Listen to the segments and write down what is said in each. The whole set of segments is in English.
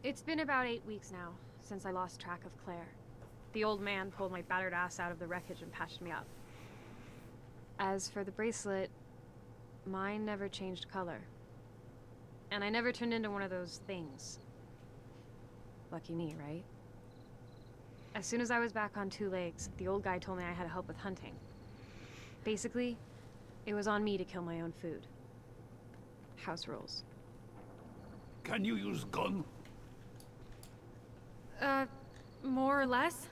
It's been about 8 weeks now since I lost track of Claire. The old man pulled my battered ass out of the wreckage and patched me up. As for the bracelet, mine never changed color. And I never turned into one of those things. Lucky me, right? As soon as I was back on 2 legs, the old guy told me I had to help with hunting. Basically, it was on me to kill my own food. House rules. Can you use gun? More or less?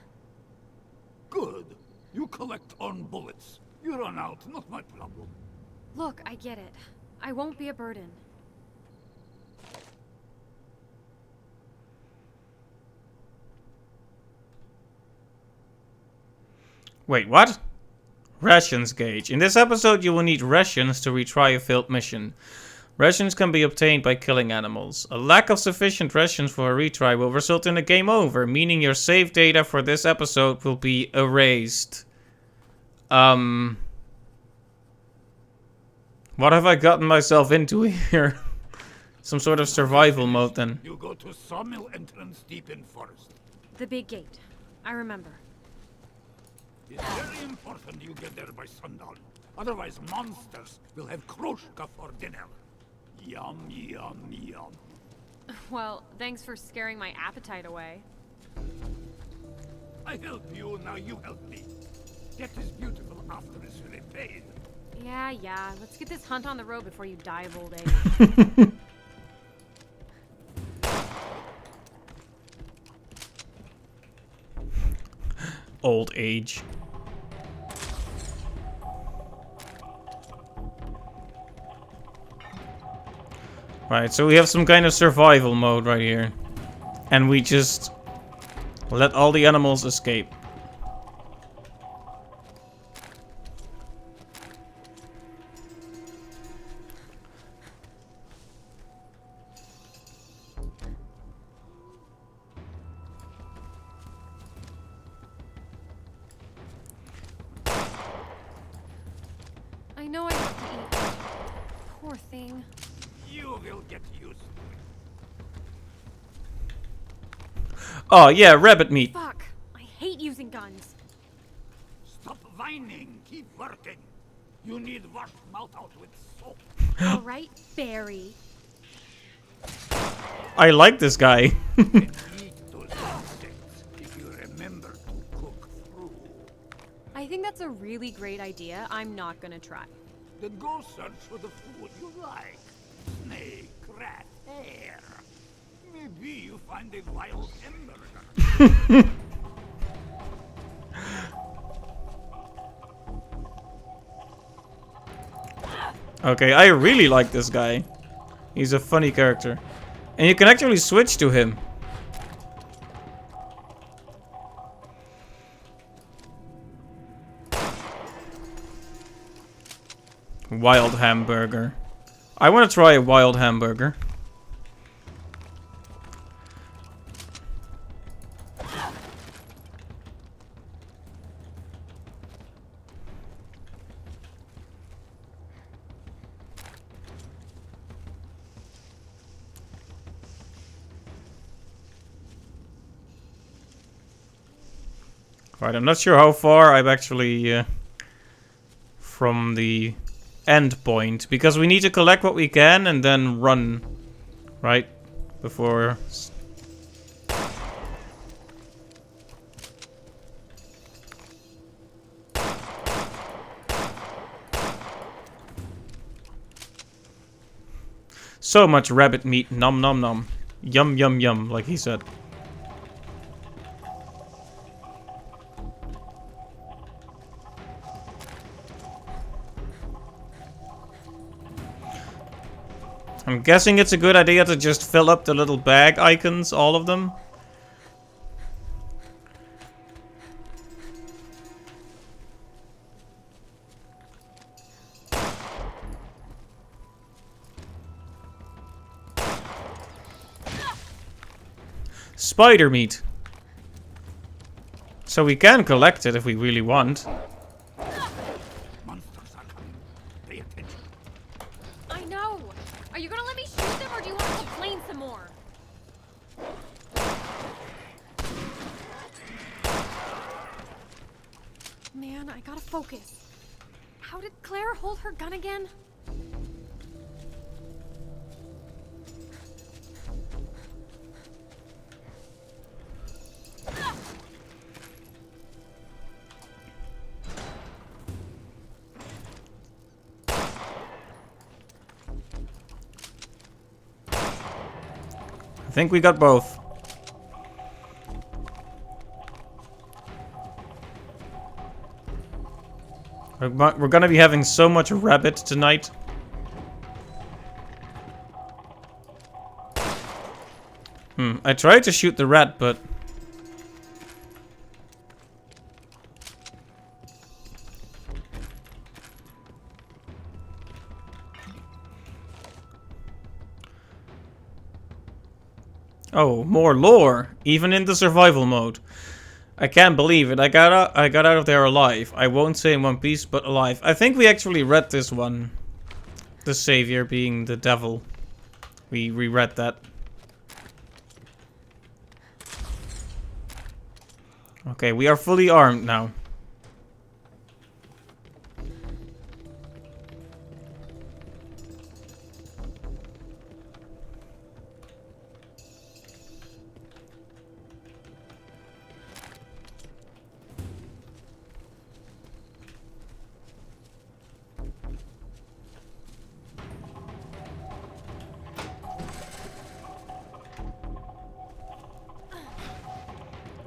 Good. You collect on bullets. You run out, not my problem. Look, I get it. I won't be a burden. Wait, what? Rations gauge. In this episode, you will need rations to retry a failed mission. Rations can be obtained by killing animals. A lack of sufficient rations for a retry will result in a game over, meaning your save data for this episode will be erased. What have I gotten myself into here? Some sort of survival mode then. You go to sawmill entrance deep in forest. The big gate. I remember. It's very important you get there by sundown. Otherwise, monsters will have kroshka for dinner. Yum, yum, yum. Well, thanks for scaring my appetite away. I help you, now you help me. Get this beautiful after is repaid. Yeah. Let's get this hunt on the road before you die of old age. Old age. Right, so we have some kind of survival mode right here. And we just let all the animals escape. I know I have to eat. Poor thing. You will get used to it. Oh yeah, rabbit meat. Fuck. I hate using guns. Stop whining. Keep working. You need wash mouth out with soap. All right, Barry. I like this guy. And eat those insects if you remember to cook through. I think that's a really great idea. I'm not gonna try. Then go search for the food you like. Snake, rat, hare. Maybe you find a wild hamburger. Okay, I really like this guy. He's a funny character. And you can actually switch to him. Wild hamburger. I want to try a wild hamburger. Right, I'm not sure how far I'm actually from the end point, because we need to collect what we can and then run, right? Before... So much rabbit meat, nom nom nom. Yum yum yum, like he said. I'm guessing it's a good idea to just fill up the little bag icons, all of them. Spider meat. So we can collect it if we really want. Monsters are coming. Pay attention. I know. Are you gonna let me shoot them or do you want to complain some more? gotta focus. How did Claire hold her gun again? I think we got both. We're gonna be having so much rabbit tonight. I tried to shoot the rat, but... Oh, more lore, even in the survival mode. I can't believe it. I got out of there alive. I won't say in one piece, but alive. I think we actually read this one. The savior being the devil. We reread that. Okay, we are fully armed now.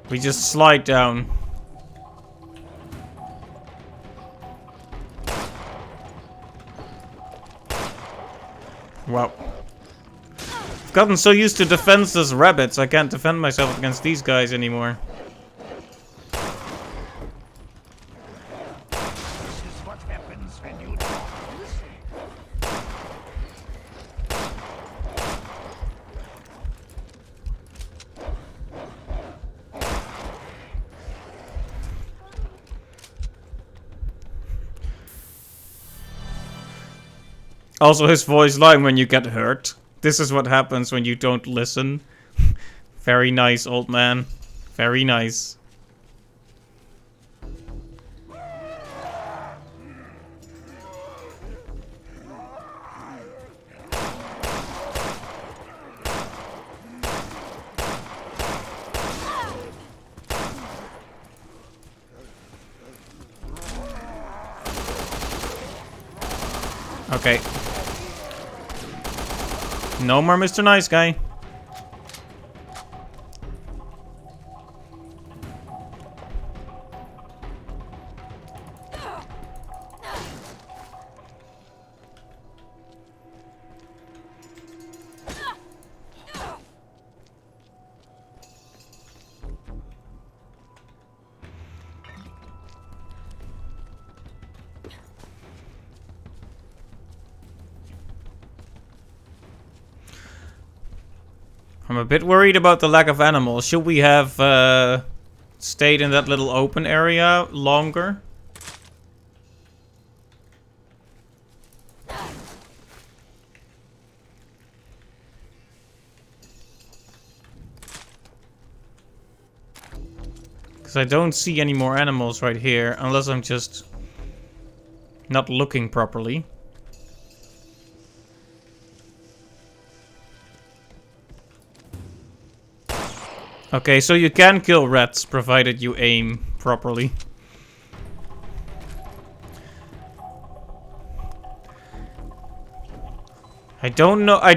We just slide down. Wow. I've gotten so used to defenseless rabbits, I can't defend myself against these guys anymore. This is what happens when you don't listen. Also, his voice line when you get hurt. This is what happens when you don't listen. Very nice, old man. Very nice. Okay. No more Mr. Nice Guy. I'm a bit worried about the lack of animals. Should we have stayed in that little open area longer? Because I don't see any more animals right here, unless I'm just not looking properly. Okay, so you can kill rats, provided you aim properly. I don't know, I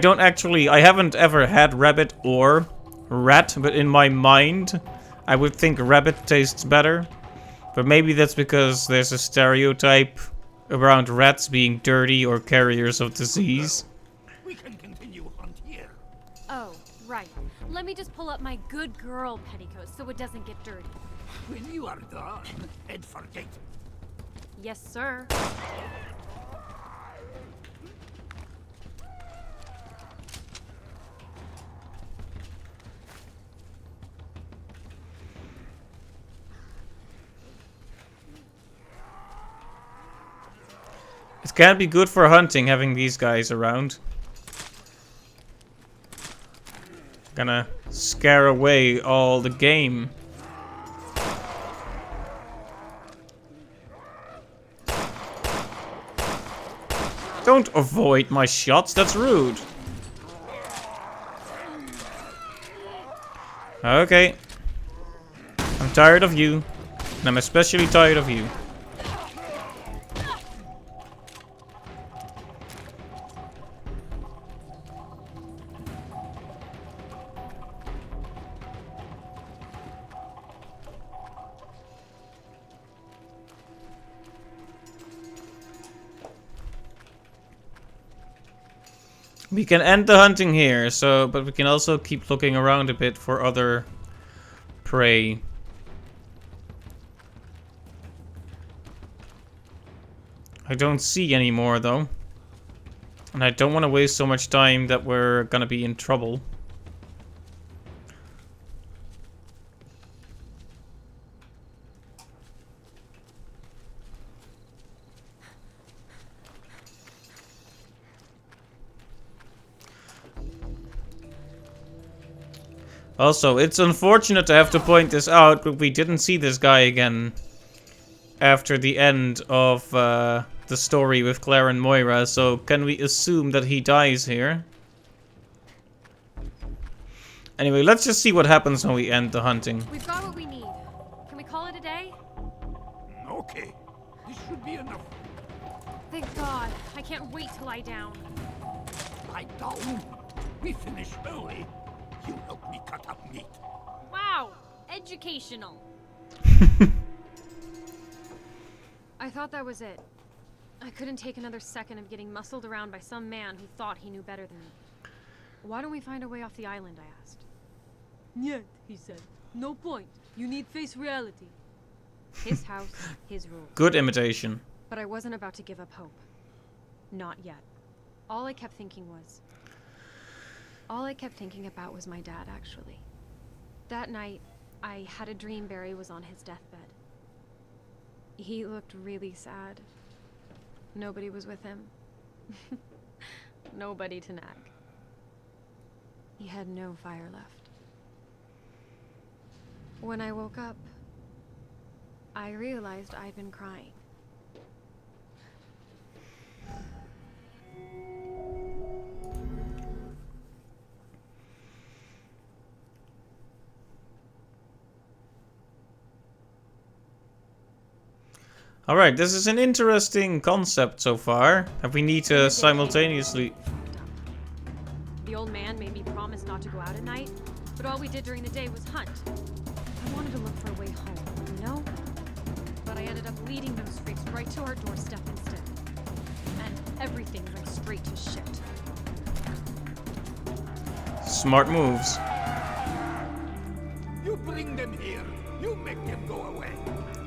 haven't ever had rabbit or rat, but in my mind, I would think rabbit tastes better. But maybe that's because there's a stereotype around rats being dirty or carriers of disease. We can continue hunt here. Oh, right. Let me just pull up my good girl petticoats so it doesn't get dirty. When you are done, head for gate. Yes, sir. It can be good for hunting having these guys around. Gonna scare away all the game. Don't avoid my shots, that's rude. Okay. I'm tired of you. And I'm especially tired of you. We can end the hunting here, but we can also keep looking around a bit for other prey. I don't see any more though. And I don't want to waste so much time that we're gonna be in trouble. Also, it's unfortunate to have to point this out, but we didn't see this guy again after the end of the story with Claire and Moira, so can we assume that he dies here? Anyway, let's just see what happens when we end the hunting. We've got what we need. Can we call it a day? Okay, this should be enough. Thank God. I can't wait to lie down. Lie down. We finish early. You help me cut up meat. Wow! Educational. I thought that was it. I couldn't take another second of getting muscled around by some man who thought he knew better than me. Why don't we find a way off the island, I asked. Нет, he said. No point. You need face reality. His house, his rules. Good imitation. But I wasn't about to give up hope. Not yet. All I kept thinking about was my dad, actually. That night, I had a dream Barry was on his deathbed. He looked really sad. Nobody was with him. Nobody to nag. He had no fire left. When I woke up, I realized I'd been crying. Alright, this is an interesting concept so far. And we need to simultaneously... The old man made me promise not to go out at night, but all we did during the day was hunt. I wanted to look for a way home, you know? But I ended up leading those freaks right to our doorstep instead. And everything went straight to shit. Smart moves. You bring them here. You make them go away.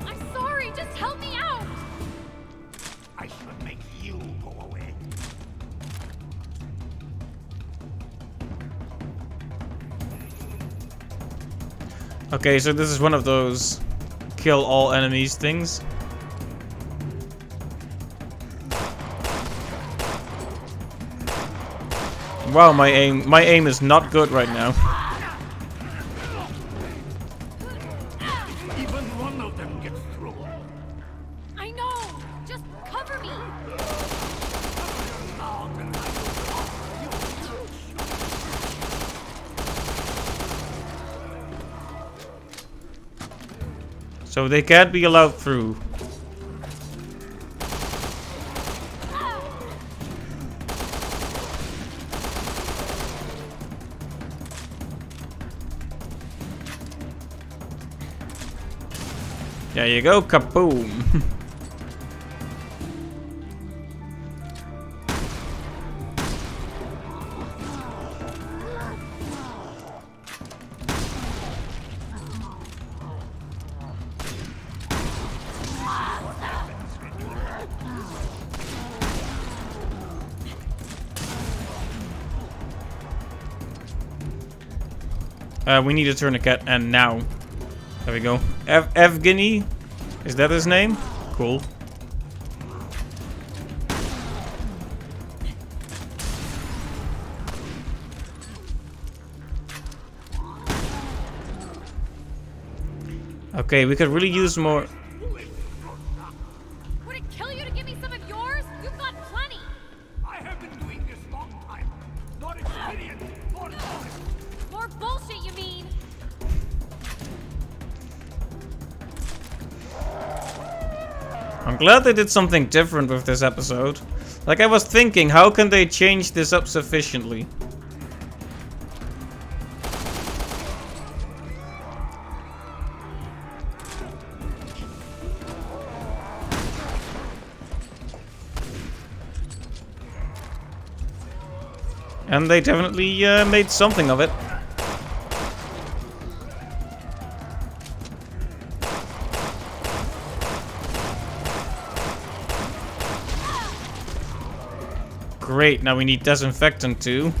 I'm sorry, just help me out! I should make you go away. Okay, so this is one of those kill all enemies things. Wow, my aim is not good right now. Even one of them gets through. I know! Just cover me! Now then I will offer you. So they can't be allowed through. There you go, kaboom. We need a tourniquet, and now. There we go. Evgeny? Is that his name? Cool. Okay, we could really use more... Would it kill you to give me some of yours? You've got plenty! I'm glad they did something different with this episode. Like, I was thinking, how can they change this up sufficiently? And they definitely made something of it. Great, now we need disinfectant too.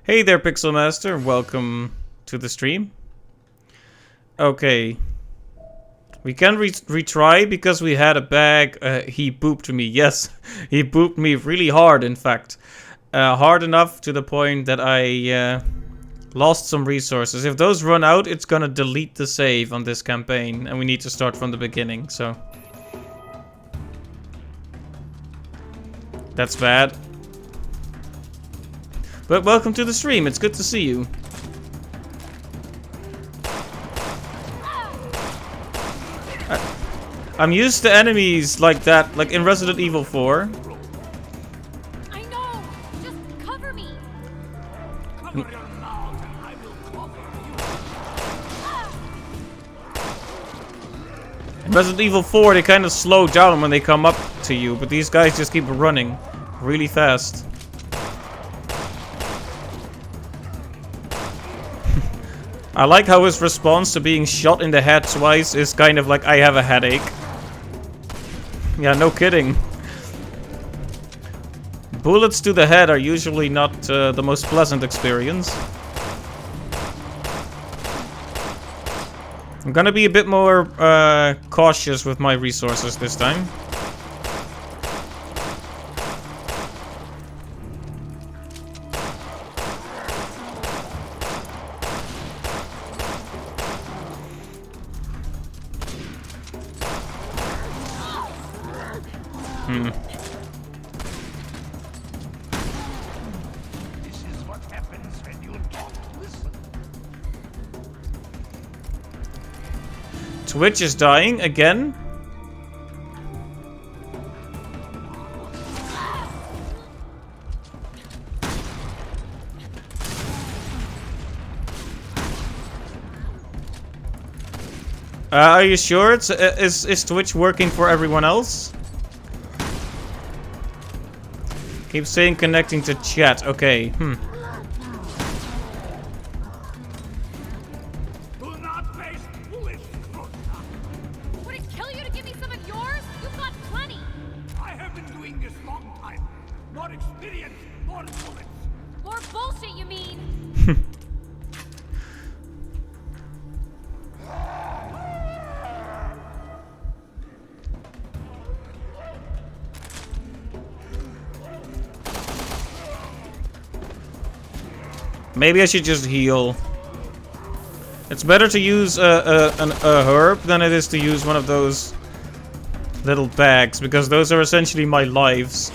Hey there, Pixel Master. Welcome to the stream. Okay. We can retry because we had a bag. He booped me. Yes, he booped me really hard, in fact. Hard enough to the point that I lost some resources. If those run out, it's gonna delete the save on this campaign. And we need to start from the beginning, so. That's bad. But welcome to the stream. It's good to see you. I'm used to enemies like that, like in Resident Evil 4. I know! Just cover me! Cover your mouth and I will cover you. In Resident Evil 4, they kind of slow down when they come up to you, but these guys just keep running really fast. I like how his response to being shot in the head twice is kind of like, I have a headache. Yeah, no kidding. Bullets to the head are usually not the most pleasant experience. I'm gonna be a bit more cautious with my resources this time. This is what happens when you don't listen. Twitch is dying again. Are you sure it's is Twitch working for everyone else? Keep saying connecting to chat. Okay. Do not waste bullets, Krushka. Would it kill you to give me some of yours? You've got plenty! I have been doing this long time. More experience, more bullets. More bullshit, you mean? Maybe I should just heal. It's better to use a herb than it is to use one of those little bags, because those are essentially my lives.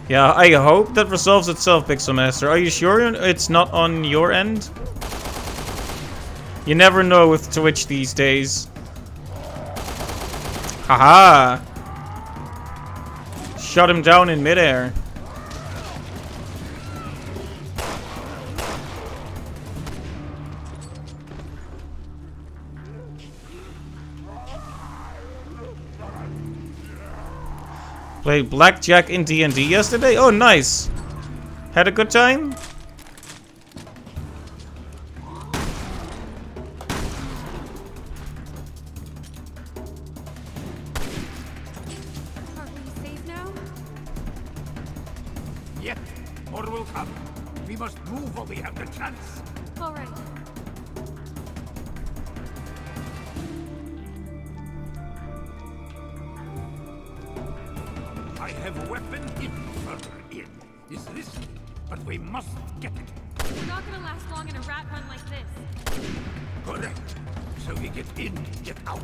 Yeah, I hope that resolves itself, Pixel Master. Are you sure it's not on your end? You never know with Twitch these days. Haha! Shot him down in midair. Played blackjack in D&D yesterday? Oh, nice. Had a good time? Are we safe now? Yet, more will come. We must move while we have the chance. All right. I have a weapon hidden further in. is risky, but we must get it. We're not gonna last long in a rat run like this. Correct. So we get in, get out.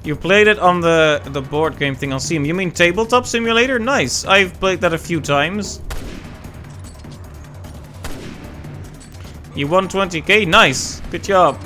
You played it on the board game thing on Steam. You mean Tabletop Simulator? Nice. I've played that a few times. You won 20k? Nice. Good job.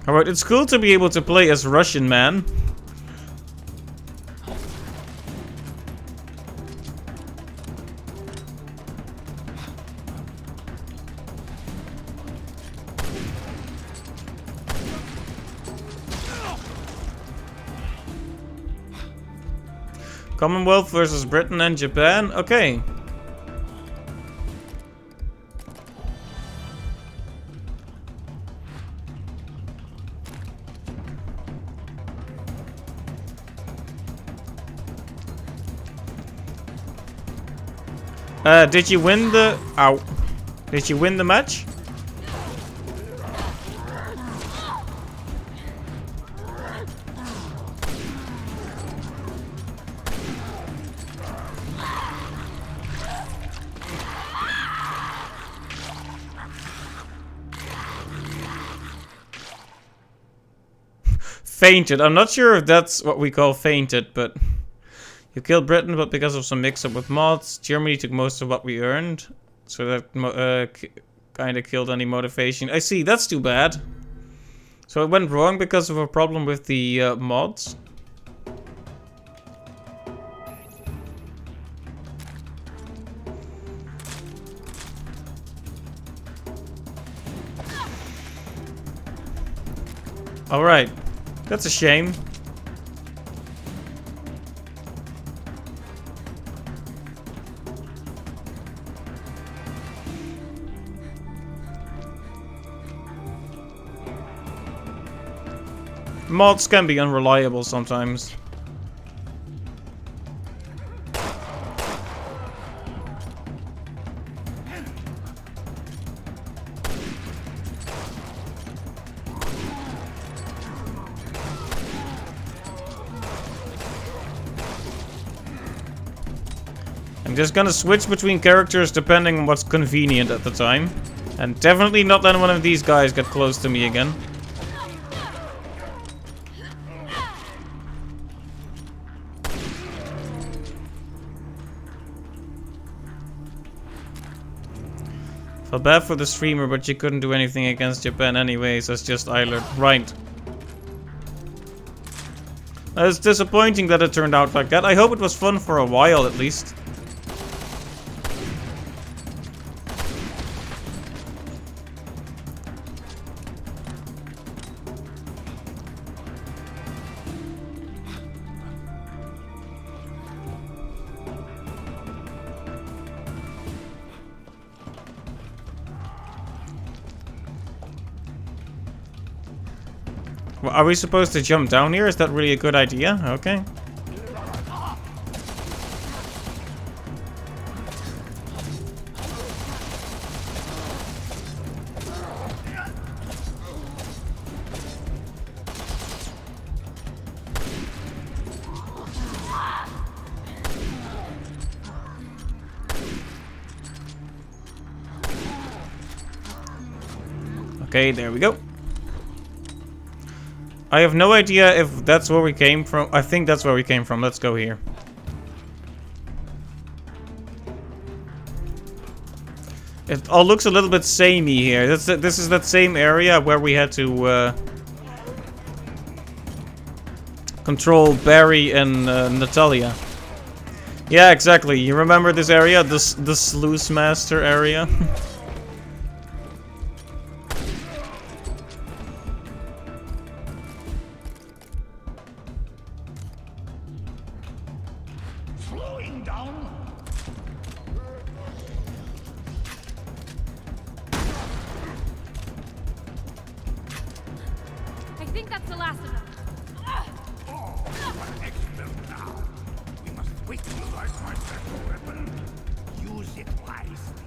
Alright, it's cool to be able to play as Russian man. Commonwealth versus Britain and Japan? Okay. Did you win the... Ow. Did you win the match? Fainted. I'm not sure if that's what we call fainted, but... You killed Britain, but because of some mix-up with mods, Germany took most of what we earned. So that kind of killed any motivation. I see, that's too bad. So it went wrong because of a problem with the mods. Alright, that's a shame. Mods can be unreliable sometimes. I'm just gonna switch between characters depending on what's convenient at the time. And definitely not let one of these guys get close to me again. Felt bad for the streamer, but you couldn't do anything against Japan anyways, that's just Eilert. Right. It's disappointing that it turned out like that. I hope it was fun for a while at least. Well, are we supposed to jump down here? Is that really a good idea? Okay. Okay, there we go. I have no idea if that's where we came from. I think that's where we came from. Let's go here. It all looks a little bit samey here. This is that same area where we had to control Barry and Natalia. Yeah, exactly. You remember this area? The Sluice Master area? I think that's the last of them. Quick, you like my special weapon? Use it wisely.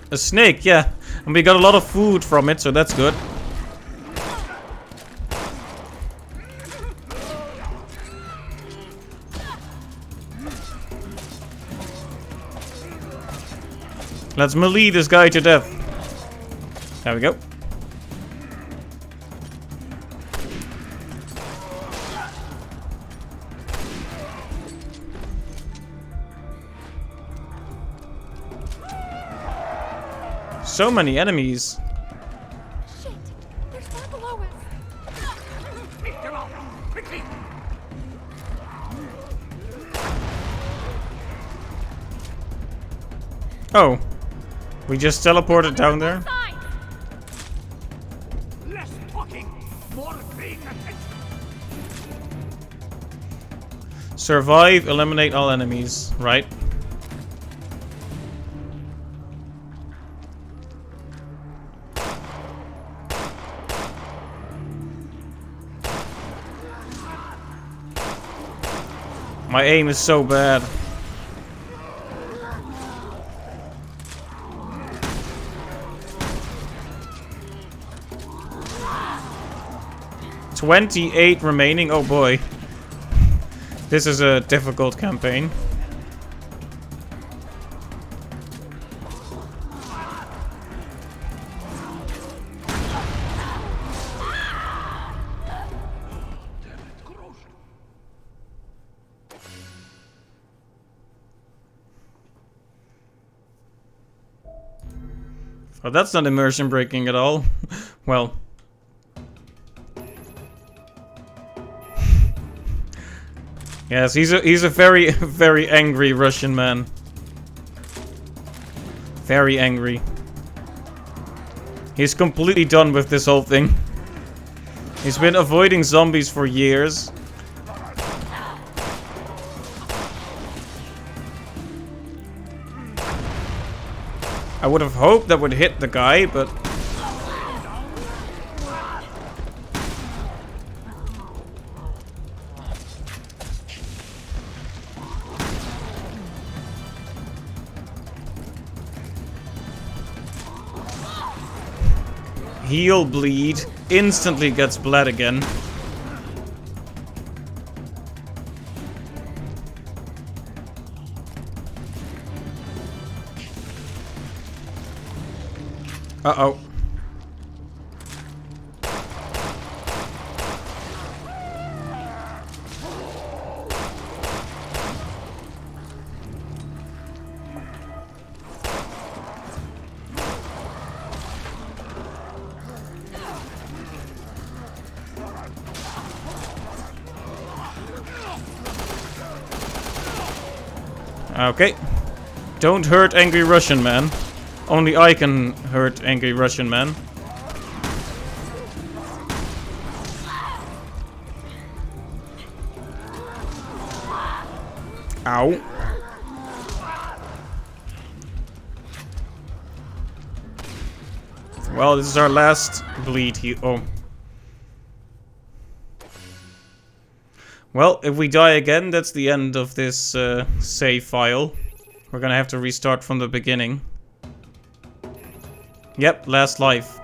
A snake, yeah. And we got a lot of food from it, so that's good. Let's melee this guy to death. There we go. So many enemies. Shit! There's more below us! Pick them up, quickly! Oh. We just teleported down there. Side! Less talking, more paying attention. Survive, eliminate all enemies, right? My aim is so bad. $28 remaining. Oh boy. This is a difficult campaign. Oh, that's not immersion breaking at all. Well. Yes, he's a very, very angry Russian man. Very angry. He's completely done with this whole thing. He's been avoiding zombies for years. I would have hoped that would hit the guy, but... Heal bleed. Instantly gets bled again. Uh-oh. Okay. Don't hurt angry Russian man. Only I can hurt angry Russian man. Ow. Well, this is our last bleed here. Oh. Well, if we die again, that's the end of this save file. We're gonna have to restart from the beginning. Yep, last life.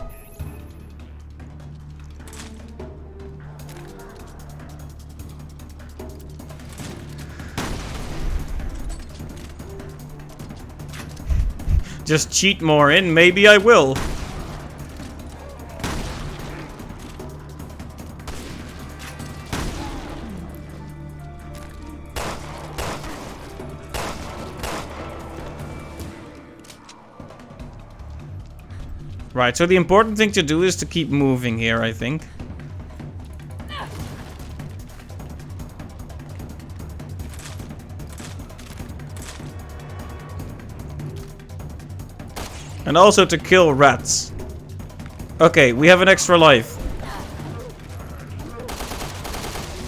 Just cheat more in, maybe I will. Right, so the important thing to do is to keep moving here, I think. And also to kill rats. Okay, we have an extra life.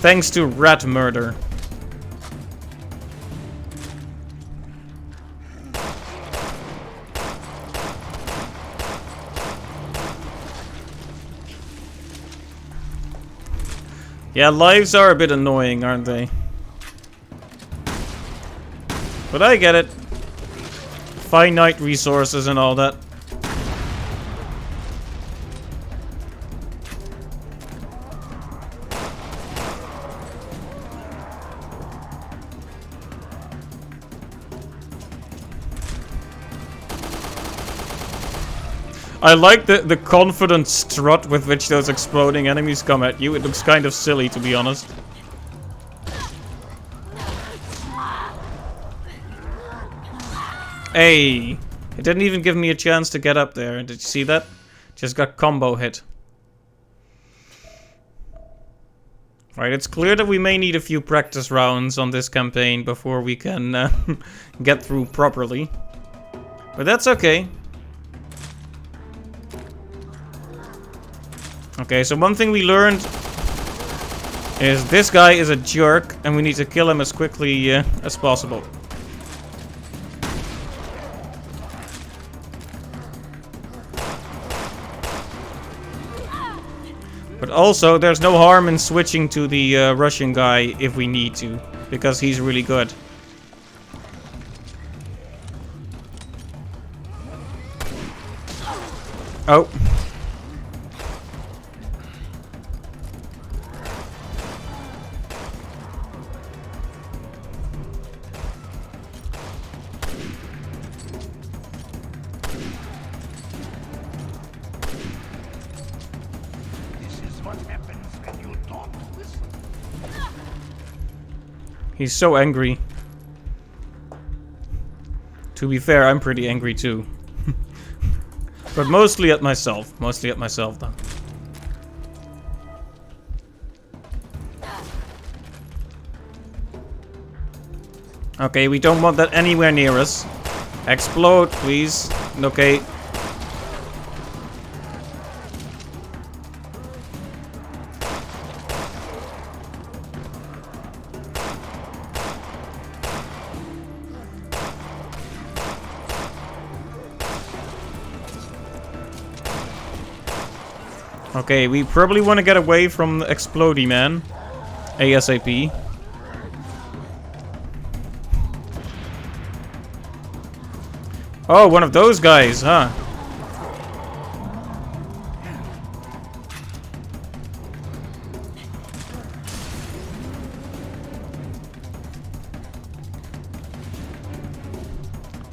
Thanks to rat murder. Yeah, lives are a bit annoying, aren't they? But I get it. Finite resources and all that. I like the confident strut with which those exploding enemies come at you. It looks kind of silly, to be honest. Hey! It didn't even give me a chance to get up there. Did you see that? Just got combo hit. Right, it's clear that we may need a few practice rounds on this campaign before we can get through properly. But that's okay. Okay, so one thing we learned is this guy is a jerk and we need to kill him as quickly as possible. But also, there's no harm in switching to the Russian guy if we need to, because he's really good. Oh. He's so angry. To be fair, I'm pretty angry too. But mostly at myself. Mostly at myself, though. Okay, we don't want that anywhere near us. Explode, please. Okay. Okay, we probably want to get away from the Explodey man. ASAP. Oh, one of those guys, huh?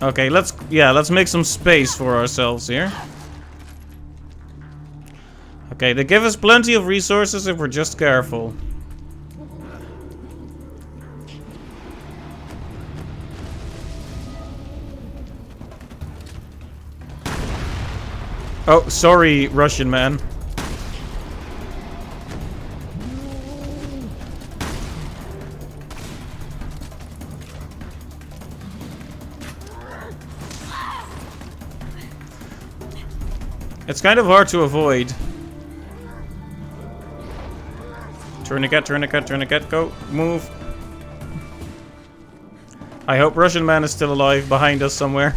Okay, let's make some space for ourselves here. Okay, they give us plenty of resources if we're just careful. Oh, sorry, Russian man. It's kind of hard to avoid. Tourniquet, tourniquet, tourniquet, go, move. I hope Russian man is still alive behind us somewhere.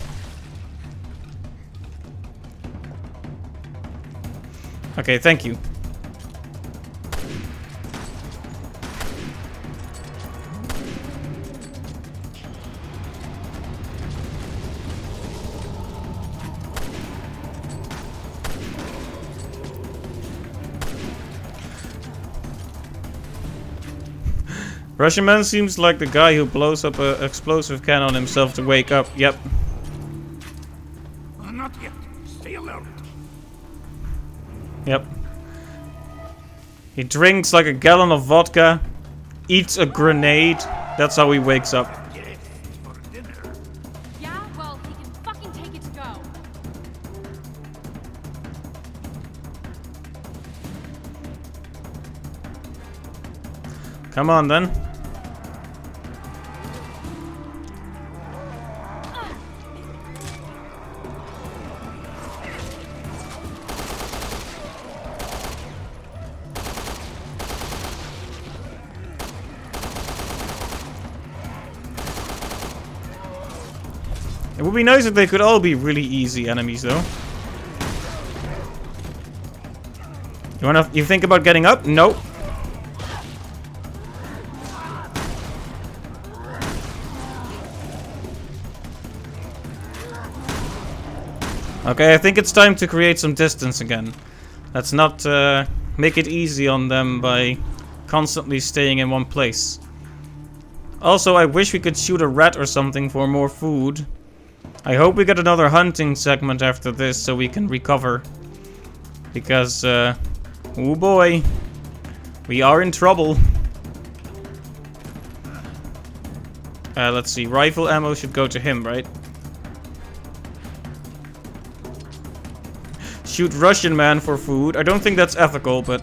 Okay, thank you. Russian man seems like the guy who blows up an explosive can on himself to wake up. Yep. Not yet. Stay alert. Yep. He drinks like a gallon of vodka, eats a grenade. That's how he wakes up. For dinner. Yeah, well, he can fucking take it to go. Come on then. It would be nice if they could all be really easy enemies, though. You think about getting up? Nope. Okay, I think it's time to create some distance again. Let's not make it easy on them by constantly staying in one place. Also, I wish we could shoot a rat or something for more food. I hope we get another hunting segment after this so we can recover. Because, oh boy, we are in trouble. Let's see, rifle ammo should go to him, right? Shoot Russian man for food. I don't think that's ethical, but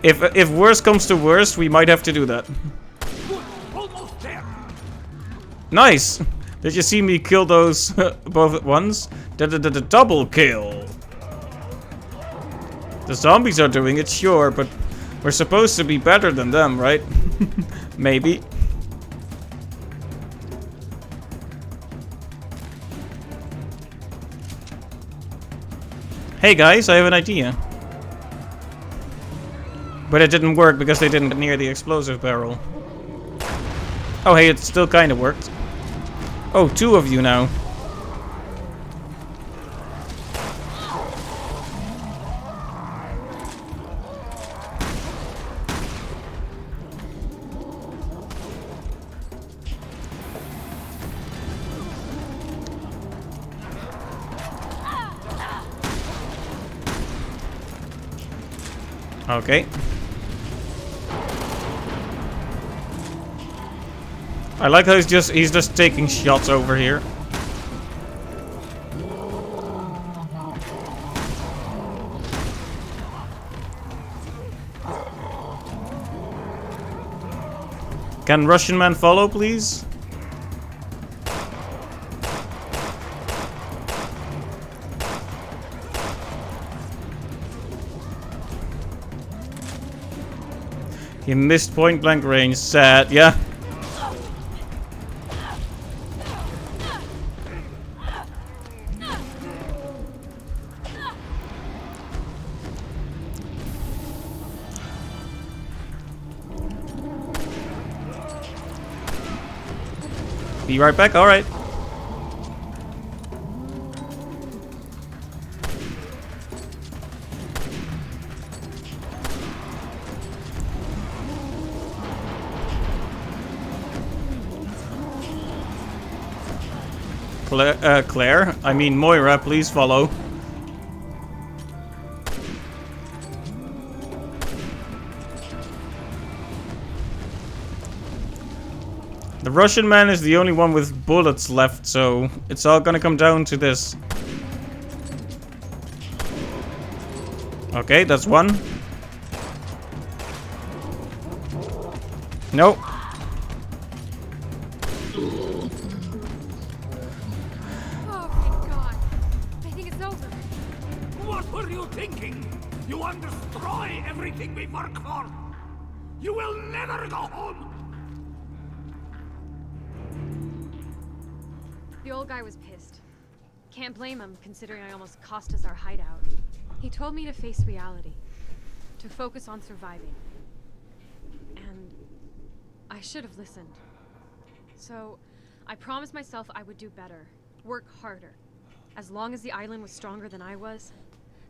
if worse comes to worst, we might have to do that. Good, almost there. Nice! Did you see me kill those both at once? Double kill! The zombies are doing it, sure, but we're supposed to be better than them, right? Maybe. Hey guys, I have an idea. But it didn't work because they didn't get near the explosive barrel. Oh hey, it still kind of worked. Oh, 2 of you now. Okay. I like how he's just taking shots over here. Can Russian man follow, please? He missed point blank range. Sad, yeah. Be right back, alright. Claire? I mean Moira, please follow. The Russian man is the only one with bullets left, so it's all gonna come down to this. Okay, that's one. Nope. Oh, thank God. I think it's over. What were you thinking? You want to destroy everything we work for? You will never go home! The old guy was pissed. Can't blame him, considering I almost cost us our hideout. He told me to face reality. To focus on surviving. And I should have listened. So, I promised myself I would do better. Work harder. As long as the island was stronger than I was,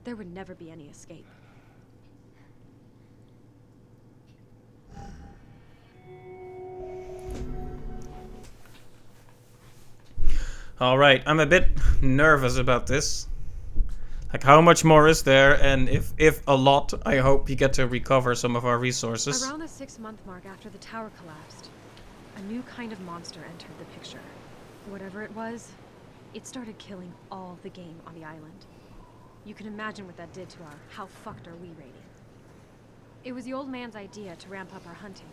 there would never be any escape. Alright, I'm a bit nervous about this. Like, how much more is there? And if a lot, I hope we get to recover some of our resources. Around the 6-month mark after the tower collapsed, a new kind of monster entered the picture. Whatever it was, it started killing all the game on the island. You can imagine what that did to our how fucked are we rating. It was the old man's idea to ramp up our hunting.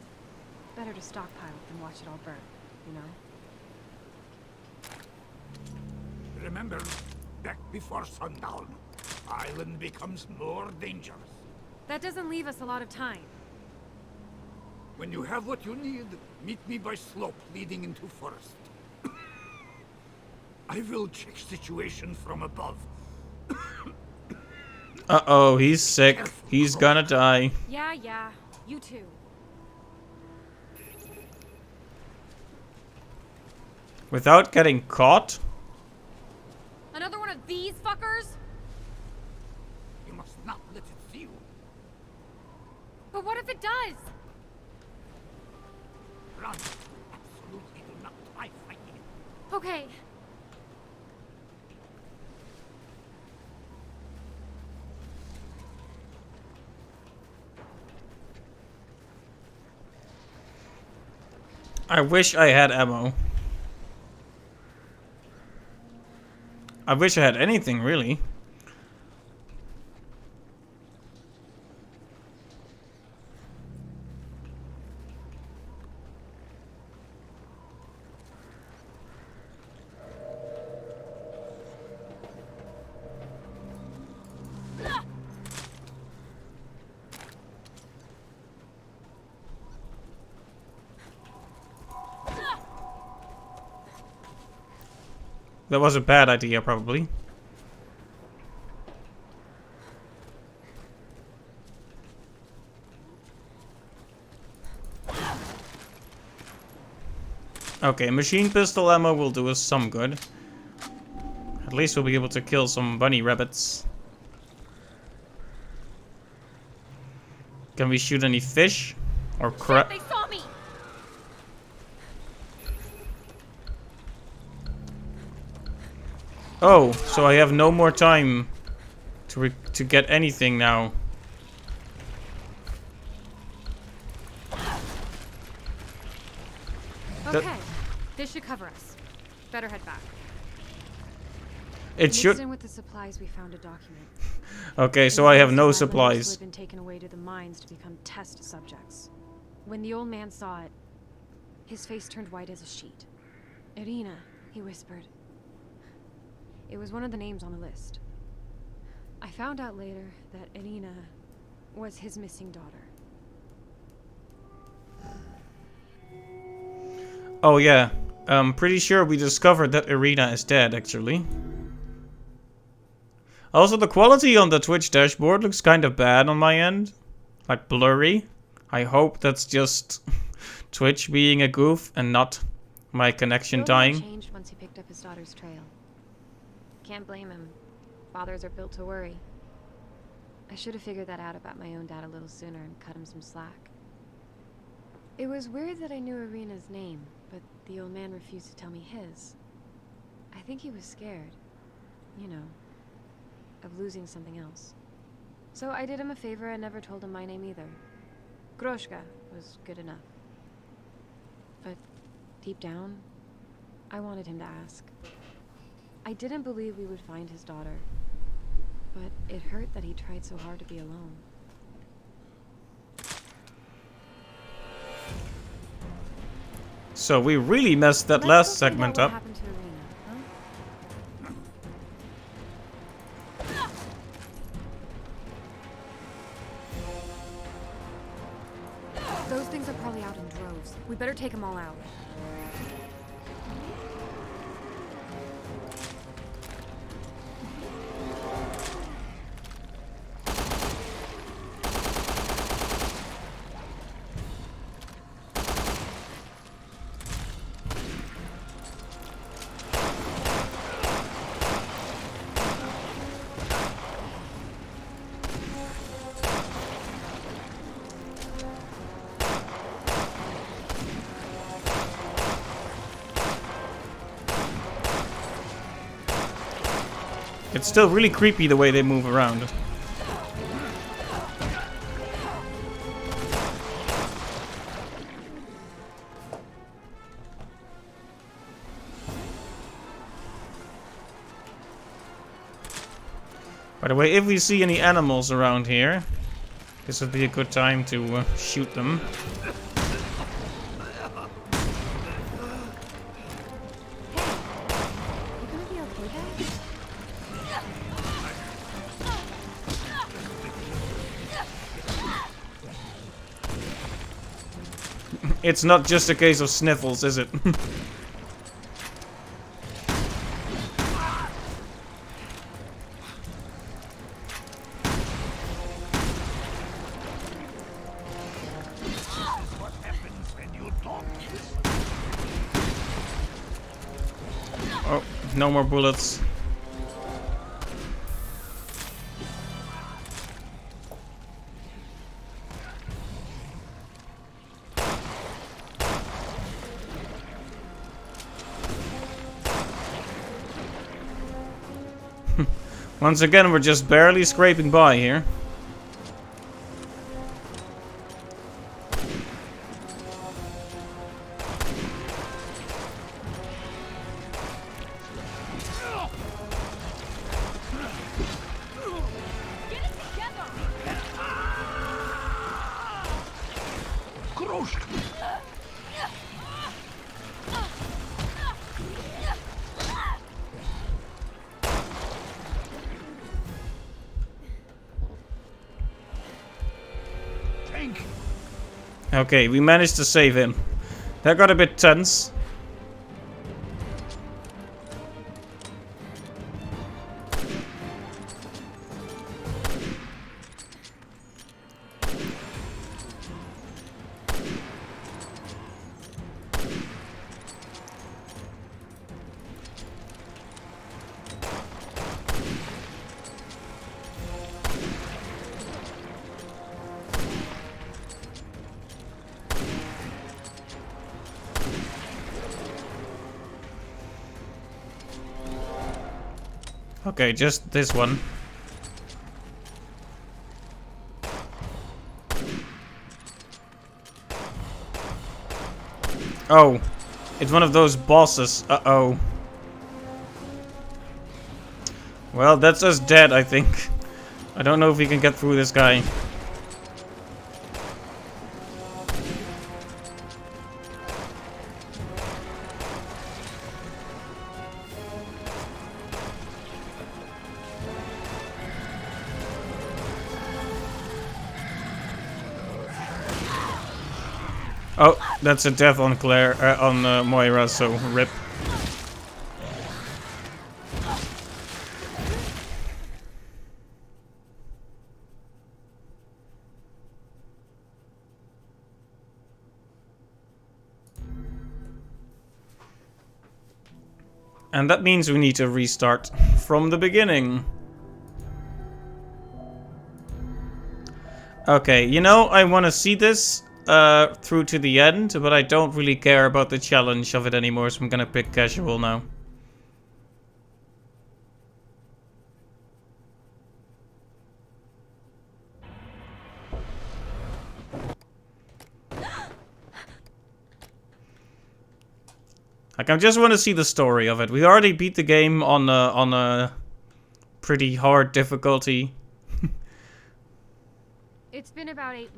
Better to stockpile than watch it all burn, you know? Remember, back before sundown, island becomes more dangerous. That doesn't leave us a lot of time. When you have what you need, meet me by slope leading into forest. I will check situation from above. Uh-oh, he's sick. He's gonna die. Yeah, you too. Without getting caught? Another one of these fuckers? You must not let it see you. But what if it does? Run. Absolutely do not try fighting. Okay. I wish I had ammo. I wish I had anything, really. That was a bad idea, probably. Okay, machine pistol ammo will do us some good. At least we'll be able to kill some bunny rabbits. Can we shoot any fish? Or crab? They saw me! Oh, so I have no more time to get anything now. Okay, this should cover us. Better head back. It Mixed should. in with the supplies, we found a document. Okay, so I have no Who supplies. had been taken away to the mines to become test subjects. When the old man saw it, his face turned white as a sheet. Irina, he whispered. It was one of the names on the list. I found out later that Irina was his missing daughter. Oh yeah, I'm pretty sure we discovered that Irina is dead, actually. Also, the quality on the Twitch dashboard looks kind of bad on my end. Like blurry. I hope that's just Twitch being a goof and not my connection dying. Changed once he picked up his daughter's trail. Can't blame him. Fathers are built to worry. I should have figured that out about my own dad a little sooner and cut him some slack. It was weird that I knew Irina's name, but the old man refused to tell me his. I think he was scared. You know, of losing something else. So I did him a favor and never told him my name either. Groshka was good enough. But deep down, I wanted him to ask. I didn't believe we would find his daughter, but it hurt that he tried so hard to be alone. So we really messed that Let's last go find segment out up. what happened to Irina, huh? Those things are probably out in droves. We better take them all out. It's still really creepy the way they move around. By the way, if we see any animals around here, this would be a good time to shoot them. It's not just a case of sniffles, is it? What happens when you don't? Oh, no more bullets. Once again, we're just barely scraping by here. Крошка! Tank! Okay, we managed to save him. That got a bit tense. Okay, just this one. Oh, it's one of those bosses. Uh-oh. Well, that's us dead, I think. I don't know if we can get through this guy. Oh, that's a death on Claire, on Moira, so rip. And that means we need to restart from the beginning. Okay, you know, I want to see this through to the end, but I don't really care about the challenge of it anymore, so I'm gonna pick casual now. Like, I just want to see the story of it. We already beat the game on a pretty hard difficulty. It's been about 8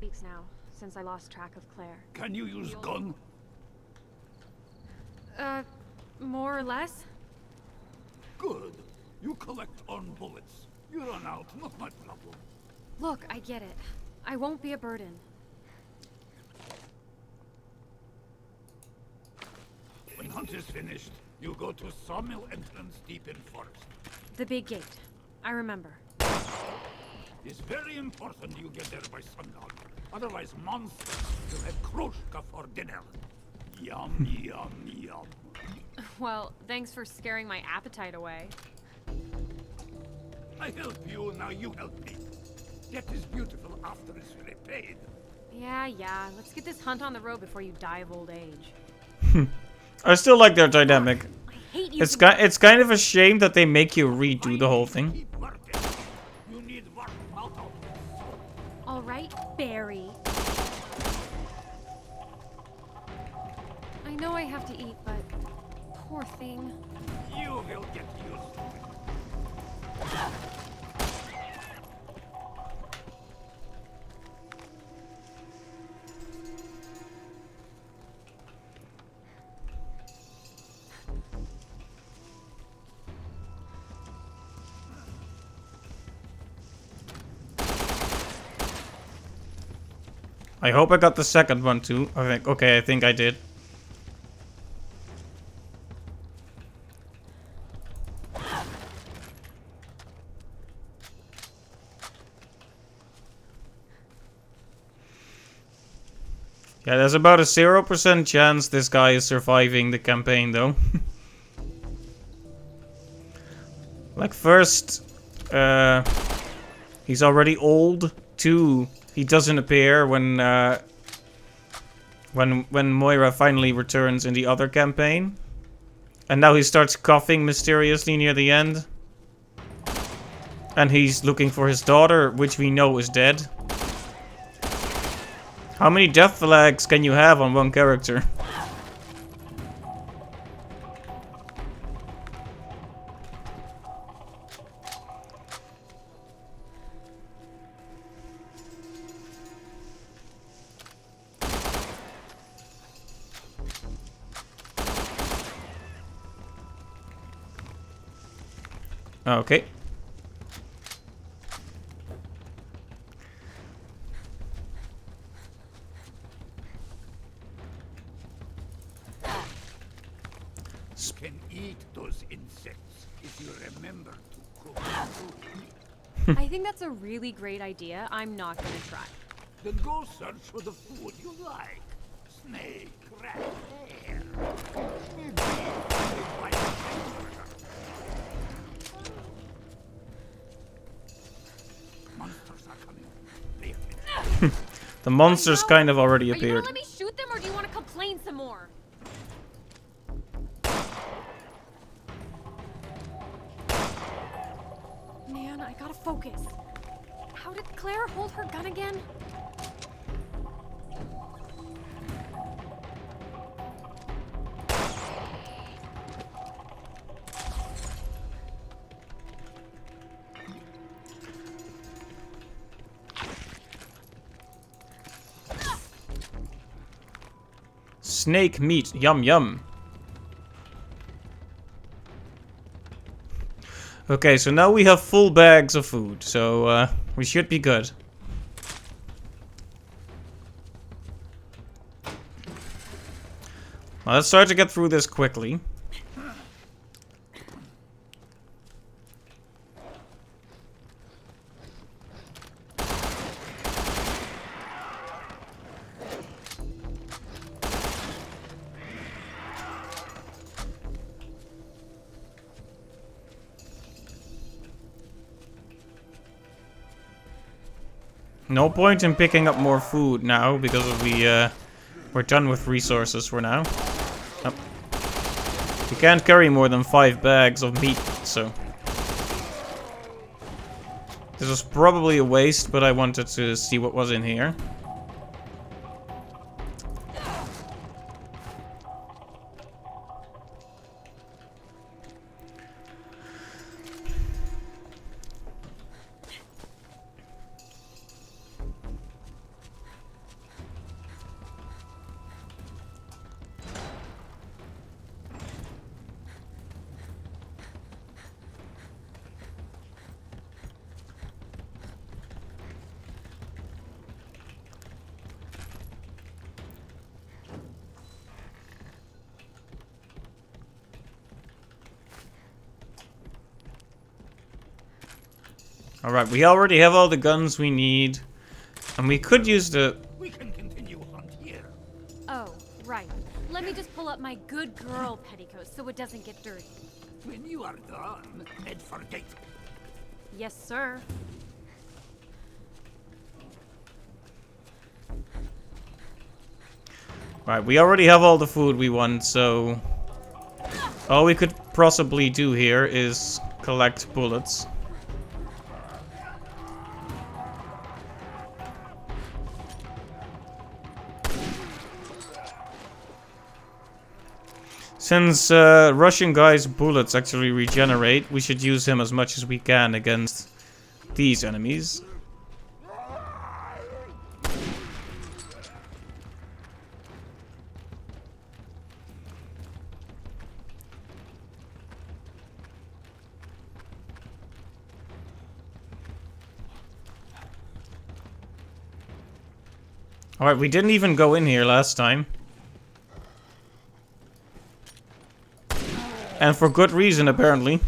weeks now since I lost track of Claire. Can you use gun? More or less? Good. You collect on bullets. You run out, not my problem. Look, I get it. I won't be a burden. When hunt is finished, you go to sawmill entrance deep in forest. The big gate. I remember. It's very important you get there by sundown. Otherwise, monsters will have Kroshka for dinner. Yum, yum, yum. Well, thanks for scaring my appetite away. I help you, now you help me. Get this beautiful after it's repaid. Yeah. Let's get this hunt on the road before you die of old age. I still like their dynamic. I hate you. It's kind of a shame that they make you redo the whole thing. Keep working. You need work, Malto. All right, Barry. I know I have to eat, but poor thing. You will get used to it. I hope I got the second one too. I think I did. Yeah, there's about a 0% chance this guy is surviving the campaign though. Like, first, he's already old. 2, he doesn't appear when Moira finally returns in the other campaign. And now he starts coughing mysteriously near the end. And he's looking for his daughter, which we know is dead. How many death flags can you have on one character? Okay. You can eat those insects if you remember to cook food. I think that's a really great idea. I'm not gonna try. Then go search for the food you like. Snake, rat, hare. Maybe you'll find a hamburger. Monsters are coming. They have The monsters No. kind of already Are you gonna appeared. let me shoot them, or do you want to complain some more? Man, I gotta focus. How did Claire hold her gun again? Snake meat, yum yum. Okay, so now we have full bags of food, so we should be good. Well, let's try to get through this quickly. No point in picking up more food now because we're done with resources for now. Oh. You can't carry more than 5 bags of meat, so this was probably a waste, but I wanted to see what was in here. Alright, we already have all the guns we need. And we could use the... We can continue on here. Oh, right. Let me just pull up my good girl petticoats so it doesn't get dirty. When you are done, head for gate. Yes, sir. Right, we already have all the food we want, so... all we could possibly do here is collect bullets. Since Russian guy's bullets actually regenerate, we should use him as much as we can against these enemies. Alright, we didn't even go in here last time. And for good reason, apparently.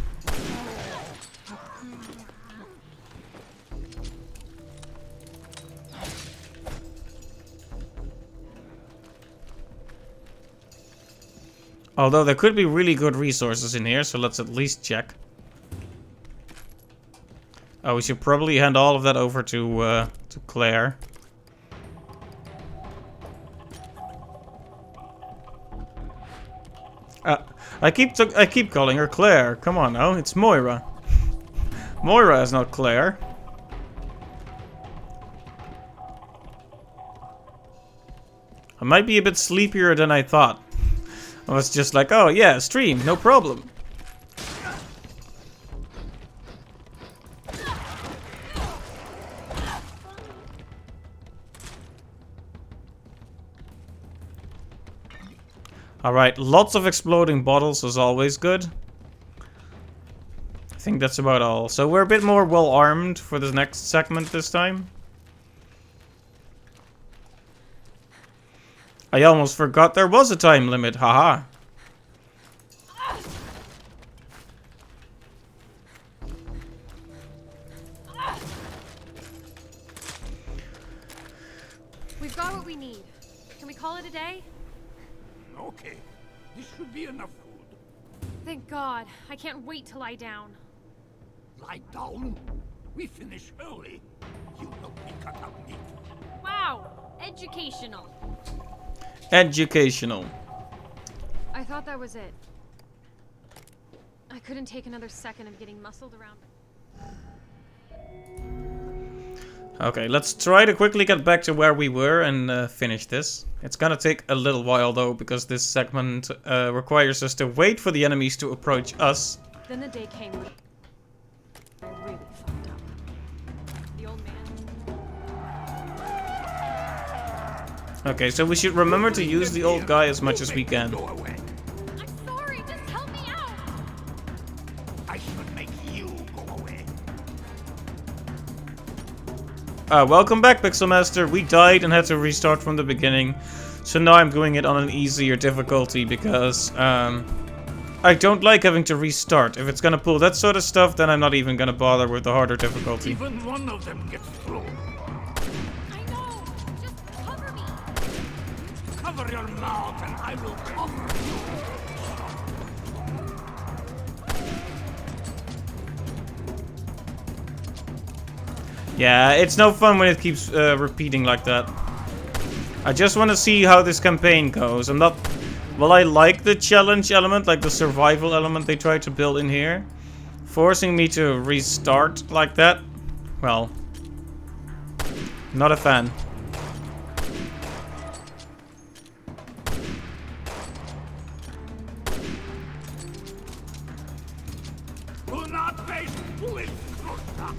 Although there could be really good resources in here, so let's at least check. Oh, we should probably hand all of that over to Claire. I keep calling her Claire. Come on now, it's Moira. Moira is not Claire. I might be a bit sleepier than I thought. I was just like, oh yeah, stream, no problem. Alright, lots of exploding bottles is always good. I think that's about all. So we're a bit more well armed for the next segment this time. I almost forgot there was a time limit, haha. We've got what we need. Can we call it a day? Okay, this should be enough food. Thank God. I can't wait to lie down. Lie down. We finish early. You help me cut up meat. Wow! Educational. Educational. I thought that was it. I couldn't take another second of getting muscled around. Okay, let's try to quickly get back to where we were and finish this. It's gonna take a little while though, because this segment requires us to wait for the enemies to approach us. Then the day came when I really fucked up. The old man. Okay, so we should remember to use the old guy as much as we can. Go away. I'm sorry, just help me out! I should make you go away. Welcome back, Pixelmaster. We died and had to restart from the beginning. So now I'm doing it on an easier difficulty because I don't like having to restart. If it's gonna pull that sort of stuff, then I'm not even gonna bother with the harder difficulty. Even one of them gets through. I know! Just cover me! Cover your mouth and I will cover you. Yeah, it's no fun when it keeps repeating like that. I just want to see how this campaign goes. I'm not... Well, I like the challenge element, like the survival element they tried to build in here. Forcing me to restart like that, well, not a fan. Do not waste bullets, Krusta.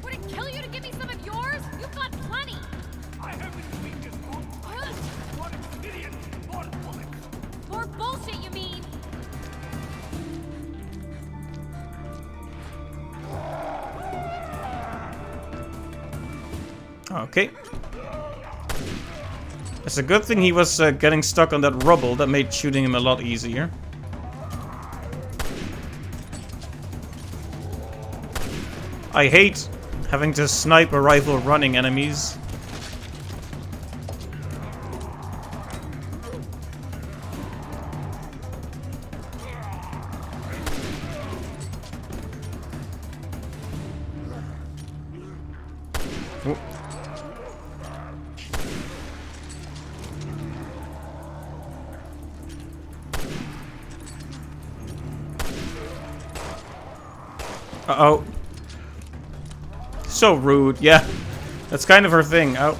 Would it kill you to give me some of yours? You've got plenty! I have been doing this all my life. More experience, more bullets. More bullshit, you mean? Okay. It's a good thing he was getting stuck on that rubble. That made shooting him a lot easier. I hate having to snipe a rifle running enemies. Uh-oh. So rude. Yeah. That's kind of her thing. Oh.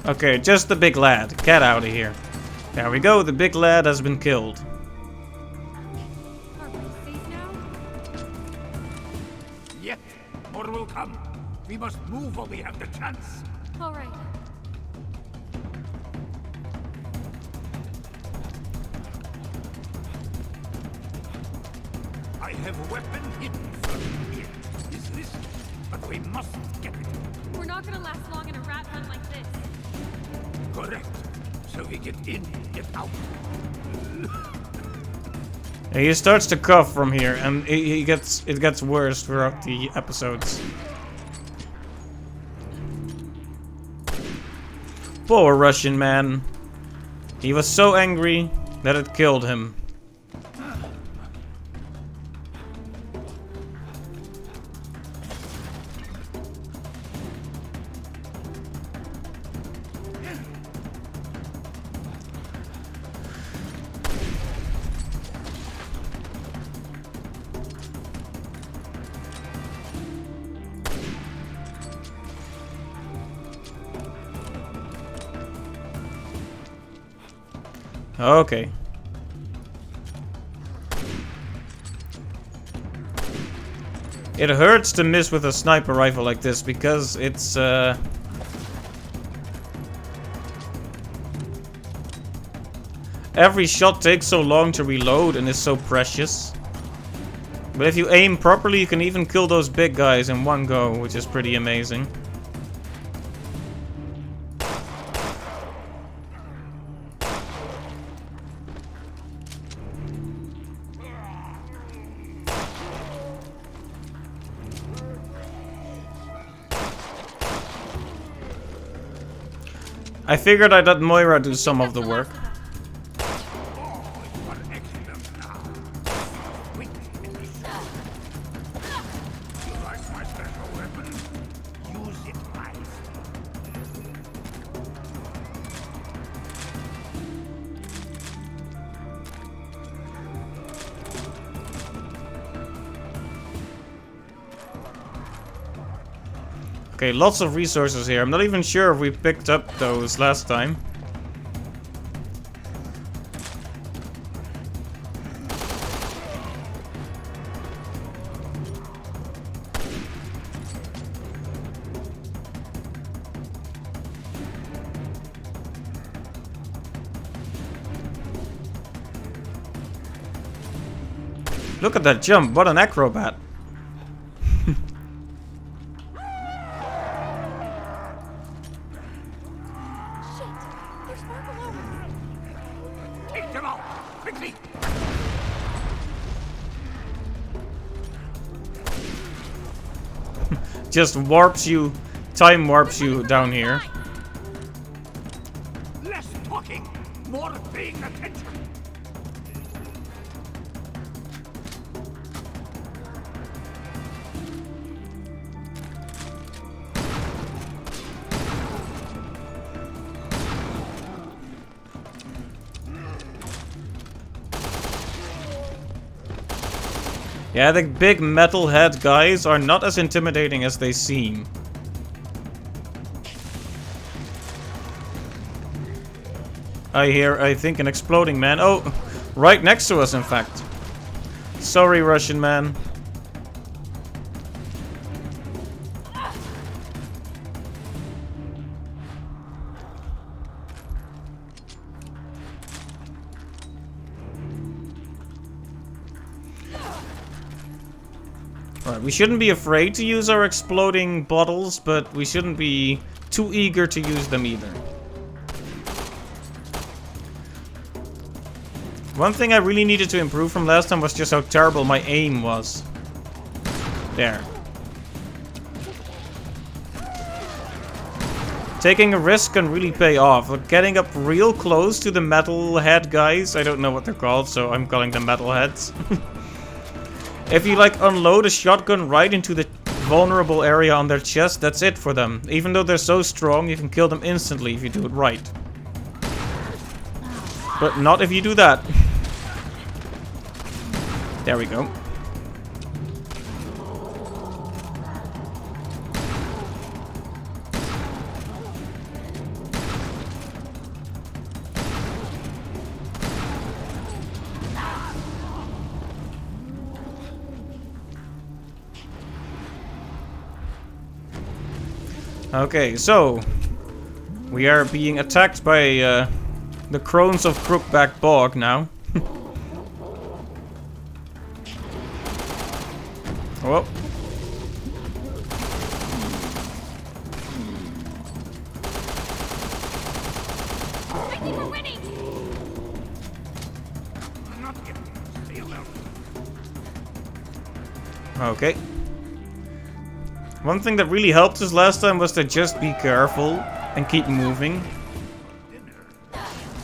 Okay, just the big lad. Get out of here. There we go. The big lad has been killed. Are we safe now? Yet, more will come. We must move while we have the chance. All right. I have a weapon hidden from here. Is this? But we must get it. We're not gonna last long in a rat hunt like this. Correct. So we get in, get out. He starts to cough from here, and it gets worse throughout the episodes. Poor Russian man. He was so angry that it killed him. Okay. It hurts to miss with a sniper rifle like this because it's every shot takes so long to reload and is so precious. But if you aim properly, you can even kill those big guys in one go, which is pretty amazing. I figured I'd let Moira do some of the work. Okay, lots of resources here. I'm not even sure if we picked up those last time. Look at that jump, what an acrobat. Take them out! Quickly! Just warps you, time warps you down here. Less talking, more paying attention. Yeah, the big metal head guys are not as intimidating as they seem. I think, an exploding man. Oh, right next to us, in fact. Sorry, Russian man. Alright, we shouldn't be afraid to use our exploding bottles, but we shouldn't be too eager to use them either. One thing I really needed to improve from last time was just how terrible my aim was. There. Taking a risk can really pay off. Like getting up real close to the metal head guys, I don't know what they're called, so I'm calling them metal heads. If you like unload a shotgun right into the vulnerable area on their chest, that's it for them. Even though they're so strong, you can kill them instantly if you do it right. But not if you do that. There we go. Okay, so we are being attacked by the crones of Crookback Bog now. Oh. I think we're winning. Not yet. Stay alert. Okay. One thing that really helped us last time was to just be careful and keep moving.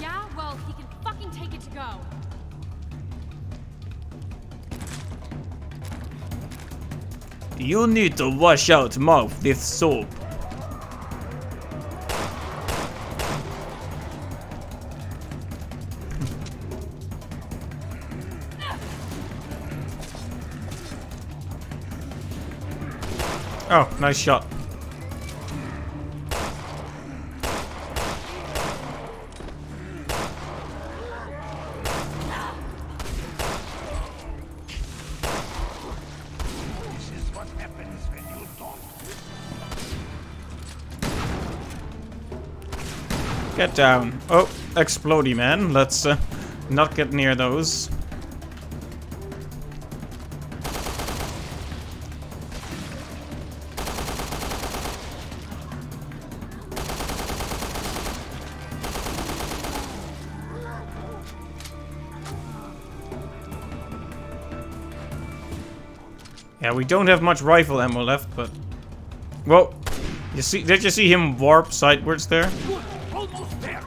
Yeah, well, he can fucking take it to go. You need to wash out mouth with soap. Oh, nice shot. Get down. Oh, explodey man. Let's not get near those. Yeah, we don't have much rifle ammo left, but... Whoa! You see? Did you see him warp sidewards there? Good. Almost there.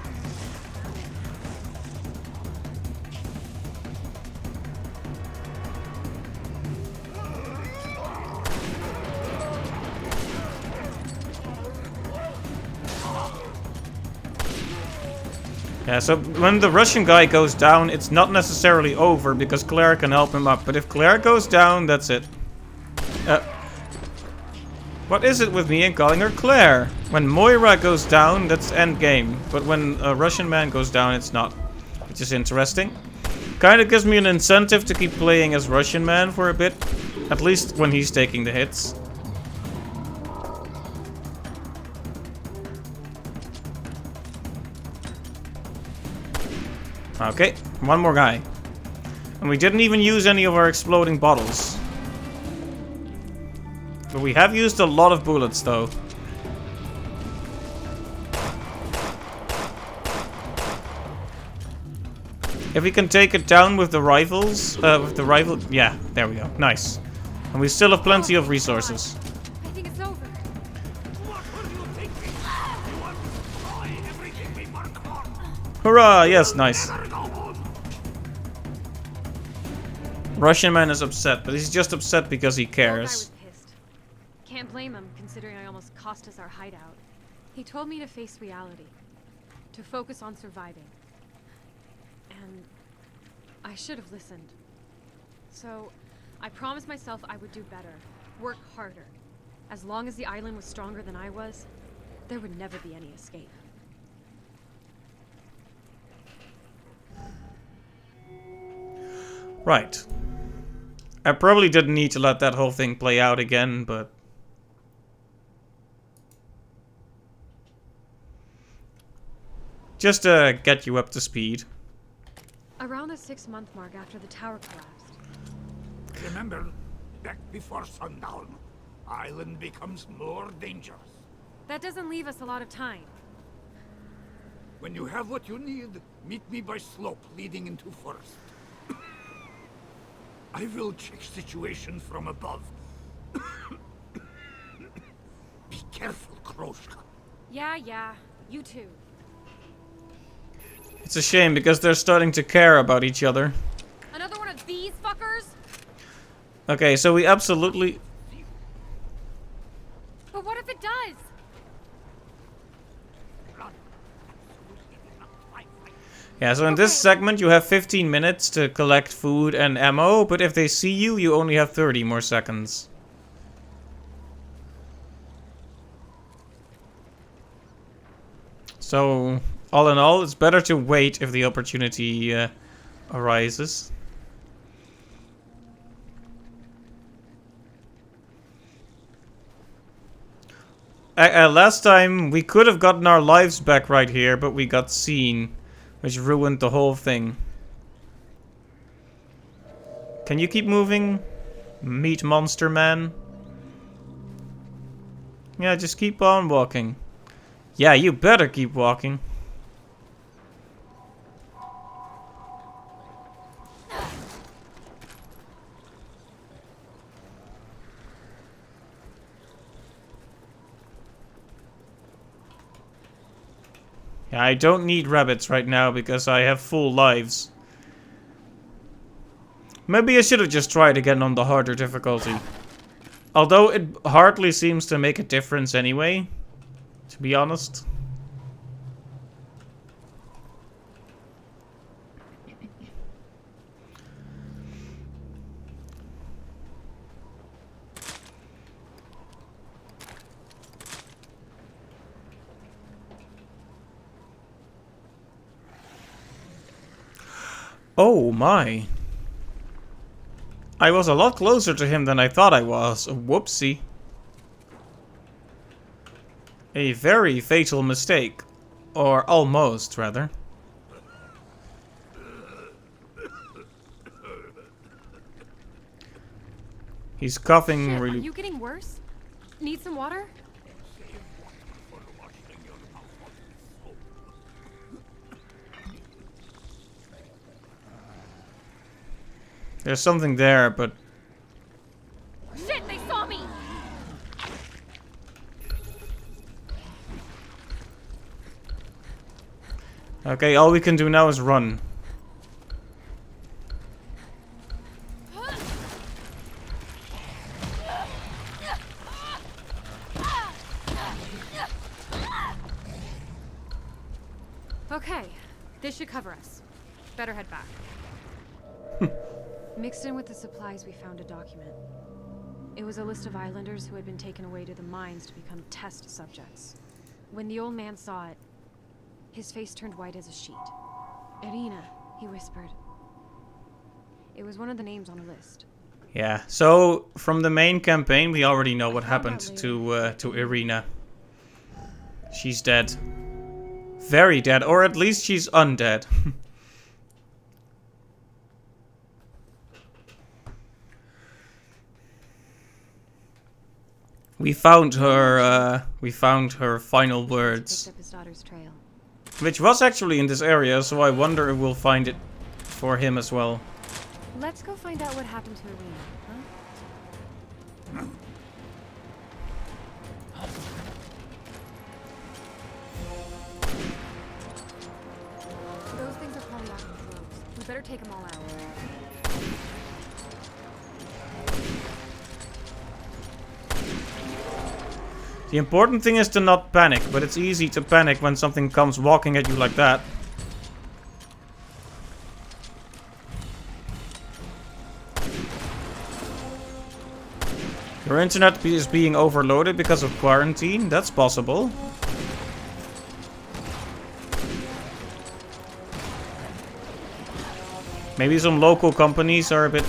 Yeah, so when the Russian guy goes down, it's not necessarily over because Claire can help him up. But if Claire goes down, that's it. What is it with me and calling her Claire? When Moira goes down, that's endgame. But when a Russian man goes down, it's not. Which is interesting. Kinda gives me an incentive to keep playing as Russian man for a bit. At least when he's taking the hits. Okay, one more guy. And we didn't even use any of our exploding bottles. But we have used a lot of bullets, though. If we can take it down with the rifles, yeah, there we go, nice. And we still have plenty of resources. I think it's over. What were you thinking? You want to destroy everything we work on. Hurrah, yes, nice. Never go home. Russian man is upset, but he's just upset because he The old guy cares. was pissed. Can't blame him, considering I almost cost us our hideout. He told me to face reality, to focus on surviving. And I should have listened. So, I promised myself I would do better, work harder. As long as the island was stronger than I was, there would never be any escape. Right. I probably didn't need to let that whole thing play out again, but... just to get you up to speed. Around the 6-month mark after the tower collapsed. Remember, back before sundown, island becomes more dangerous. That doesn't leave us a lot of time. When you have what you need, meet me by slope leading into forest. I will check situation from above. Be careful, Kroshka. Yeah, you too. It's a shame because they're starting to care about each other. Another one of these fuckers? Okay, so we absolutely... But what if it does? Run. Absolutely do not fight. Yeah, so in this segment you have 15 minutes to collect food and ammo, but if they see you, you only have 30 more seconds. So, all in all, it's better to wait if the opportunity arises. Last time, we could have gotten our lives back right here, but we got seen, which ruined the whole thing. Can you keep moving, meat monster man? Yeah, just keep on walking. Yeah, you better keep walking. Yeah, I don't need rabbits right now because I have full lives. Maybe I should have just tried again on the harder difficulty. Although it hardly seems to make a difference anyway, to be honest. Oh my. I was a lot closer to him than I thought I was. Whoopsie. A very fatal mistake. Or almost, rather. He's coughing Shit, really... are you getting worse? Need some water? There's something there, but... Shit, they saw me! Okay, all we can do now is run. Okay, this should cover us. Better head back. Mixed in with the supplies, we found a document. It was a list of islanders who had been taken away to the mines to become test subjects. When the old man saw it, his face turned white as a sheet. Irina, he whispered. It was one of the names on the list. Yeah, so from the main campaign, we already know what I found happened out to Irina. She's dead. Very dead, or at least she's undead. We found her final words, Picked up his daughter's trail. which was actually in this area, so I wonder if we'll find it for him as well. Let's go find out what happened to Irina, huh? Those things are probably out in droves. We better take them all out. The important thing is to not panic, but it's easy to panic when something comes walking at you like that. Your internet is being overloaded because of quarantine? That's possible. Maybe some local companies are a bit...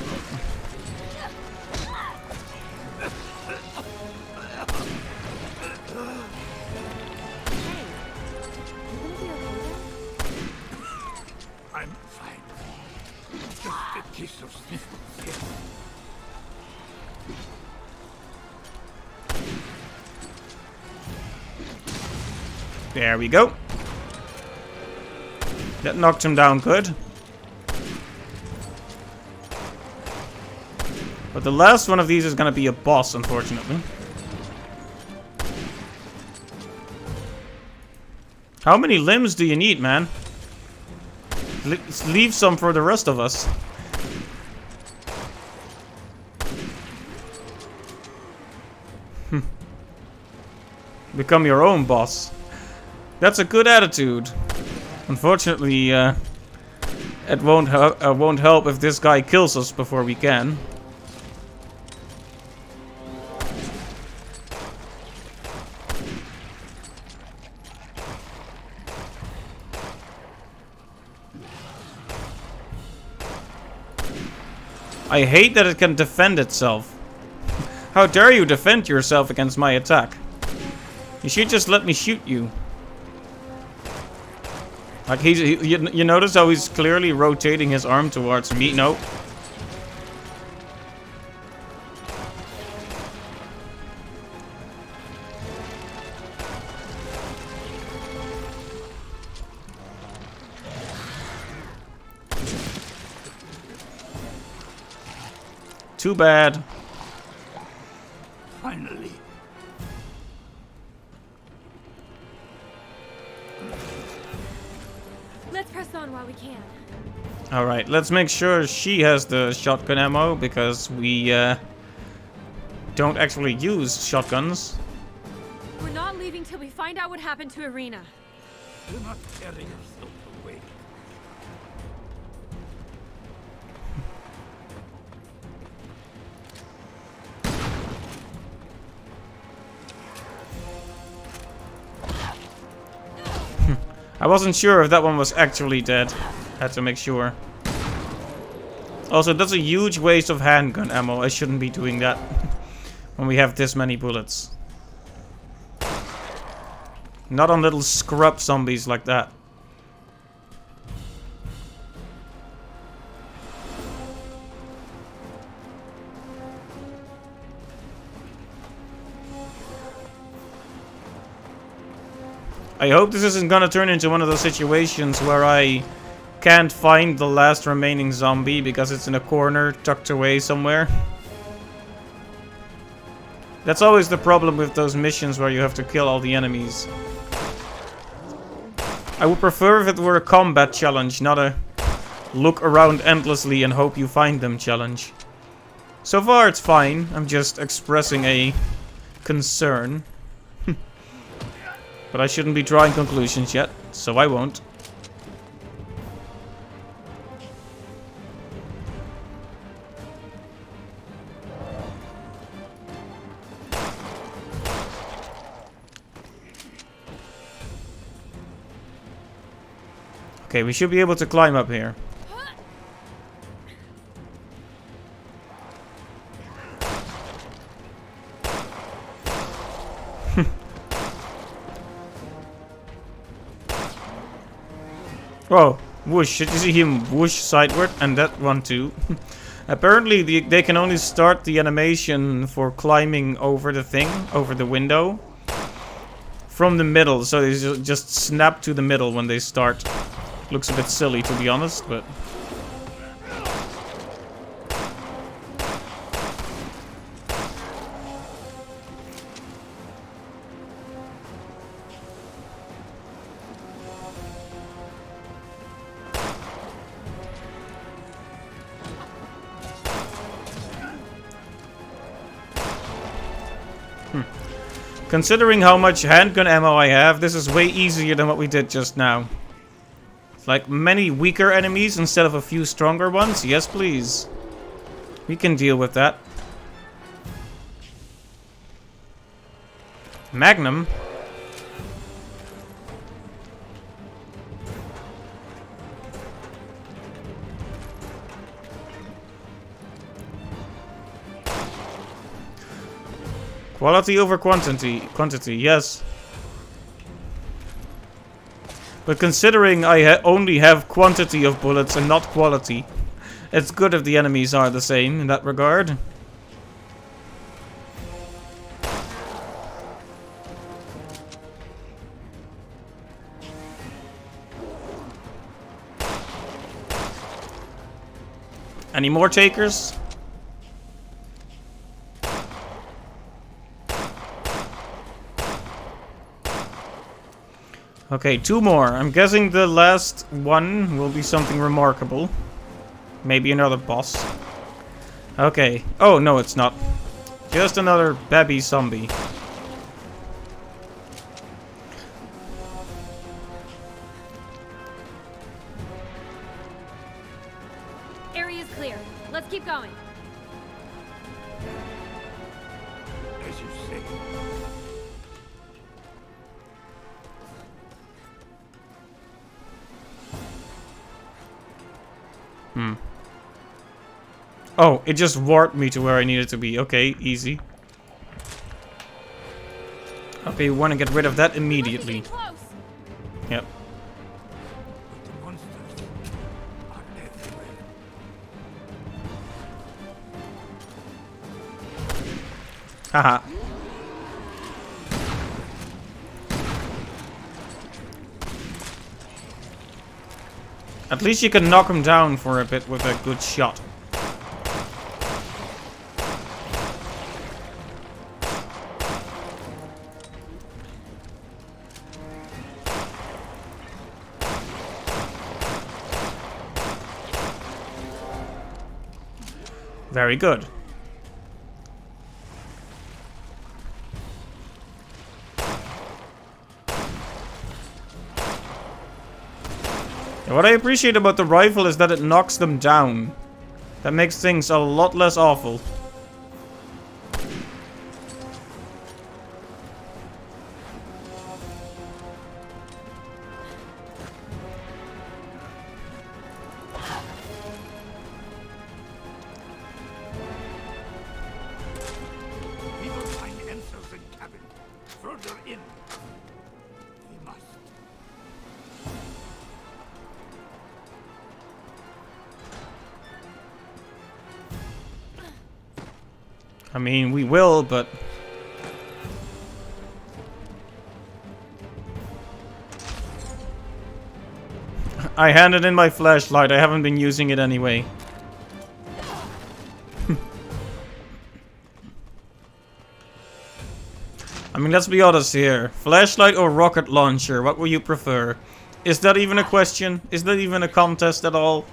I'm fine. Just a case of sniffles. There we go. That knocked him down good. But the last one of these is gonna be a boss, unfortunately. How many limbs do you need, man? Leave some for the rest of us. Become your own boss. That's a good attitude. Unfortunately, it won't help if this guy kills us before we can. I hate that it can defend itself. How dare you defend yourself against my attack? You should just let me shoot you. Like you notice how he's clearly rotating his arm towards me? No. Too bad. Finally. Let's press on while we can. Alright, let's make sure she has the shotgun ammo, because we don't actually use shotguns. We're not leaving till we find out what happened to Irina. Do not carry yourself away. I wasn't sure if that one was actually dead. Had to make sure. Also, that's a huge waste of handgun ammo. I shouldn't be doing that when we have this many bullets. Not on little scrub zombies like that. I hope this isn't gonna turn into one of those situations where I can't find the last remaining zombie because it's in a corner tucked away somewhere. That's always the problem with those missions where you have to kill all the enemies. I would prefer if it were a combat challenge, not a look around endlessly and hope you find them challenge. So far it's fine, I'm just expressing a concern. But I shouldn't be drawing conclusions yet, so I won't. Okay, we should be able to climb up here. Whoa, whoosh, did you see him whoosh sideward? And that one too. Apparently they can only start the animation for climbing over the thing, over the window, from the middle. So they just snap to the middle when they start. Looks a bit silly to be honest, but... Considering how much handgun ammo I have, this is way easier than what we did just now. Like many weaker enemies instead of a few stronger ones? Yes, please. We can deal with that. Magnum? Quality over quantity, yes. But considering I only have quantity of bullets and not quality, it's good if the enemies are the same in that regard. Any more takers? Okay, 2 more. I'm guessing the last one will be something remarkable. Maybe another boss. Okay. Oh, no, it's not. Just another baby zombie. Area's clear. Let's keep going. As you say. Oh, it just warped me to where I needed to be. Okay, easy. Okay, we want to get rid of that immediately. Yep. The monsters are everywhere. Haha. At least you can knock him down for a bit with a good shot. Very good. What I appreciate about the rifle is that it knocks them down. That makes things a lot less awful. We will find answers in cabin. Further in. I mean, we will, but... I handed in my flashlight. I haven't been using it anyway. I mean, let's be honest here. Flashlight or rocket launcher? What will you prefer? Is that even a question? Is that even a contest at all?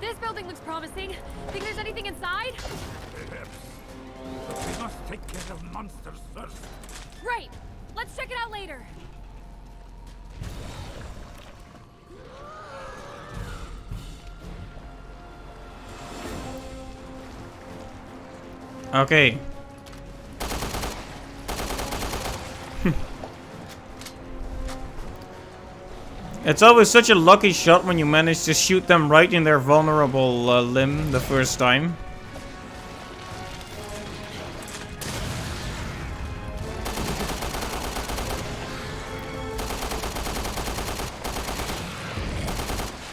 This building looks promising. Think there's anything inside? Perhaps. But we must take care of monsters first. Right. Let's check it out later. Okay. It's always such a lucky shot when you manage to shoot them right in their vulnerable limb the first time.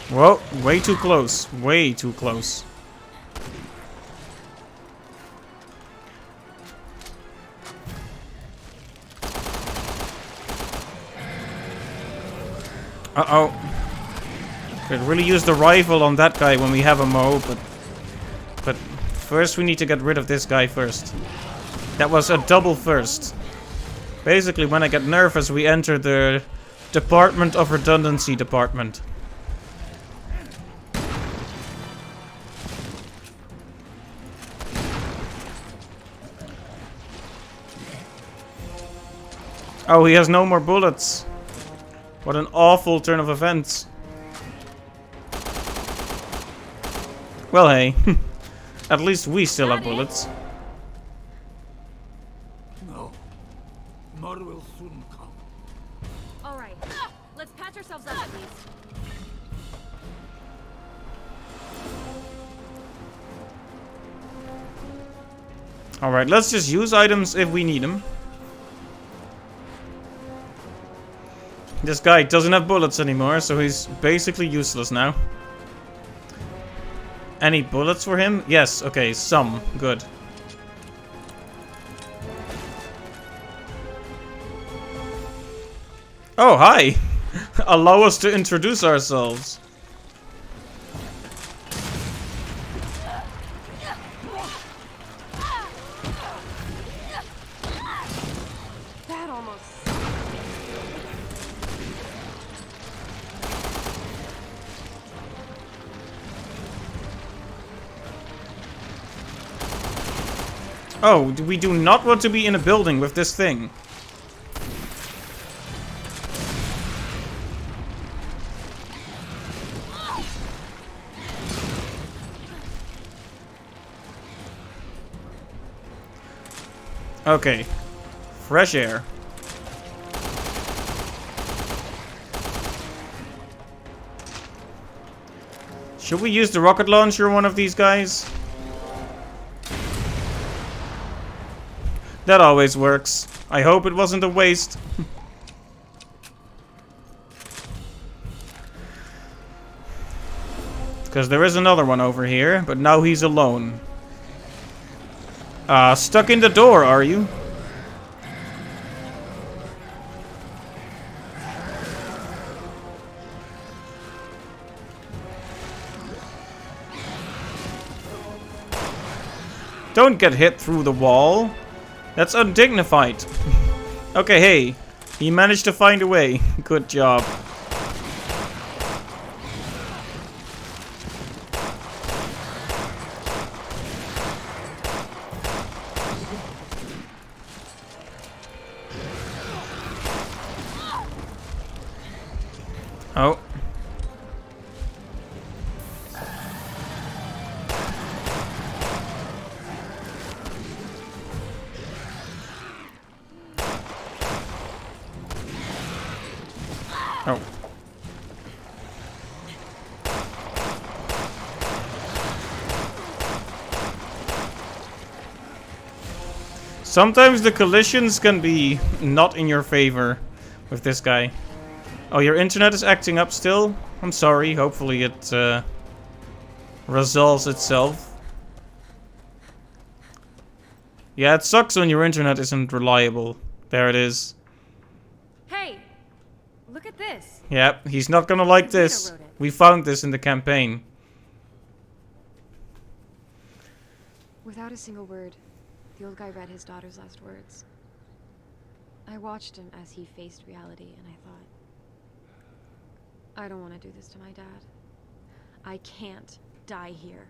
Whoa, way too close. Way too close. Uh-oh. Could really use the rifle on that guy when we have a Mo, but first we need to get rid of this guy first. That was a double first. Basically, when I get nervous, we enter the Department of Redundancy department. Oh, he has no more bullets. What an awful turn of events. Well, hey. At least we still have bullets. No. More will soon come. All right. Let's patch ourselves up, please. Alright, let's just use items if we need them. This guy doesn't have bullets anymore, so he's basically useless now. Any bullets for him? Yes, okay, some. Good. Oh, hi! Allow us to introduce ourselves. That almost. Oh, we do not want to be in a building with this thing. Okay. Fresh air. Should we use the rocket launcher on one of these guys? That always works. I hope it wasn't a waste. Because there is another one over here, but now he's alone. Stuck in the door, are you? Don't get hit through the wall. That's undignified. Okay, hey. He managed to find a way. Good job. Oh. Oh. Sometimes the collisions can be not in your favor with this guy. Oh, your internet is acting up still? I'm sorry. Hopefully it resolves itself. Yeah, it sucks when your internet isn't reliable. There it is. Hey, look at this. Yep, he's not gonna like Rita this. wrote it. We found this in the campaign. Without a single word, the old guy read his daughter's last words. I watched him as he faced reality, and I thought, I don't want to do this to my dad. I can't die here.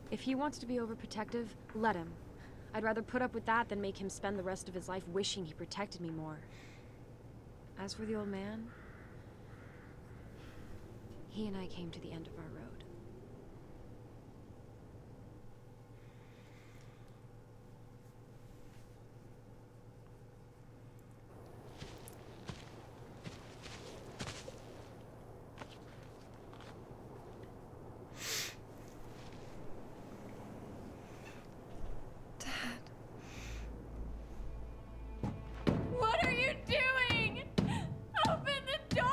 If he wants to be overprotective, let him. I'd rather put up with that than make him spend the rest of his life wishing he protected me more. As for the old man, he and I came to the end of our road. What are you doing? Open the door!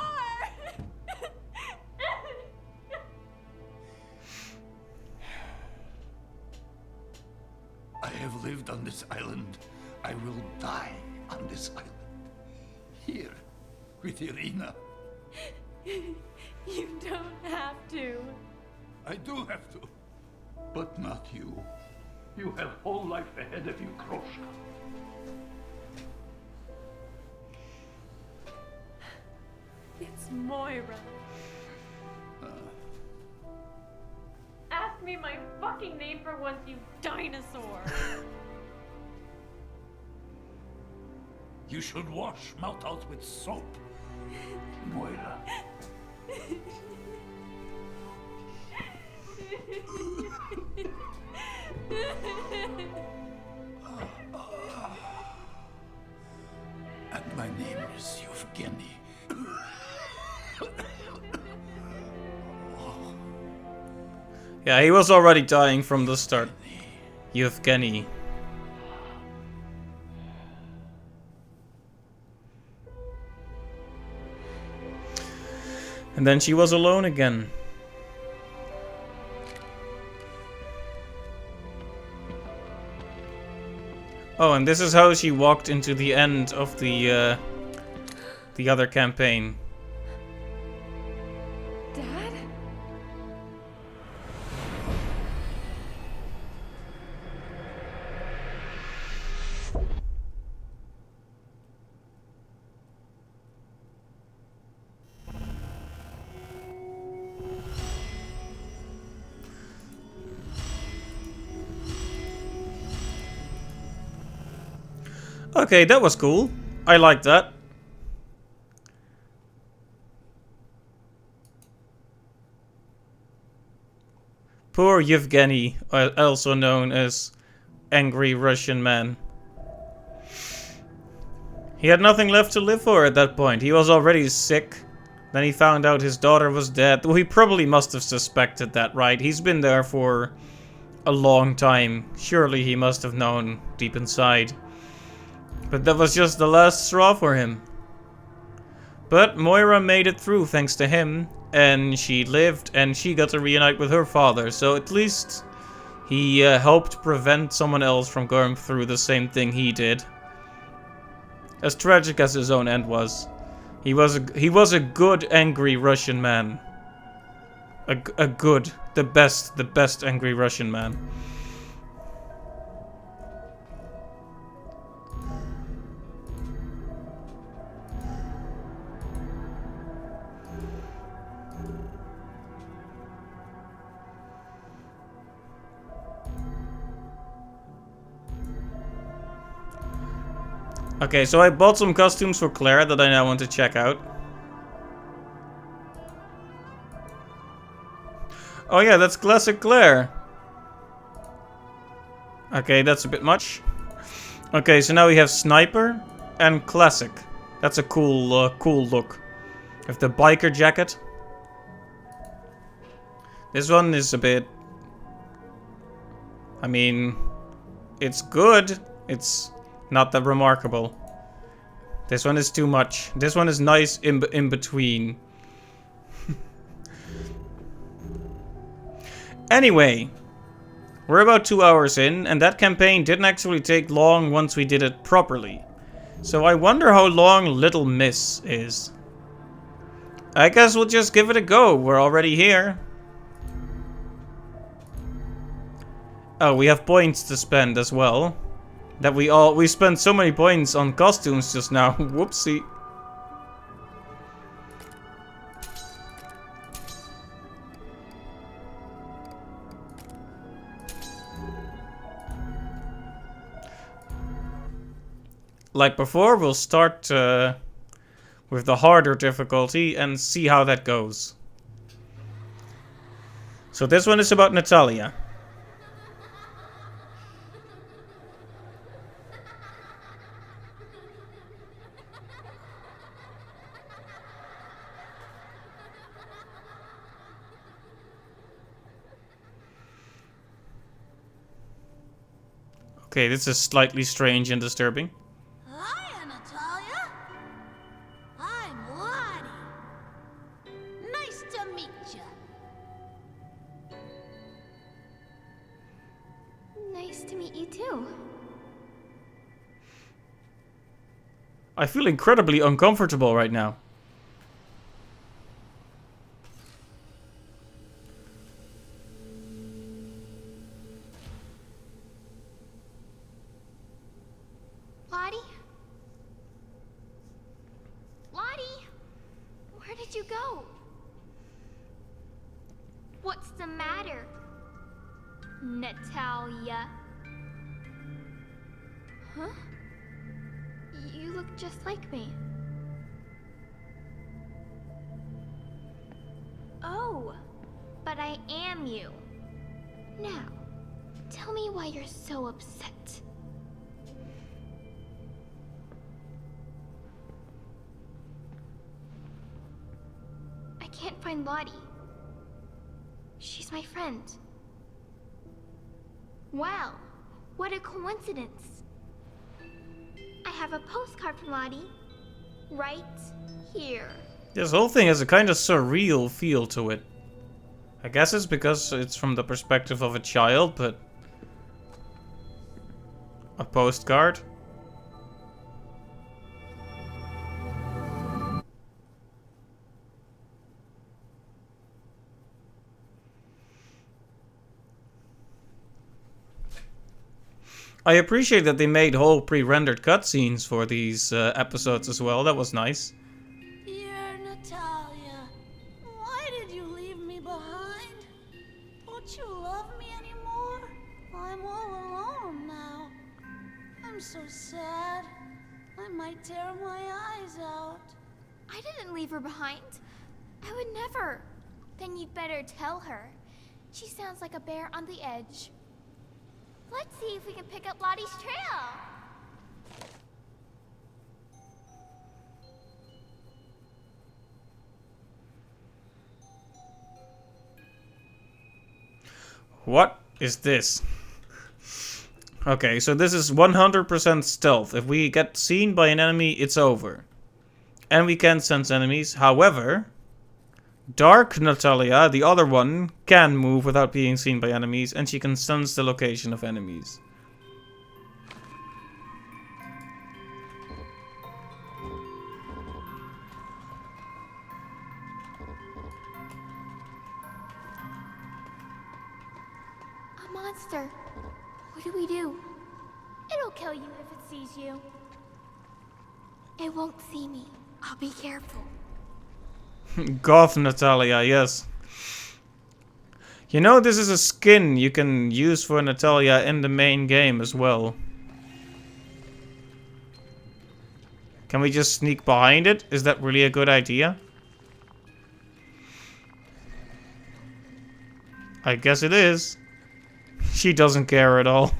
I have lived on this island. I will die on this island. Here, with Irina. You don't have to. I do have to. But not you. You have whole life ahead of you, Kroshka. It's Moira. Ask me my fucking name for once, you dinosaur. You should wash mouth out with soap, Moira. And my name is Yevgeny. Yeah, he was already dying from the start. Yevgeny. And then she was alone again. Oh, and this is how she walked into the end of the other campaign. Dad? Okay, that was cool. I like that. Poor Yevgeny, also known as Angry Russian Man. He had nothing left to live for at that point. He was already sick. Then he found out his daughter was dead. Well, he probably must have suspected that, right? He's been there for a long time. Surely he must have known deep inside. But that was just the last straw for him. But Moira made it through thanks to him, and she lived, and she got to reunite with her father, so at least he helped prevent someone else from going through the same thing he did. As tragic as his own end was. He was a good angry Russian man. The best angry Russian man. Okay, so I bought some costumes for Claire that I now want to check out. Oh yeah, that's classic Claire. Okay, that's a bit much. Okay, so now we have Sniper and Classic. That's a cool, cool look. With the biker jacket. This one is a bit... I mean... It's good. It's not that remarkable. This one is too much. This one is nice in between. Anyway, we're about 2 hours in, and that campaign didn't actually take long once we did it properly. So I wonder how long Little Miss is. I guess we'll just give it a go. We're already here. Oh, we have points to spend as well. That we spent so many points on costumes just now. Whoopsie. Like before, we'll start with the harder difficulty and see how that goes. So this one is about Natalia. Okay, this is slightly strange and disturbing. Hi, Natalia. I'm Lottie. Nice to meet you. Nice to meet you too. I feel incredibly uncomfortable right now. Lottie? Lottie? Where did you go? What's the matter? Natalia? Huh? You look just like me. Oh, but I am you. Now, tell me why you're so upset. I can't find Lottie. She's my friend. Wow, what a coincidence. I have a postcard from Lottie. Right here. This whole thing has a kind of surreal feel to it. I guess it's because it's from the perspective of a child, but... a postcard? I appreciate that they made whole pre-rendered cutscenes for these episodes as well. That was nice. Dear Natalia, why did you leave me behind? Don't you love me anymore? I'm all alone now. I'm so sad. I might tear my eyes out. I didn't leave her behind. I would never. Then you'd better tell her. She sounds like a bear on the edge. Let's see if we can pick up Lottie's trail. What is this? Okay, so this is 100% stealth. If we get seen by an enemy, it's over. And we can sense enemies. However, Dark Natalia, the other one, can move without being seen by enemies, and she can sense the location of enemies. A monster. What do we do? It'll kill you if it sees you. It won't see me. I'll be careful. Goth Natalia, yes. You know, this is a skin you can use for Natalia in the main game as well. Can we just sneak behind it? Is that really a good idea? I guess it is. She doesn't care at all.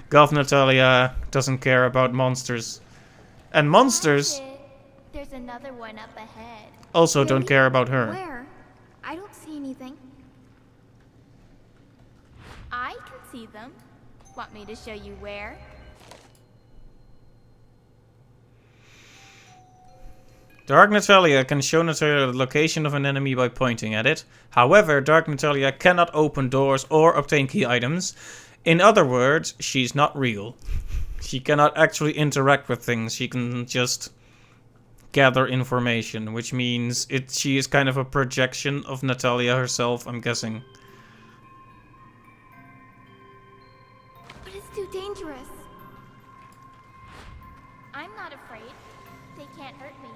Goth Natalia doesn't care about monsters. And monsters There's another one up ahead. also don't care about her. Where? I don't see anything. I can see them. Want me to show you where? Dark Natalia can show Natalia the location of an enemy by pointing at it. However, Dark Natalia cannot open doors or obtain key items. In other words, she's not real. She cannot actually interact with things. She can just gather information, which means she is kind of a projection of Natalia herself, I'm guessing. But it's too dangerous. I'm not afraid. They can't hurt me.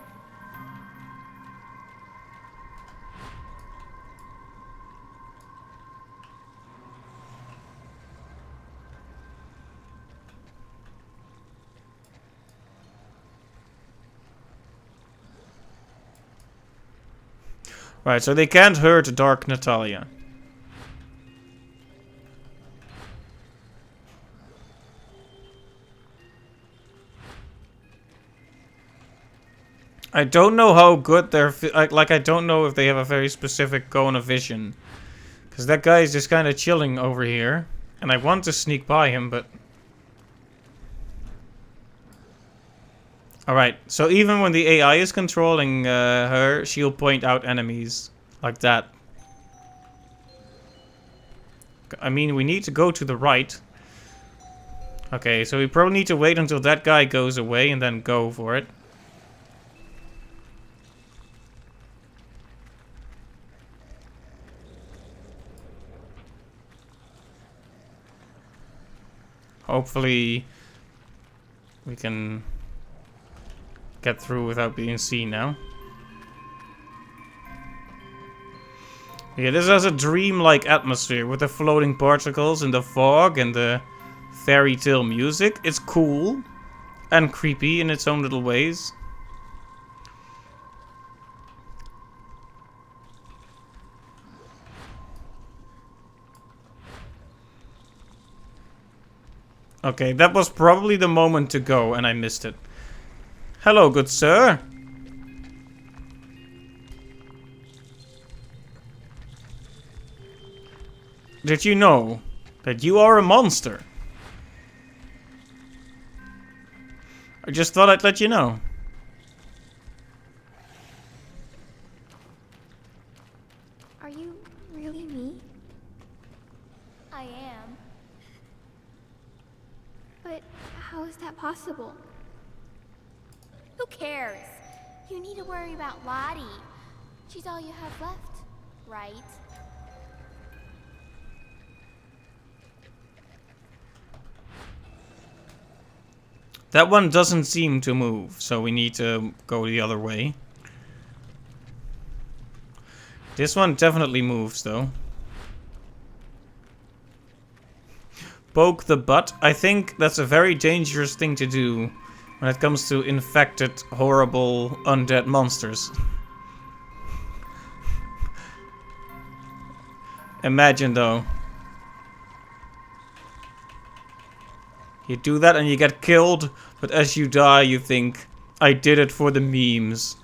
Right, so they can't hurt Dark Natalia. I don't know how good they're... Like, I don't know if they have a very specific cone of vision. Because that guy is just kind of chilling over here. And I want to sneak by him, but... Alright, so even when the AI is controlling her, she'll point out enemies. Like that. I mean, we need to go to the right. Okay, so we probably need to wait until that guy goes away and then go for it. Hopefully we can get through without being seen now. Yeah, this has a dream-like atmosphere with the floating particles and the fog and the fairy tale music. It's cool and creepy in its own little ways. Okay, that was probably the moment to go and I missed it. Hello, good sir. Did you know that you are a monster? I just thought I'd let you know. Are you really me? I am. But how is that possible? Who cares? You need to worry about Lottie. She's all you have left, right? That one doesn't seem to move, so we need to go the other way. This one definitely moves, though. Poke the butt. I think that's a very dangerous thing to do when it comes to infected, horrible, undead monsters. Imagine, though. You do that and you get killed, but as you die, you think, I did it for the memes.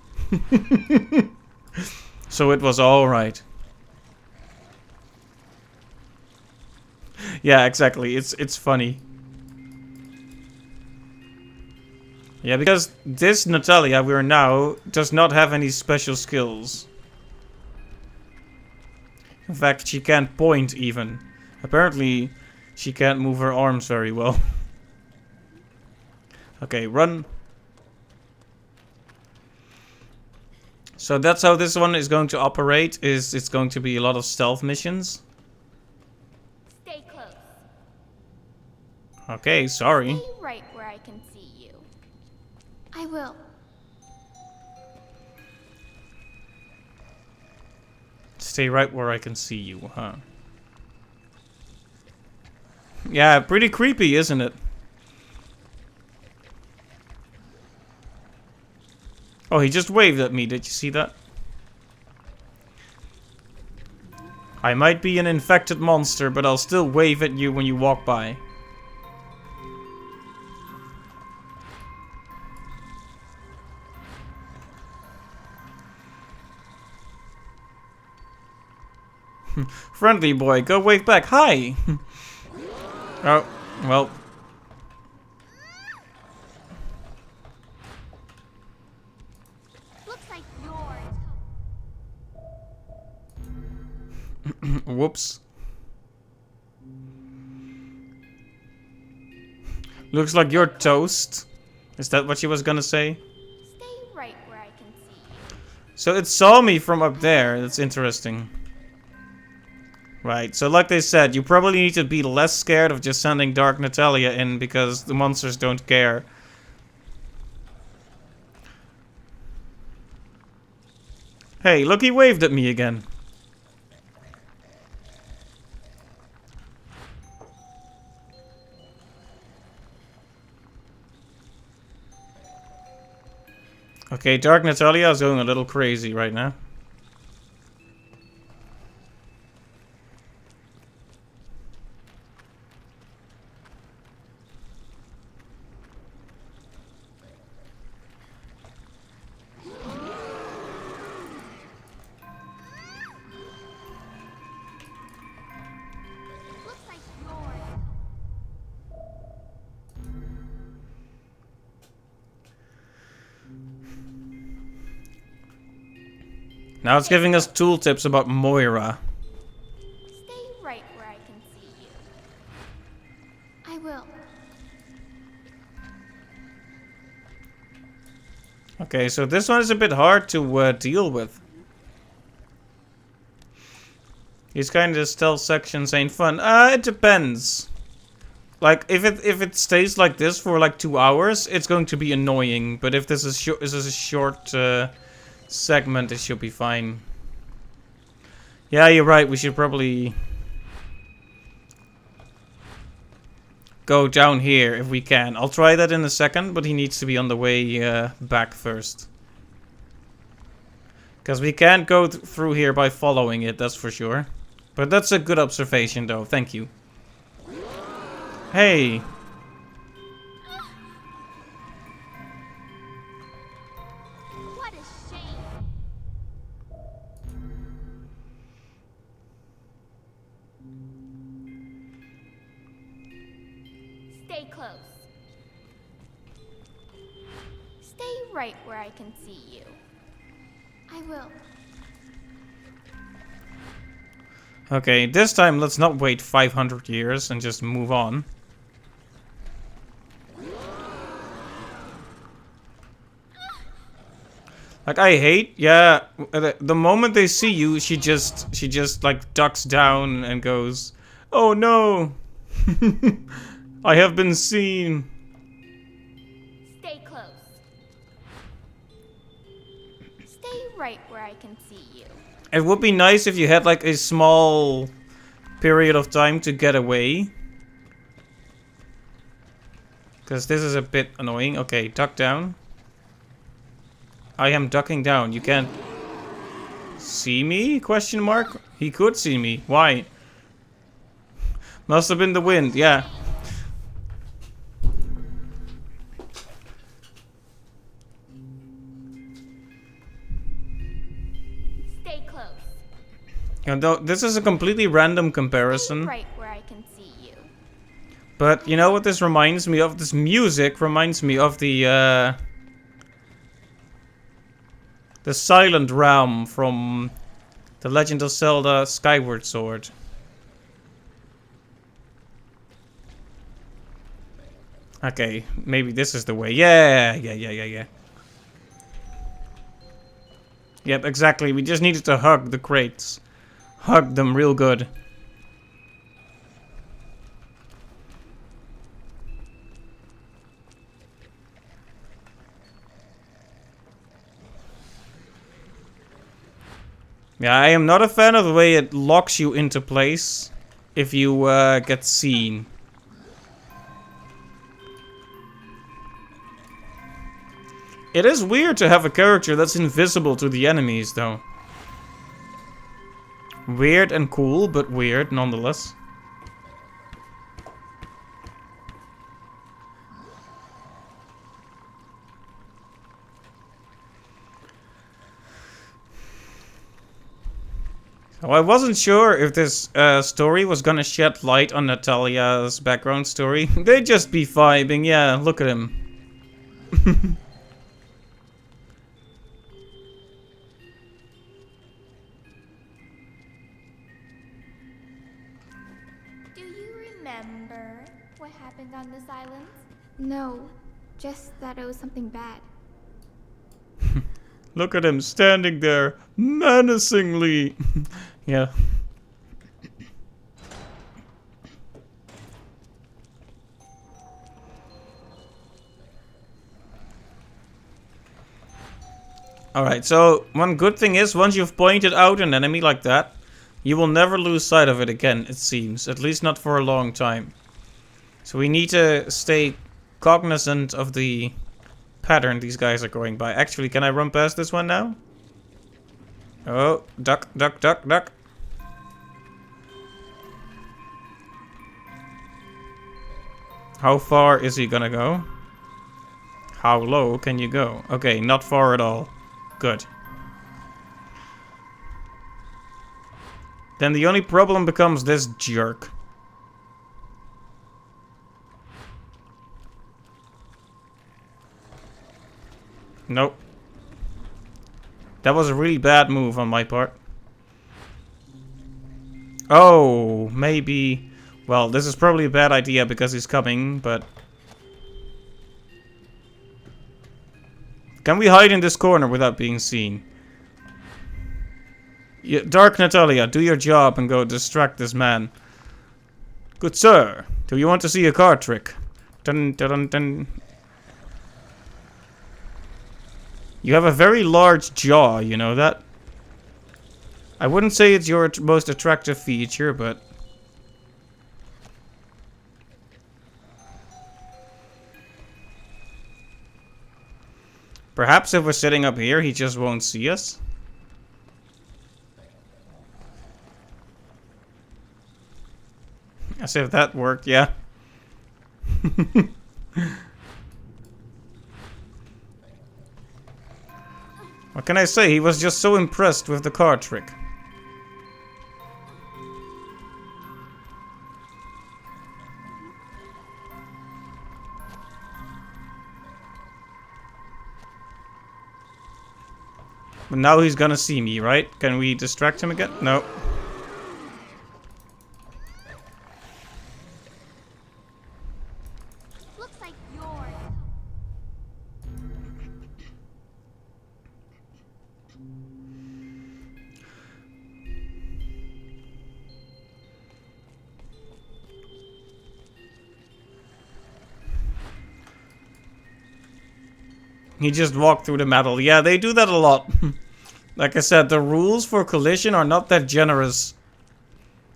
So it was alright. Yeah, exactly. It's funny. Yeah, because this Natalia we're now does not have any special skills. In fact, she can't point even. Apparently, she can't move her arms very well. Okay, run. So that's how this one is going to operate. It's going to be a lot of stealth missions. Stay close. Okay, sorry. Stay right where I can see you. I will. Stay right where I can see you, huh? Yeah, pretty creepy, isn't it? Oh, he just waved at me. Did you see that? I might be an infected monster, but I'll still wave at you when you walk by. Friendly boy, go wave back. Hi! Oh, well. Looks Whoops. Looks like you're toast. Is that what she was gonna say? Stay right where I can see you. So it saw me from up there. That's interesting. Right, so like they said, you probably need to be less scared of just sending Dark Natalia in because the monsters don't care. Hey, look, he waved at me again. Okay, Dark Natalia is going a little crazy right now. Looks like yours. Now it's giving us tooltips about Moira. Stay right where I can see you. I will. Okay, so this one is a bit hard to deal with. These kind of stealth sections ain't fun. It depends. Like, if it stays like this for like 2 hours, it's going to be annoying. But if this is a short segment, it should be fine. Yeah, you're right. We should probably go down here if we can. I'll try that in a second, but he needs to be on the way back first. Because we can't go through here by following it, that's for sure. But that's a good observation, though. Thank you. Hey. What a shame. Stay close. Stay right where I can see you. I will. Okay, this time let's not wait 500 years and just move on. Like, I hate, yeah, the moment they see you, she just like ducks down and goes, "Oh no, I have been seen." Stay close. Stay right where I can see you. It would be nice if you had like a small period of time to get away. Because this is a bit annoying. Okay, duck down. I am ducking down. You can't see me? Question mark? He could see me. Why? Must have been the wind. Yeah. Stay close. And though this is a completely random Stay comparison. right where I can see you. But you know what this reminds me of? This music reminds me of the Silent Realm from The Legend of Zelda Skyward Sword. Okay, maybe this is the way. Yeah. Yep, exactly. We just needed to hug the crates. Hug them real good. Yeah, I am not a fan of the way it locks you into place if you get seen. It is weird to have a character that's invisible to the enemies, though. Weird and cool, but weird nonetheless. So I wasn't sure if this story was gonna shed light on Natalia's background story. They'd just be vibing, yeah, look at him. No, just that it was something bad. Look at him standing there menacingly. Yeah. Alright, so one good thing is once you've pointed out an enemy like that, you will never lose sight of it again, it seems. At least not for a long time. So we need to stay cognizant of the pattern these guys are going by. Actually, can I run past this one now? Oh, duck, duck, duck, duck. How far is he gonna go? How low can you go? Okay, not far at all. Good. Then the only problem becomes this jerk. Nope. That was a really bad move on my part. Oh, maybe... Well, this is probably a bad idea because he's coming, but... Can we hide in this corner without being seen? Yeah, Dark Natalia, do your job and go distract this man. Good sir, do you want to see a card trick? Dun dun dun dun. You have a very large jaw, you know that? I wouldn't say it's your most attractive feature, but... Perhaps if we're sitting up here, he just won't see us. As if that worked, yeah. What can I say? He was just so impressed with the card trick. But now he's gonna see me, right? Can we distract him again? No. Looks like yours. He just walked through the metal. Yeah, they do that a lot. Like I said, the rules for collision are not that generous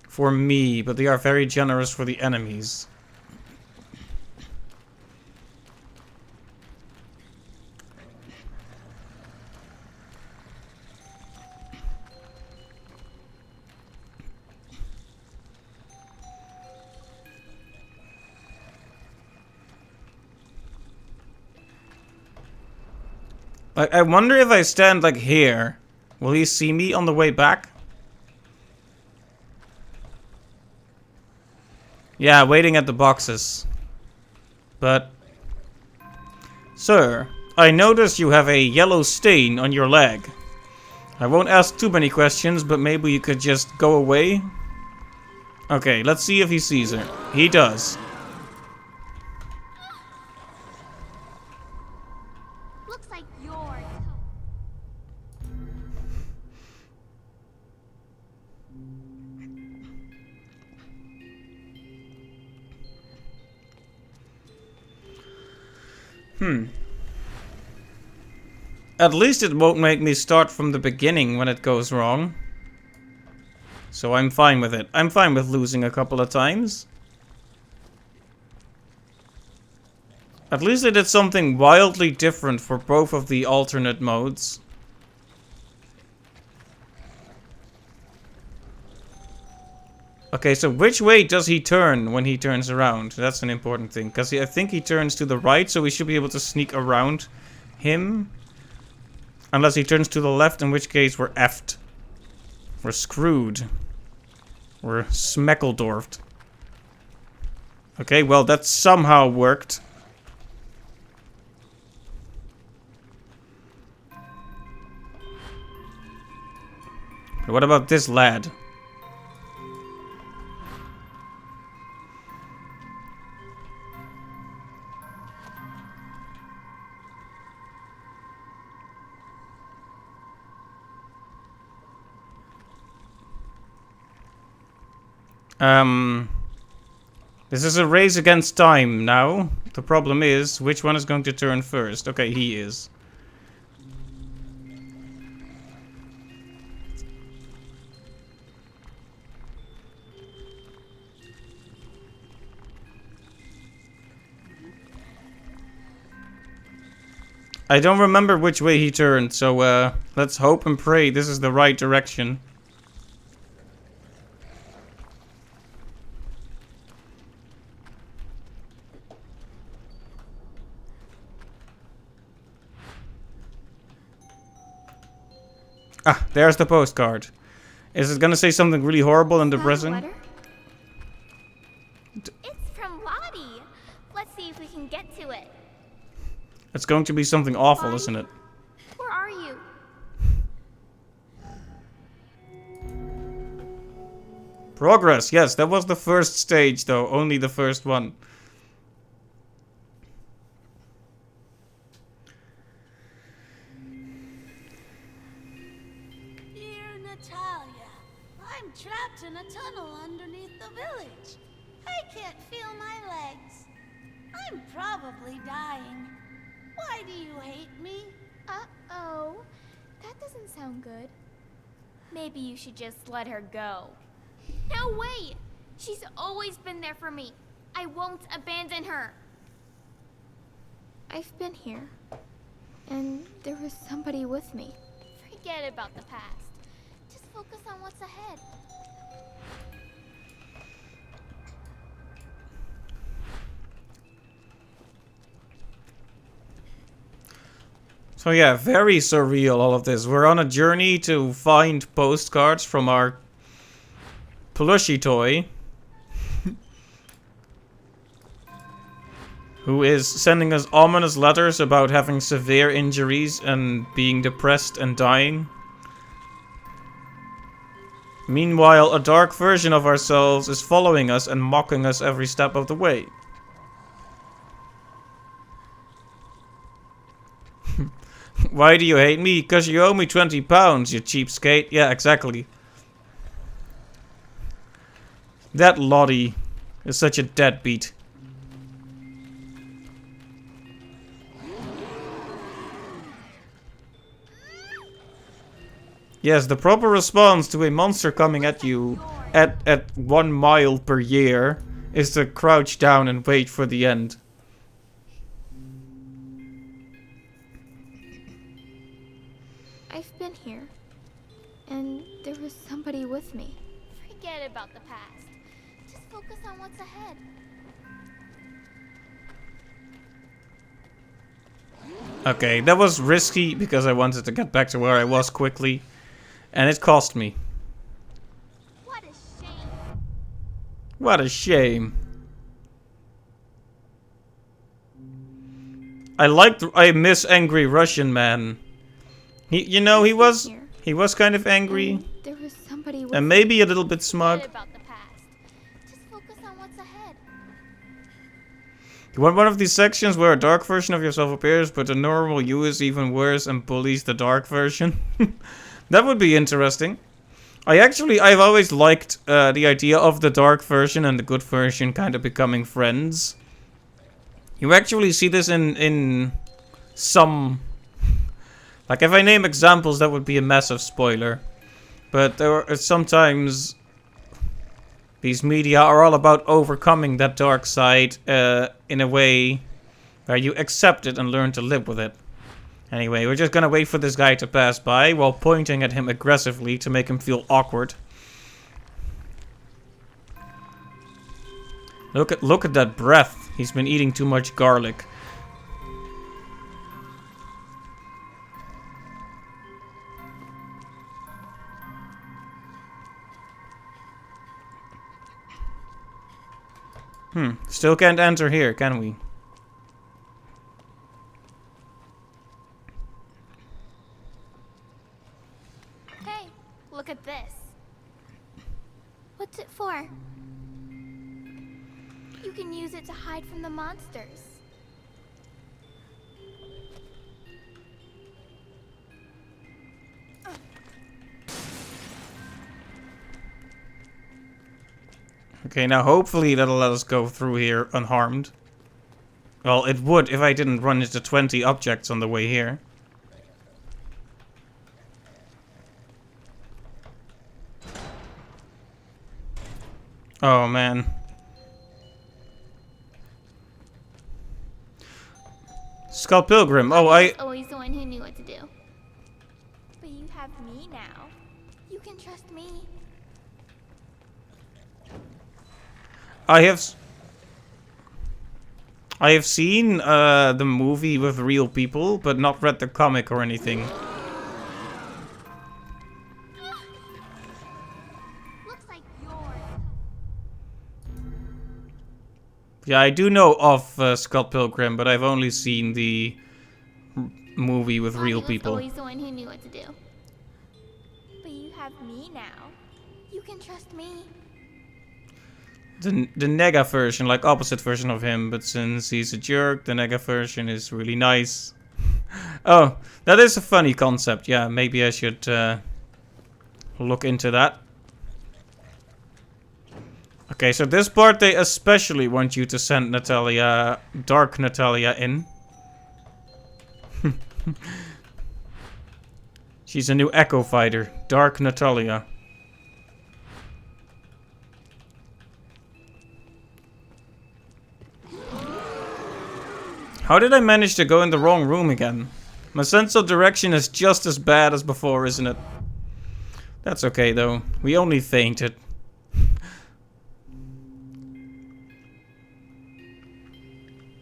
for me, but they are very generous for the enemies. Like, I wonder if I stand, like, here. Will he see me on the way back? Yeah, waiting at the boxes. But... Sir, I notice you have a yellow stain on your leg. I won't ask too many questions, but maybe you could just go away? Okay, let's see if he sees her. He does. Looks like yours. At least it won't make me start from the beginning when it goes wrong. So I'm fine with it. I'm fine with losing a couple of times. At least they did something wildly different for both of the alternate modes. Okay, so which way does he turn when he turns around? That's an important thing. Because I think he turns to the right, so we should be able to sneak around him. Unless he turns to the left, in which case we're effed. We're screwed. We're smeckledorfed. Okay, well that somehow worked. But what about this lad? This is a race against time now. The problem is, which one is going to turn first? Okay, he is. I don't remember which way he turned, so let's hope and pray this is the right direction. Ah, there's the postcard. Is it gonna say something really horrible and depressing? Letter? It's from Lottie. Let's see if we can get to it. It's going to be something awful, Lottie? isn't it? Where are you? Progress, yes, that was the first stage though, only the first one. Dear Natalia, I'm trapped in a tunnel underneath the village. I can't feel my legs. I'm probably dying. Why do you hate me? Uh-oh. That doesn't sound good. Maybe you should just let her go. No way! She's always been there for me. I won't abandon her. I've been here, and there was somebody with me. Forget about the past. Just focus on what's ahead. So yeah, very surreal all of this. We're on a journey to find postcards from our plushie toy. Who is sending us ominous letters about having severe injuries and being depressed and dying. Meanwhile, a dark version of ourselves is following us and mocking us every step of the way. Why do you hate me? Because you owe me 20 pounds, you cheapskate. Yeah, exactly. That Lottie is such a deadbeat. Yes, the proper response to a monster coming at you at 1 mile per year is to crouch down and wait for the end. I've been here, and there was somebody with me. Forget about the past. Just focus on what's ahead. Okay, that was risky because I wanted to get back to where I was quickly. And it cost me. What a shame. What a shame. I miss Angry Russian Man. He was kind of angry. And there was somebody with And maybe a little bit smug. Forget about the past. Just focus on what's ahead. You want one of these sections where a dark version of yourself appears, but the normal you is even worse and bullies the dark version? That would be interesting. I've always liked the idea of the dark version and the good version kind of becoming friends. You actually see this in some... Like, if I name examples, that would be a massive spoiler. But there are sometimes... These media are all about overcoming that dark side in a way where you accept it and learn to live with it. Anyway, we're just gonna wait for this guy to pass by while pointing at him aggressively to make him feel awkward. Look at that breath. He's been eating too much garlic. Still can't enter here, can we? Hey, look at this. What's it for? You can use it to hide from the monsters. Okay, now hopefully that'll let us go through here unharmed. Well, it would if I didn't run into 20 objects on the way here. Oh, man. Skull Pilgrim. Oh, I was always the one who knew what to do. But you have me now. You can trust me. I have seen the movie with real people, but not read the comic or anything. Looks like yours. Yeah, I do know of Skull Pilgrim, but I've only seen the movie with real I was people. always the one who knew what to do. But you have me now. You can trust me. The Nega version, like opposite version of him, but since he's a jerk, the Nega version is really nice. Oh, that is a funny concept. Yeah, maybe I should look into that. Okay, so this part they especially want you to send Natalia, Dark Natalia, in. She's a new Echo fighter, Dark Natalia. How did I manage to go in the wrong room again? My sense of direction is just as bad as before, isn't it? That's okay though. We only fainted.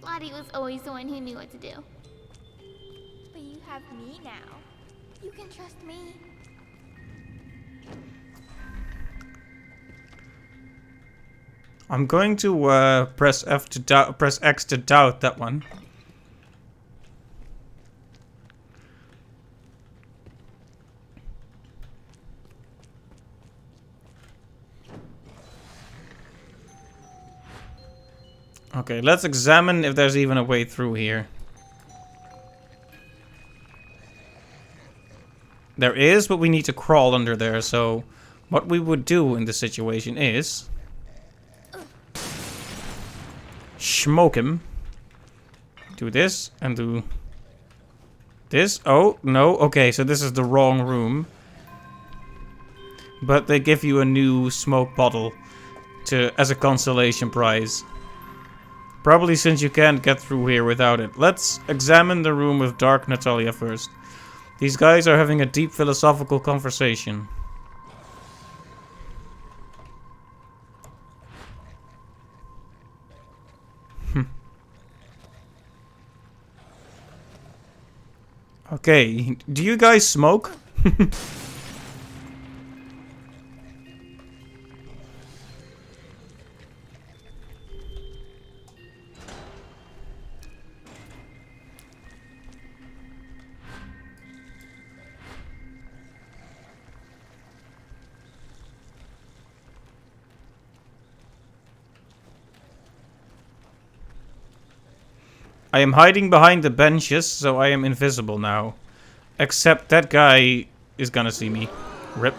Lottie was always the one who knew what to do. But you have me now. You can trust me. I'm going to press X to doubt that one. Okay, let's examine if there's even a way through here. There is, but we need to crawl under there, so what we would do in this situation is smoke him. Do this and do this. Oh, no. Okay, so this is the wrong room. But they give you a new smoke bottle as a consolation prize. Probably since you can't get through here without it. Let's examine the room with Dark Natalia first. These guys are having a deep philosophical conversation. Okay, do you guys smoke? I am hiding behind the benches, so I am invisible now. Except that guy is gonna see me. Rip.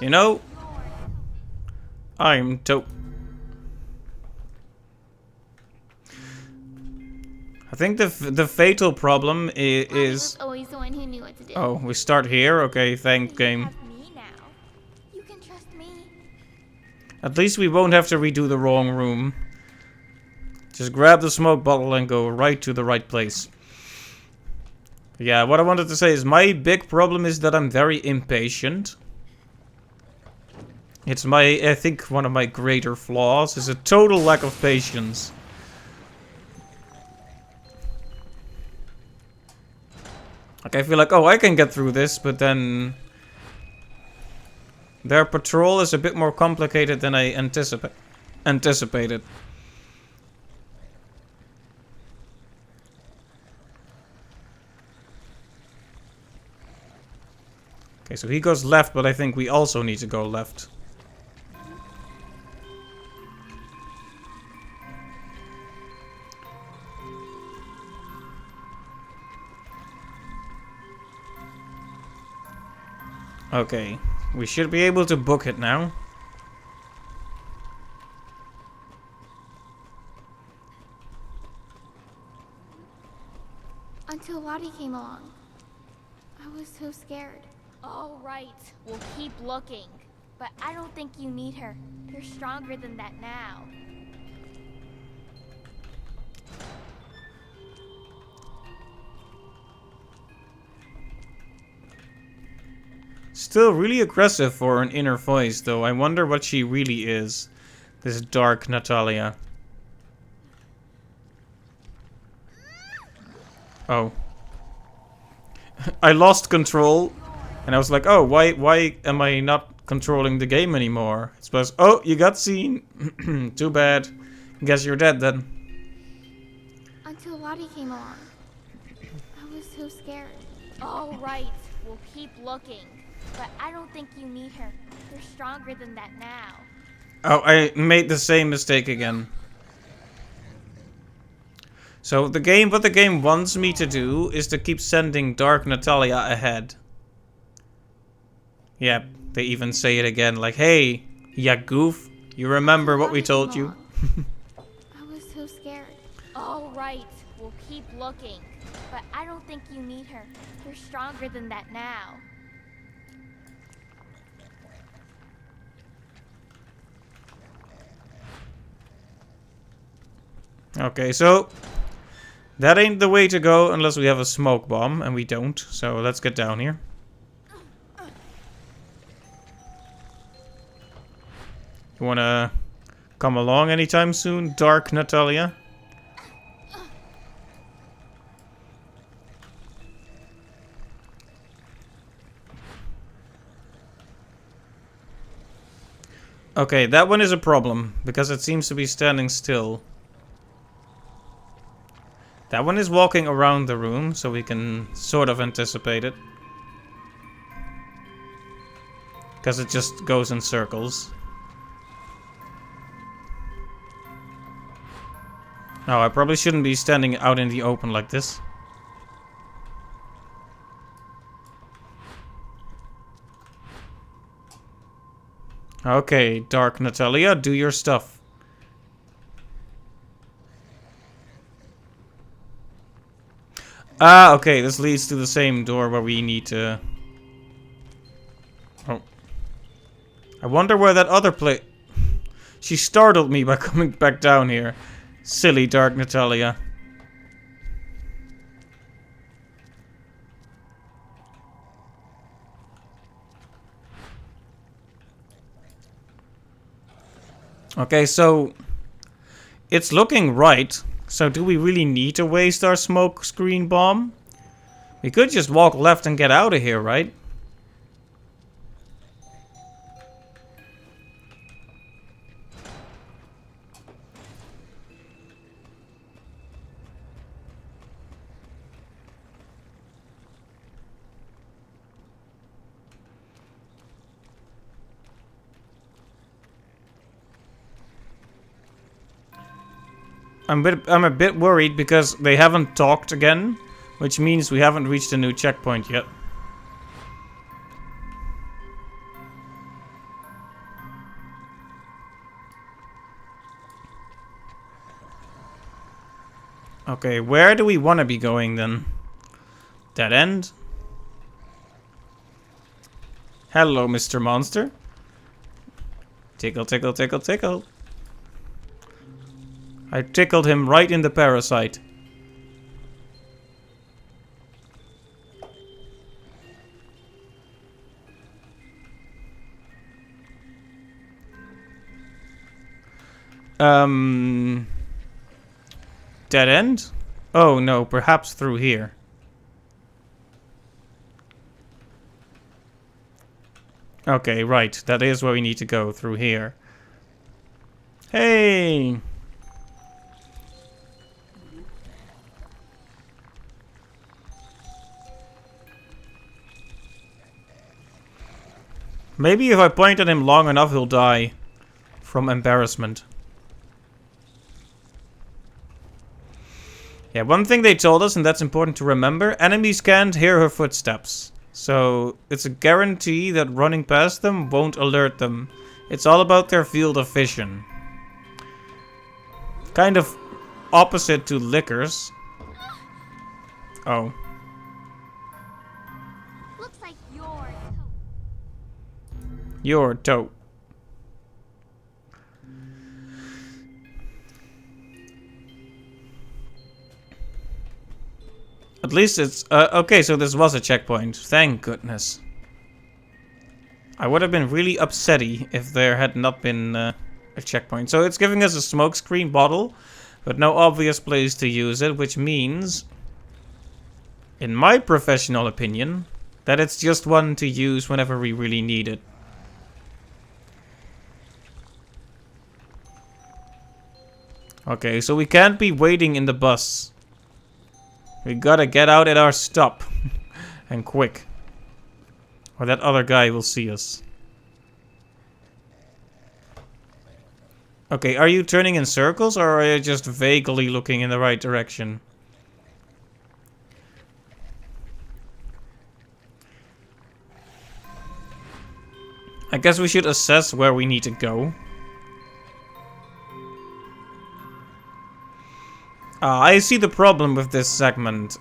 You know, I'm dope. I think the fatal problem is... Lottie was always the one who knew what to do. Oh, we start here? Okay, thank game. You have me now. You can trust me. At least we won't have to redo the wrong room. Just grab the smoke bottle and go right to the right place. Yeah, what I wanted to say is my big problem is that I'm very impatient. It's I think one of my greater flaws is a total lack of patience. Like I feel like, oh, I can get through this, but then their patrol is a bit more complicated than I anticipated. Okay, so he goes left, but I think we also need to go left. Okay, we should be able to book it now. Until Lottie came along. I was so scared. All right, we'll keep looking. But I don't think you need her. You're stronger than that now. Still really aggressive for an inner voice, though. I wonder what she really is. This dark Natalia. Oh. I lost control. And I was like, oh, why am I not controlling the game anymore? It's supposed, oh, you got seen. Too bad. Guess you're dead then. Until Lottie came along. I was so scared. All right, we'll keep looking. But I don't think you need her. You're stronger than that now. Oh, I made the same mistake again. So what the game wants me to do is to keep sending Dark Natalia ahead. Yep, they even say it again, like, hey, ya goof, you remember what we told you? I was so scared. All right, we'll keep looking. But I don't think you need her. You're stronger than that now. Okay, so that ain't the way to go unless we have a smoke bomb, and we don't. So let's get down here. You wanna come along anytime soon, Dark Natalia? Okay, that one is a problem, because it seems to be standing still. That one is walking around the room, so we can sort of anticipate it. Because it just goes in circles. No, I probably shouldn't be standing out in the open like this. Okay, Dark Natalia, do your stuff. Ah, okay, this leads to the same door where we need to... Oh. I wonder where that other place... She startled me by coming back down here. Silly Dark Natalia. Okay, so... It's looking right. So do we really need to waste our smoke screen bomb? We could just walk left and get out of here, right? I'm a bit worried because they haven't talked again, which means we haven't reached a new checkpoint yet. Okay, where do we want to be going then? Dead end? Hello, Mr. Monster. Tickle, tickle, tickle, tickle. I tickled him right in the parasite. Dead end? Oh no, perhaps through here. Okay, right. That is where we need to go, through here. Hey! Maybe if I point at him long enough, he'll die from embarrassment. Yeah, one thing they told us, and that's important to remember, enemies can't hear her footsteps. So it's a guarantee that running past them won't alert them. It's all about their field of vision. Kind of opposite to Lickers. Oh. Looks like Your toe. At least it's... okay, so this was a checkpoint. Thank goodness. I would have been really upsetty if there had not been a checkpoint. So it's giving us a smokescreen bottle, but no obvious place to use it, which means, in my professional opinion, that it's just one to use whenever we really need it. Okay, so we can't be waiting in the bus. We gotta get out at our stop. And quick. Or that other guy will see us. Okay, are you turning in circles or are you just vaguely looking in the right direction? I guess we should assess where we need to go. I see the problem with this segment.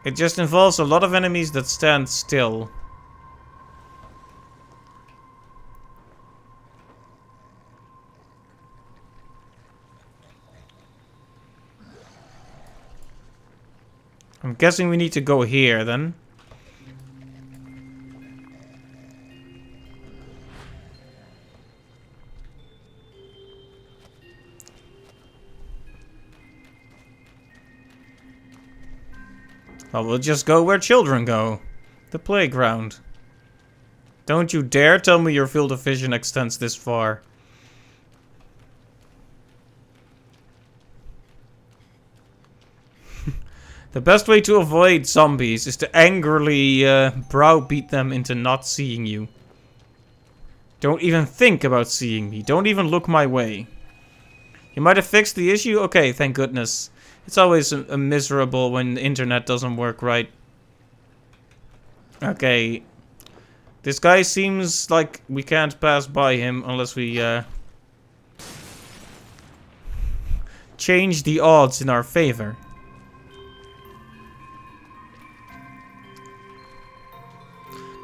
It just involves a lot of enemies that stand still. I'm guessing we need to go here then. Well, we'll just go where children go. The playground. Don't you dare tell me your field of vision extends this far. The best way to avoid zombies is to angrily browbeat them into not seeing you. Don't even think about seeing me. Don't even look my way. You might have fixed the issue? Okay, thank goodness. It's always a miserable when the internet doesn't work right. Okay. This guy seems like we can't pass by him unless we change the odds in our favor.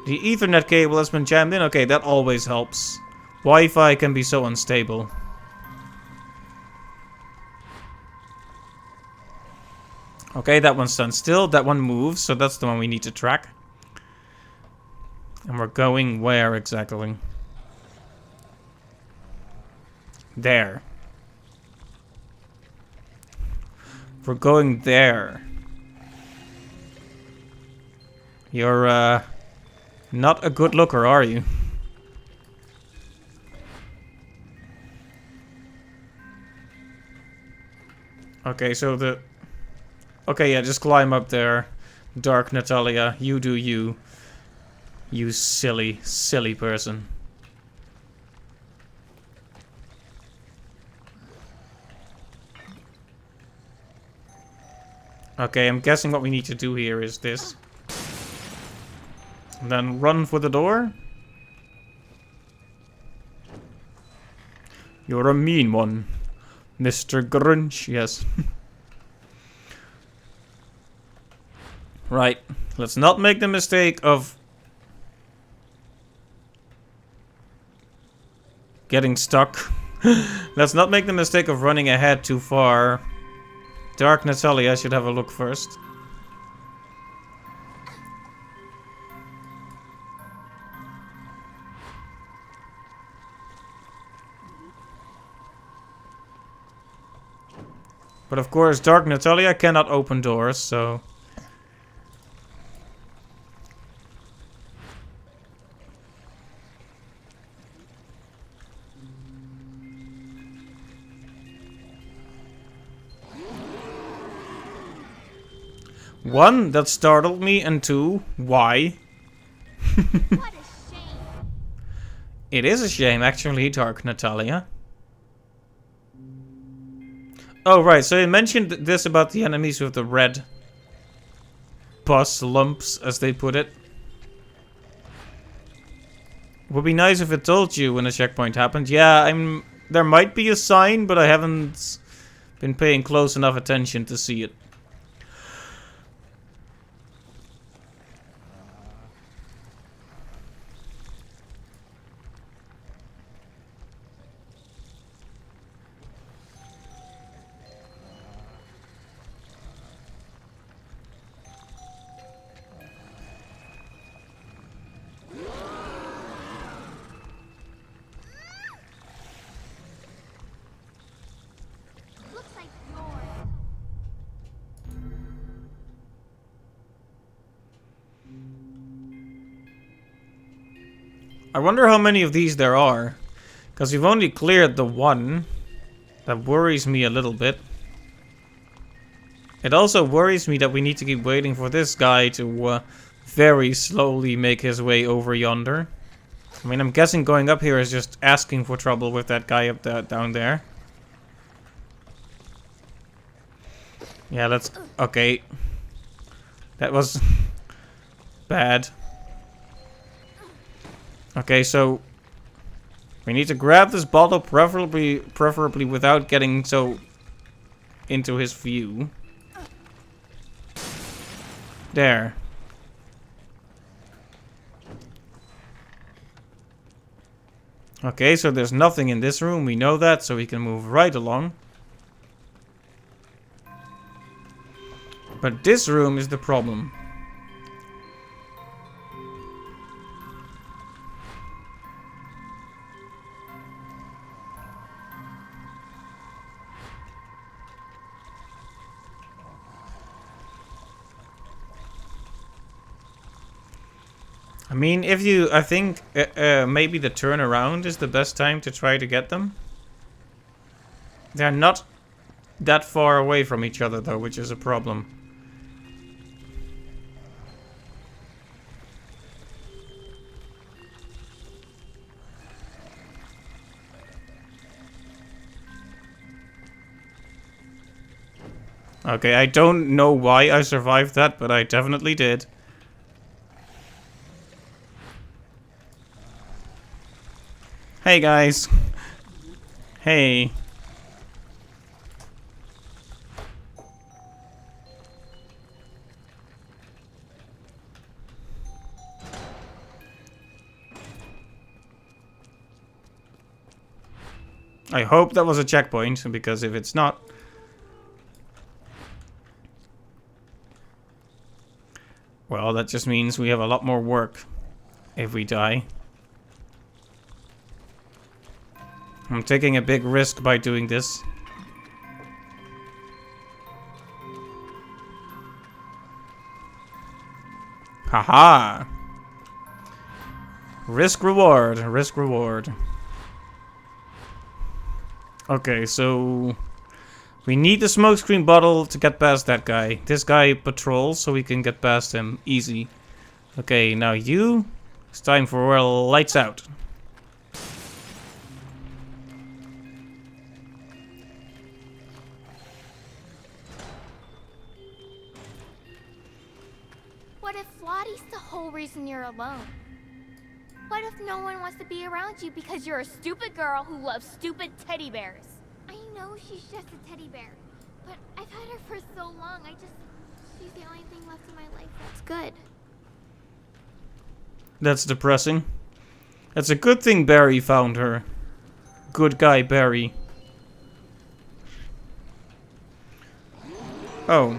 The Ethernet cable has been jammed in. Okay, that always helps. Wi-Fi can be so unstable. Okay, that one stands still. That one moves, so that's the one we need to track. And we're going where exactly? There. We're going there. You're, not a good looker, are you? Okay, so the... Okay, yeah, just climb up there. Dark Natalia, you do you. You silly, silly person. Okay, I'm guessing what we need to do here is this. And then run for the door. You're a mean one, Mr. Grunch, yes. Right, let's not make the mistake of getting stuck. Let's not make the mistake of running ahead too far. Dark Natalia should have a look first. But of course, Dark Natalia cannot open doors, so... One, that startled me, and two, why? What a shame. It is a shame, actually, Dark Natalia. Oh, right, so you mentioned this about the enemies with the red pus lumps, as they put it. Would be nice if it told you when a checkpoint happened. Yeah, there might be a sign, but I haven't been paying close enough attention to see it. Looks like yours. I wonder how many of these there are. Because we've only cleared the one. That worries me a little bit. It also worries me that we need to keep waiting for this guy to very slowly make his way over yonder. I mean, I'm guessing going up here is just asking for trouble with that guy up down there. Yeah, let's... Okay. That was... bad. Okay, so... we need to grab this bottle, preferably without getting so... into his view. There. Okay, so there's nothing in this room. We know that, so we can move right along. But this room is the problem. I mean, I think maybe the turnaround is the best time to try to get them. They're not that far away from each other though, which is a problem. Okay, I don't know why I survived that, but I definitely did. Hey guys. Hey. I hope that was a checkpoint, because if it's not... well, that just means we have a lot more work if we die. I'm taking a big risk by doing this. Haha! Risk reward, risk reward. Okay, so... we need the smokescreen bottle to get past that guy. This guy patrols, so we can get past him easy. Okay, now you... it's time for lights out. What if Lottie's the whole reason you're alone? What if no one wants to be around you because you're a stupid girl who loves stupid teddy bears? I know she's just a teddy bear, but I've had her for so long, she's the only thing left in my life that's good. That's depressing. It's a good thing Barry found her. Good guy, Barry. Oh.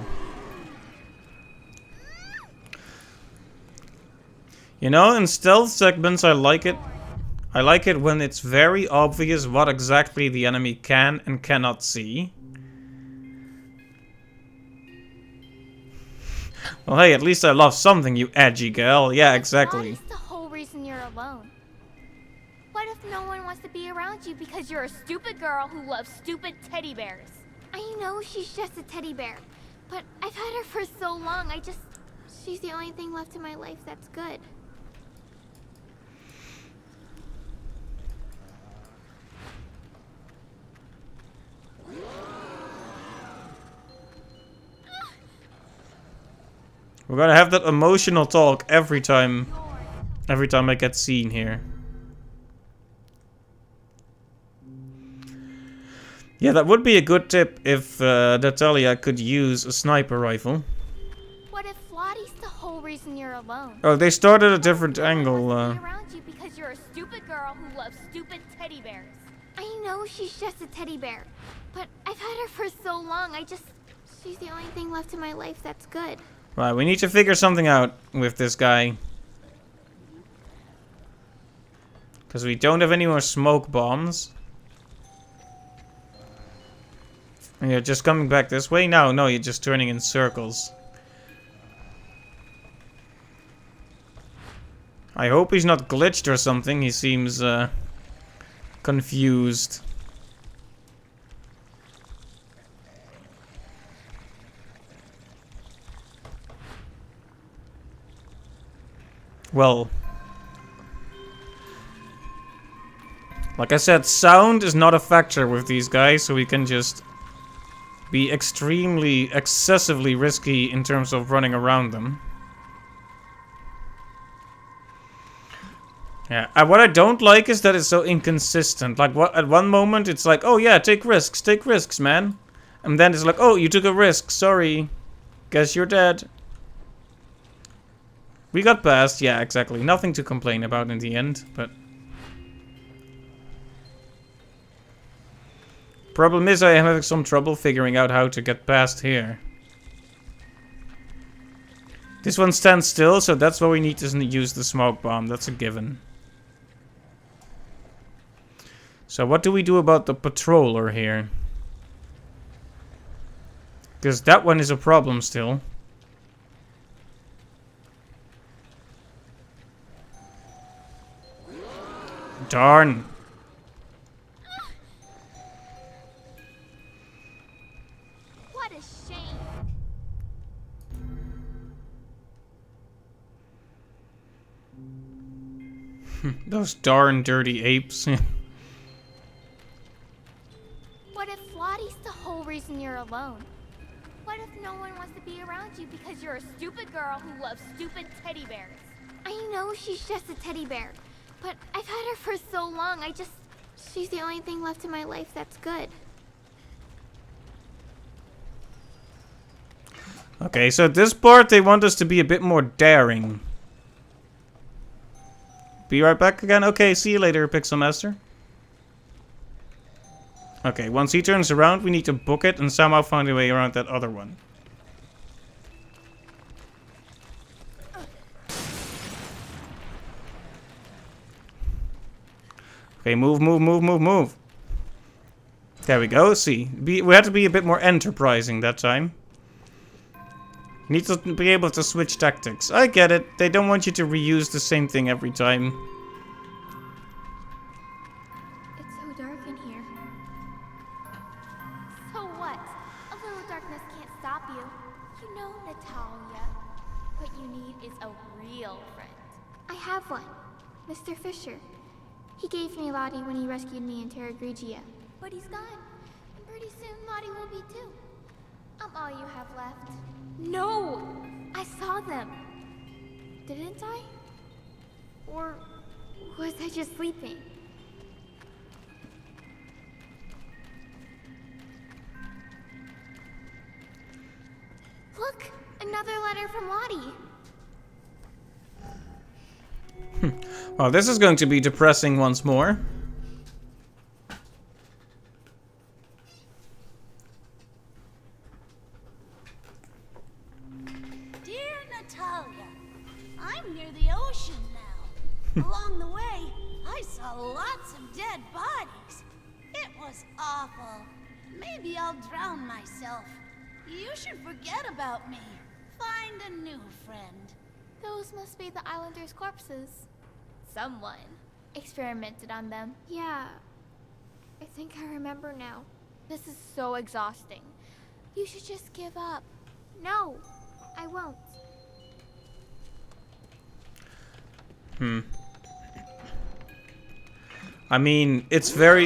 You know, in stealth segments, I like it. I like it when it's very obvious what exactly the enemy can and cannot see. Well, hey, at least I lost something, you edgy girl. Yeah, exactly. Lottie's the whole reason you're alone. What if no one wants to be around you because you're a stupid girl who loves stupid teddy bears? I know she's just a teddy bear, but I've had her for so long, she's the only thing left in my life that's good. We're gonna have that emotional talk every time I get seen here. Yeah, that would be a good tip if Natalia could use a sniper rifle. What if Lottie's the whole reason you're alone? Oh, they started a different angle. Be around you because you're a stupid girl who loves stupid teddy bears. I know she's just a teddy bear, but I've had her for so long. She's the only thing left in my life that's good. Right, we need to figure something out with this guy. Because we don't have any more smoke bombs. And you're just coming back this way? No, you're just turning in circles. I hope he's not glitched or something. He seems confused. Well, like I said, sound is not a factor with these guys, so we can just be extremely, excessively risky in terms of running around them. Yeah, what I don't like is that it's so inconsistent. Like, at one moment it's like, oh yeah, take risks, man. And then it's like, oh, you took a risk, sorry. Guess you're dead. We got past, yeah, exactly. Nothing to complain about in the end, but... Problem is I am having some trouble figuring out how to get past here. This one stands still, so that's why we need to use the smoke bomb. That's a given. So what do we do about the patroller here? Because that one is a problem still. Darn. What a shame. Those darn dirty apes. What if Lottie's the whole reason you're alone? What if no one wants to be around you because you're a stupid girl who loves stupid teddy bears? I know she's just a teddy bear, but I've had her for so long. She's the only thing left in my life that's good. Okay, so this part they want us to be a bit more daring. Be right back again? Okay, see you later, Pixel Master. Okay, once he turns around, we need to book it and somehow find a way around that other one. Okay, move. There we go, see. We had to be a bit more enterprising that time. Need to be able to switch tactics. I get it. They don't want you to reuse the same thing every time. It's so dark in here. So what? A little darkness can't stop you. You know, Natalia. What you need is a real friend. I have one. Mr. Fisher. He gave me Lottie when he rescued me in Terra Grigia. But he's gone. And pretty soon Lottie will be too. I'm all you have left. No! I saw them. Didn't I? Or was I just sleeping? Look! Another letter from Lottie. Well, this is going to be depressing once more. Dear Natalia, I'm near the ocean now. Along the way, I saw lots of dead bodies. It was awful. Maybe I'll drown myself. You should forget about me. Find a new friend. Those must be the islanders' corpses. Someone experimented on them. Yeah, I think I remember now. This is so exhausting. You should just give up. No, I won't. I mean, it's very...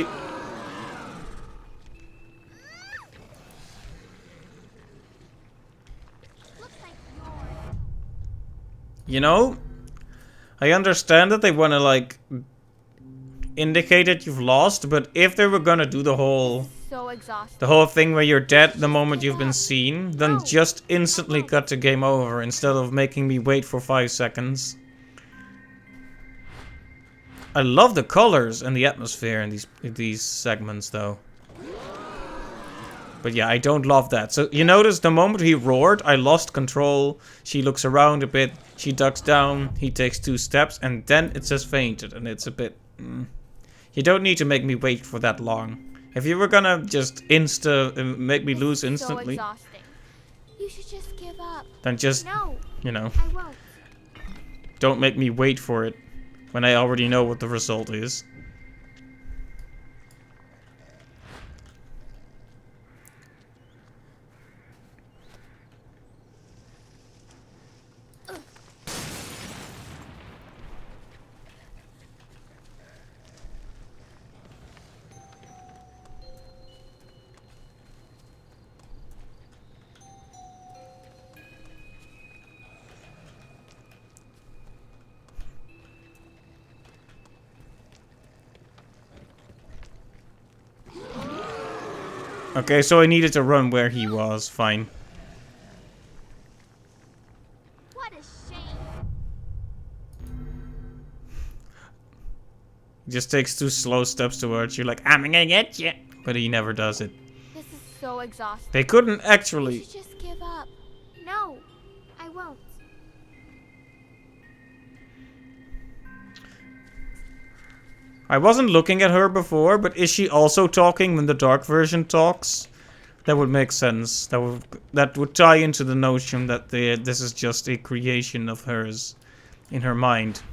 Looks like you're You know, I understand that they want to, like, indicate that you've lost, but if they were gonna do the whole So exhausting. thing where you're dead the moment you've been seen, then just instantly cut to game over instead of making me wait for 5 seconds. I love the colors and the atmosphere in these segments, though. But yeah, I don't love that. So you notice the moment he roared, I lost control. She looks around a bit, she ducks down, he takes 2 steps, and then it says fainted, and it's a bit... You don't need to make me wait for that long. If you were gonna just make me lose instantly, So exhausting. You should just give up. then just, No, you know, I won't. don't make me wait for it when I already know what the result is. Okay, so I needed to run where he was. Fine. What a shame. He just takes 2 slow steps towards you, like, I'm gonna get you. But he never does it. This is so exhausting. They couldn't You actually... should just give up. No, I won't. I wasn't looking at her before, but is she also talking when the dark version talks? That would make sense. That would tie into the notion that this is just a creation of hers in her mind.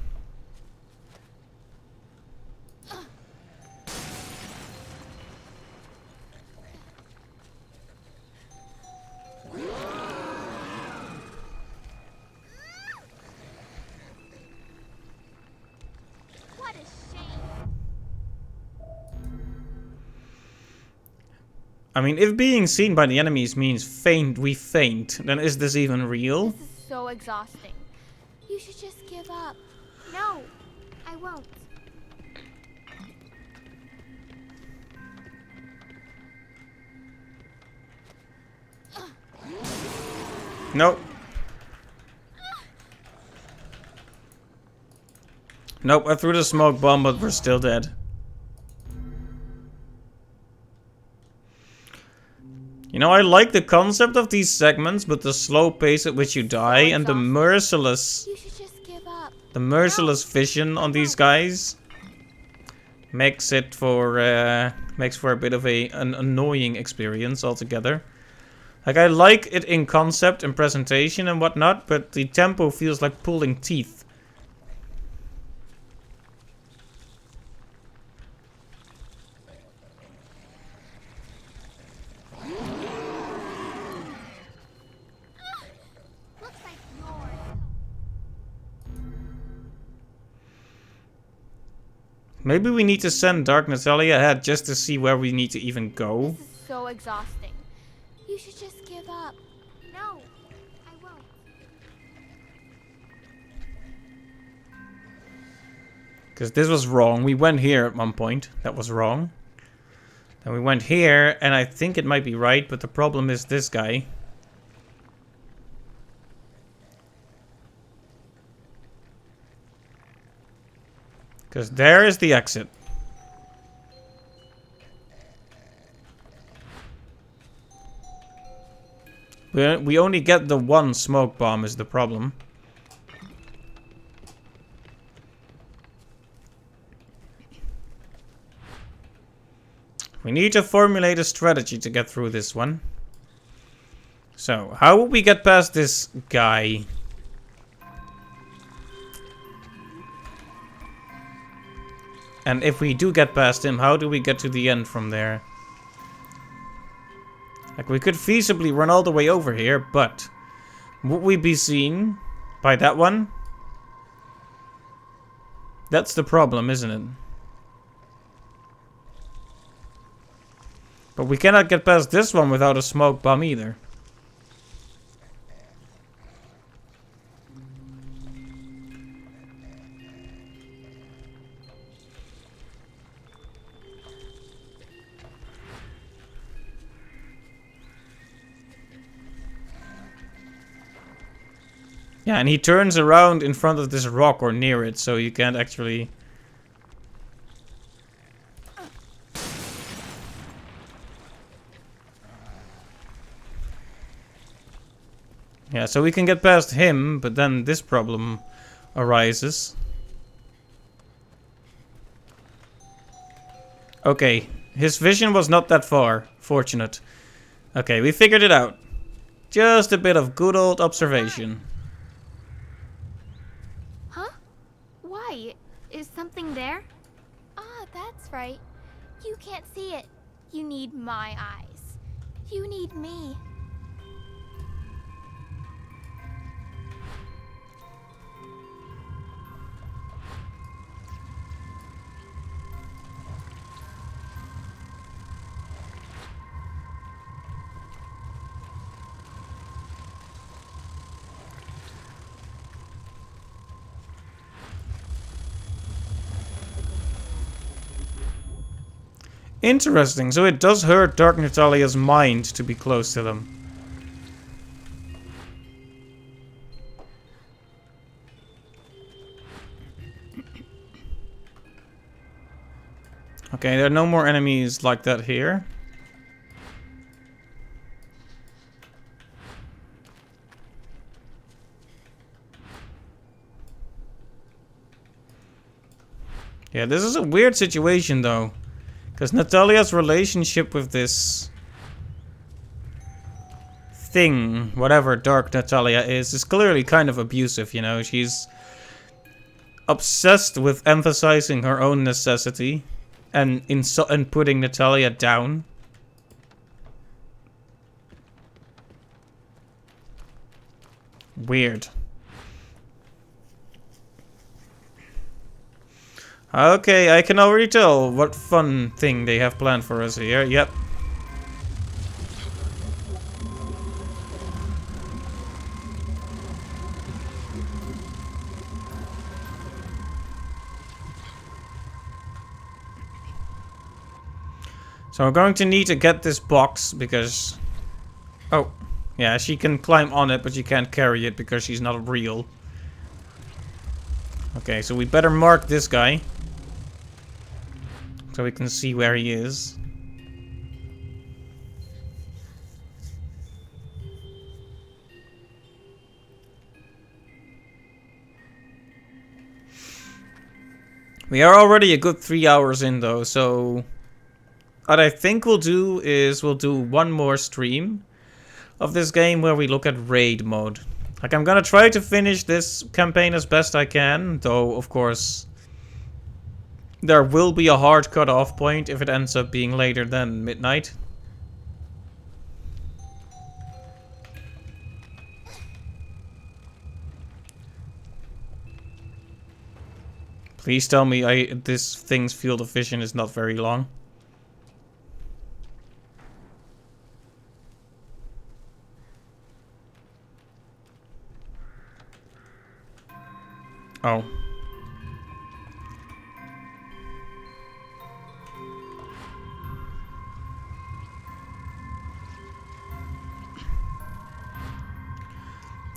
What a shame. I mean, if being seen by the enemies means we faint, then is this even real? This is so exhausting. You should just give up. No, I won't. Nope. Nope, I threw the smoke bomb, but we're still dead. You know, I like the concept of these segments, but the slow pace at which you die and the merciless... You should just give up. The merciless vision on these guys makes for a bit of an annoying experience altogether. Like, I like it in concept and presentation and whatnot, but the tempo feels like pulling teeth. Looks like yours. Maybe we need to send Dark Natalia ahead just to see where we need to even go. This is so exhausting. You should just give up. No, I won't. Because this was wrong. We went here at one point. That was wrong. Then we went here, and I think it might be right, but the problem is this guy. Because there is the exit. We only get the one smoke bomb is the problem. We need to formulate a strategy to get through this one. So, how will we get past this guy? And if we do get past him, how do we get to the end from there? Like, we could feasibly run all the way over here, but would we be seen by that one? That's the problem, isn't it? But we cannot get past this one without a smoke bomb either. Yeah, and he turns around in front of this rock or near it, so you can't actually... Yeah, so we can get past him, but then this problem arises. Okay, his vision was not that far. Fortunate. Okay, we figured it out. Just a bit of good old observation. Huh? Why? Is something there? Ah, that's right. You can't see it. You need my eyes. You need me. Interesting, so it does hurt Dark Natalia's mind to be close to them. Okay, there are no more enemies like that here. Yeah, this is a weird situation though. Because Natalia's relationship with this thing, whatever Dark Natalia is clearly kind of abusive, you know. She's obsessed with emphasizing her own necessity and putting Natalia down. Weird. Okay, I can already tell what fun thing they have planned for us here. Yep. So I'm going to need to get this box because... Oh, yeah, she can climb on it, but she can't carry it because she's not real. Okay, so we better mark this guy. So we can see where he is. We are already a good 3 hours in though, so... What I think we'll do is we'll do one more stream of this game where we look at raid mode. Like, I'm gonna try to finish this campaign as best I can, though of course there will be a hard cut-off point if it ends up being later than midnight. Please tell me this thing's field of vision is not very long. Oh.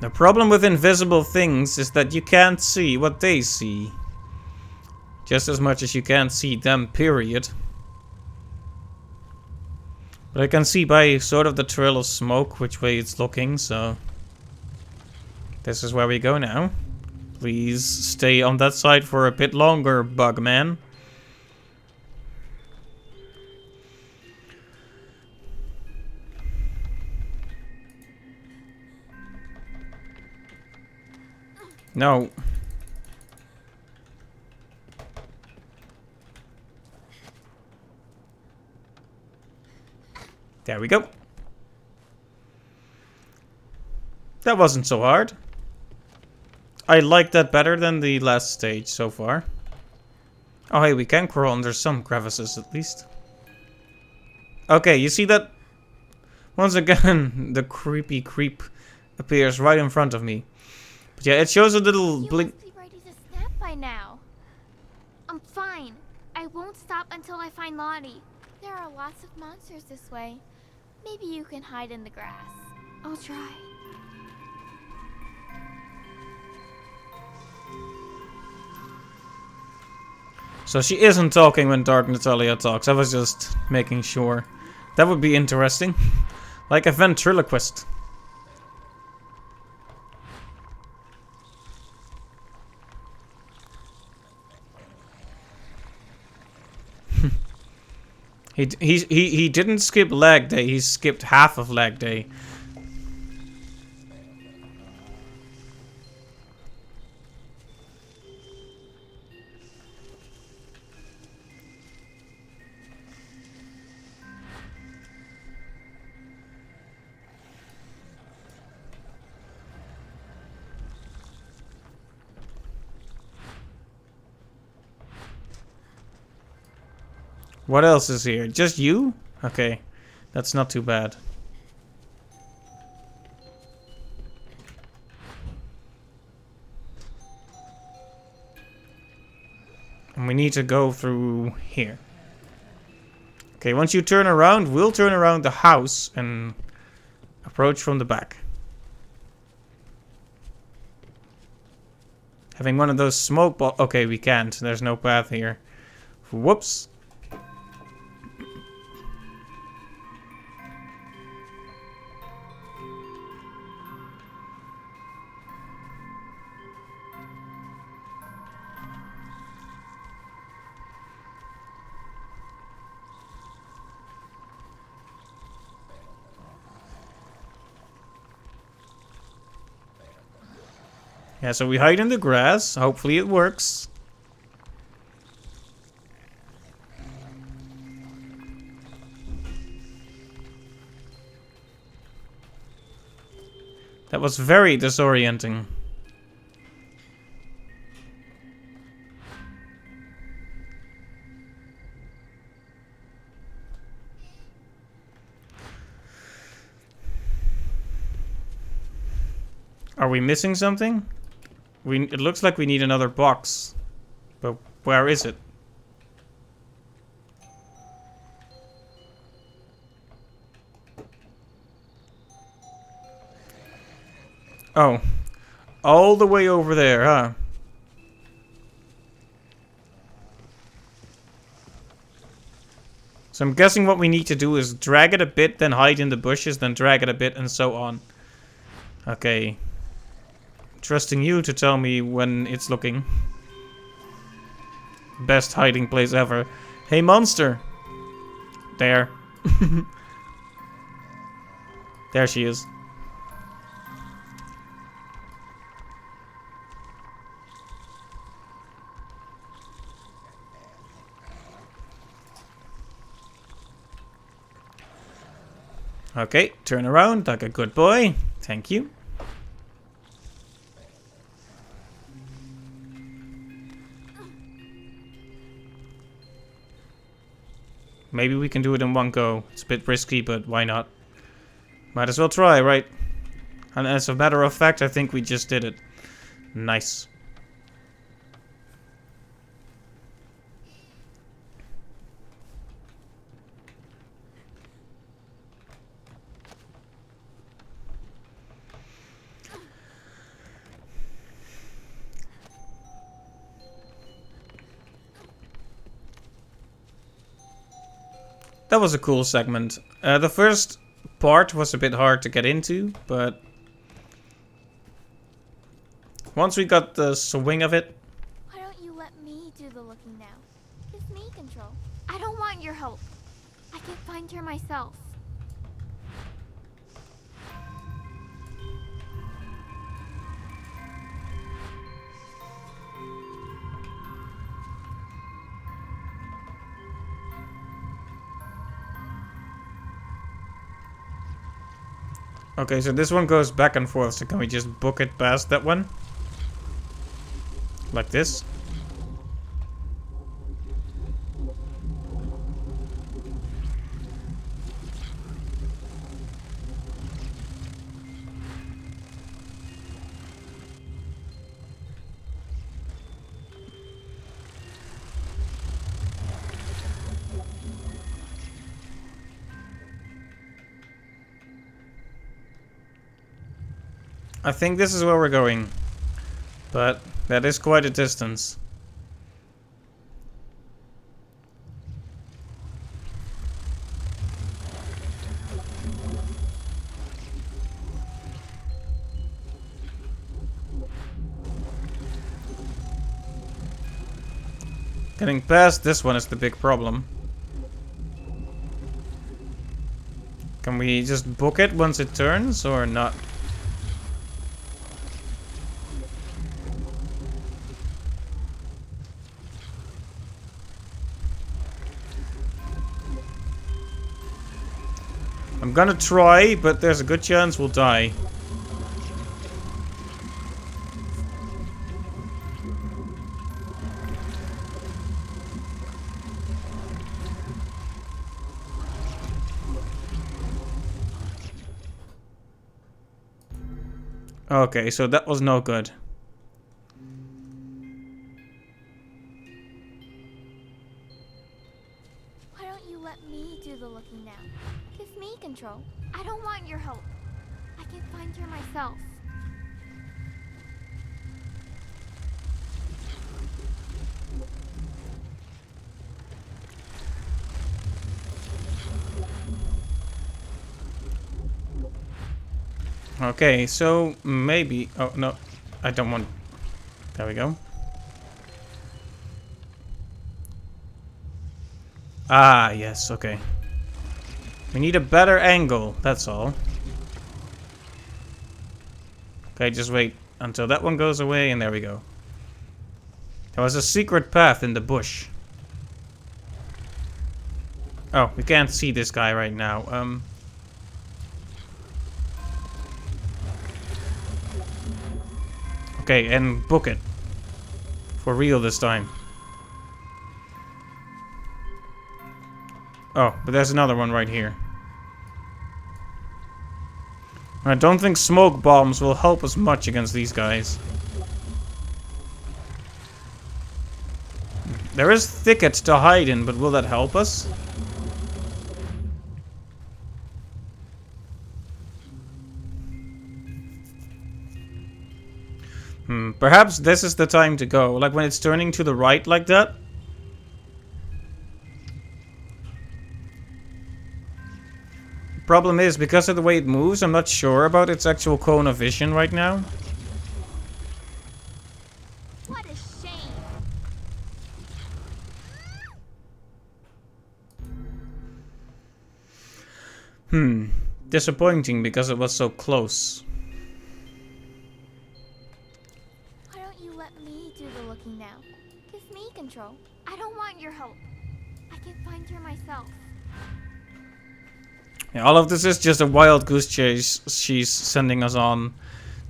The problem with invisible things is that you can't see what they see. Just as much as you can't see them, period. But I can see by sort of the trail of smoke which way it's looking, so... This is where we go now. Please stay on that side for a bit longer, Bugman. No. There we go. That wasn't so hard. I like that better than the last stage so far. Oh hey, we can crawl under some crevices at least. Okay, you see that? Once again, the creepy creep appears right in front of me. But yeah, it shows a little blink. You must be ready to snap by now. I'm fine. I won't stop until I find Lottie. There are lots of monsters this way. Maybe you can hide in the grass. I'll try. So she isn't talking when Dark Natalia talks. I was just making sure. That would be interesting. Like a ventriloquist. He didn't skip leg day. He skipped half of leg day. What else is here? Just you? Okay. That's not too bad. And we need to go through here. Okay, once you turn around, we'll turn around the house and approach from the back. Having one of those smoke balls. Okay, we can't. There's no path here. Whoops. Yeah, so we hide in the grass. Hopefully it works. That was very disorienting. Are we missing something? It looks like we need another box. But where is it? Oh. All the way over there, huh? So I'm guessing what we need to do is drag it a bit, then hide in the bushes, then drag it a bit, and so on. Okay. Trusting you to tell me when it's looking. Best hiding place ever. Hey, monster! There. There she is. Okay, turn around like a good boy. Thank you. Maybe we can do it in one go. It's a bit risky, but why not? Might as well try, right? And as a matter of fact, I think we just did it. Nice. That was a cool segment. The first part was a bit hard to get into, but once we got the swing of it. Why don't you let me do the looking now? Give me control. I don't want your help. I can find her myself. Okay, so this one goes back and forth, so can we just book it past that one? Like this? I think this is where we're going, but that is quite a distance. Getting past this one is the big problem. Can we just book it once it turns or not? I'm gonna try, but there's a good chance we'll die. Okay, so that was no good. Why don't you let me do the looking now? Give me control. I don't want your help. I can find her myself. Okay, so maybe... Oh, no. I don't want... There we go. Ah, yes, okay. We need a better angle, that's all. Okay, just wait until that one goes away, and there we go. There was a secret path in the bush. Oh, we can't see this guy right now. Okay, and book it. For real this time. Oh, but there's another one right here. I don't think smoke bombs will help us much against these guys. There is thicket to hide in, but will that help us? Perhaps this is the time to go. Like when it's turning to the right like that. Problem is, because of the way it moves, I'm not sure about its actual cone of vision right now. What a shame. Disappointing because it was so close. Why don't you let me do the looking now? Give me control. I don't want your help. I can find her myself. Yeah, all of this is just a wild goose chase she's sending us on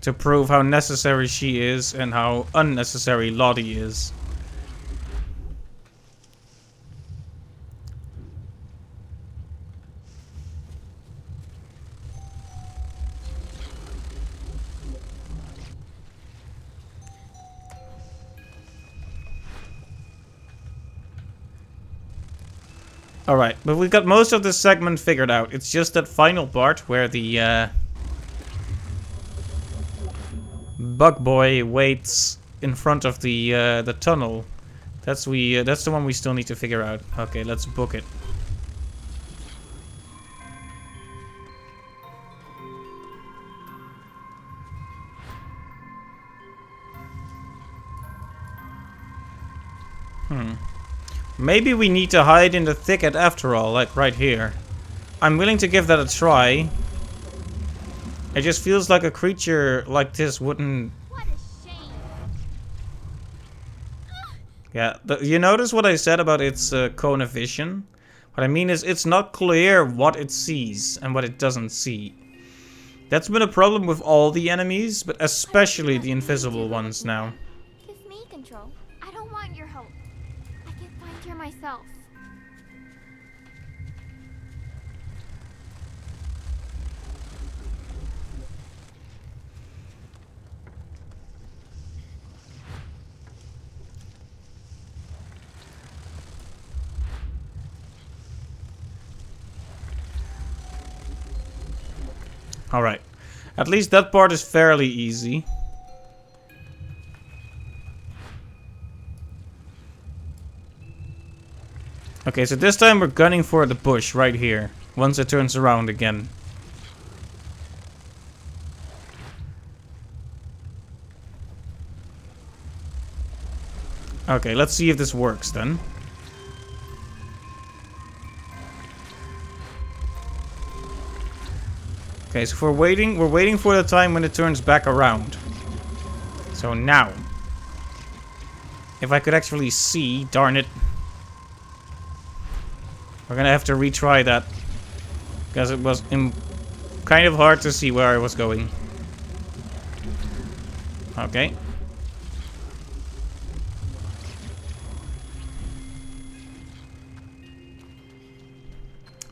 to prove how necessary she is and how unnecessary Lottie is. Alright, but we've got most of this segment figured out. It's just that final part where the bug boy waits in front of the tunnel. That's the one we still need to figure out. Okay, let's book it. Maybe we need to hide in the thicket after all, like right here. I'm willing to give that a try. It just feels like a creature like this wouldn't... What a shame. Yeah, you notice what I said about its cone of vision? What I mean is it's not clear what it sees and what it doesn't see. That's been a problem with all the enemies, but especially the invisible ones now. Give me control. I don't want your help. I can find her myself. Alright. At least that part is fairly easy. Okay, so this time we're gunning for the bush right here. Once it turns around again. Okay, let's see if this works then. Okay, so we're waiting for the time when it turns back around. So now. If I could actually see, darn it. We're gonna have to retry that. Because it was kind of hard to see where I was going. Okay.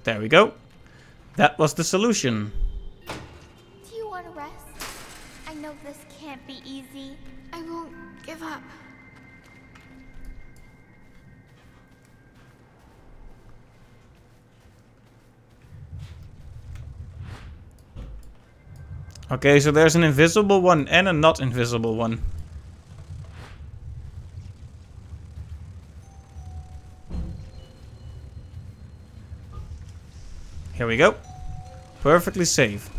There we go. That was the solution. Do you want to rest? I know this can't be easy. I won't give up. Okay, so there's an invisible one and a not invisible one. Here we go. Perfectly safe.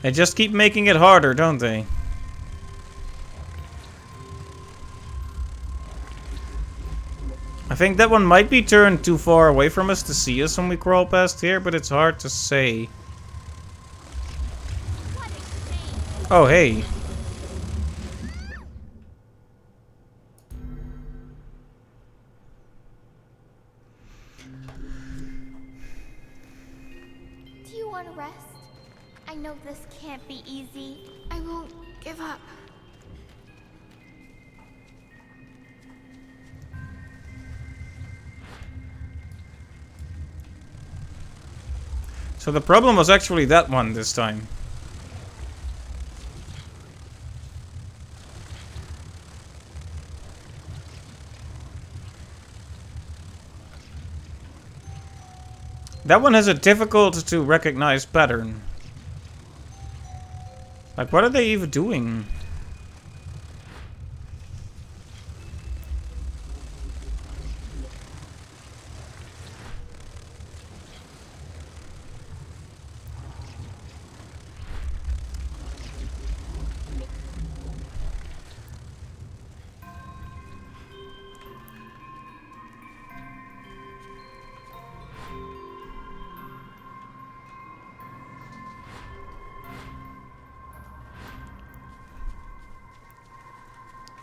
They just keep making it harder, don't they? I think that one might be turned too far away from us to see us when we crawl past here, but it's hard to say. Oh, hey. Do you want to rest? I know this can't be easy. I won't give up. So the problem was actually that one this time. That one has a difficult to recognize pattern. Like, what are they even doing?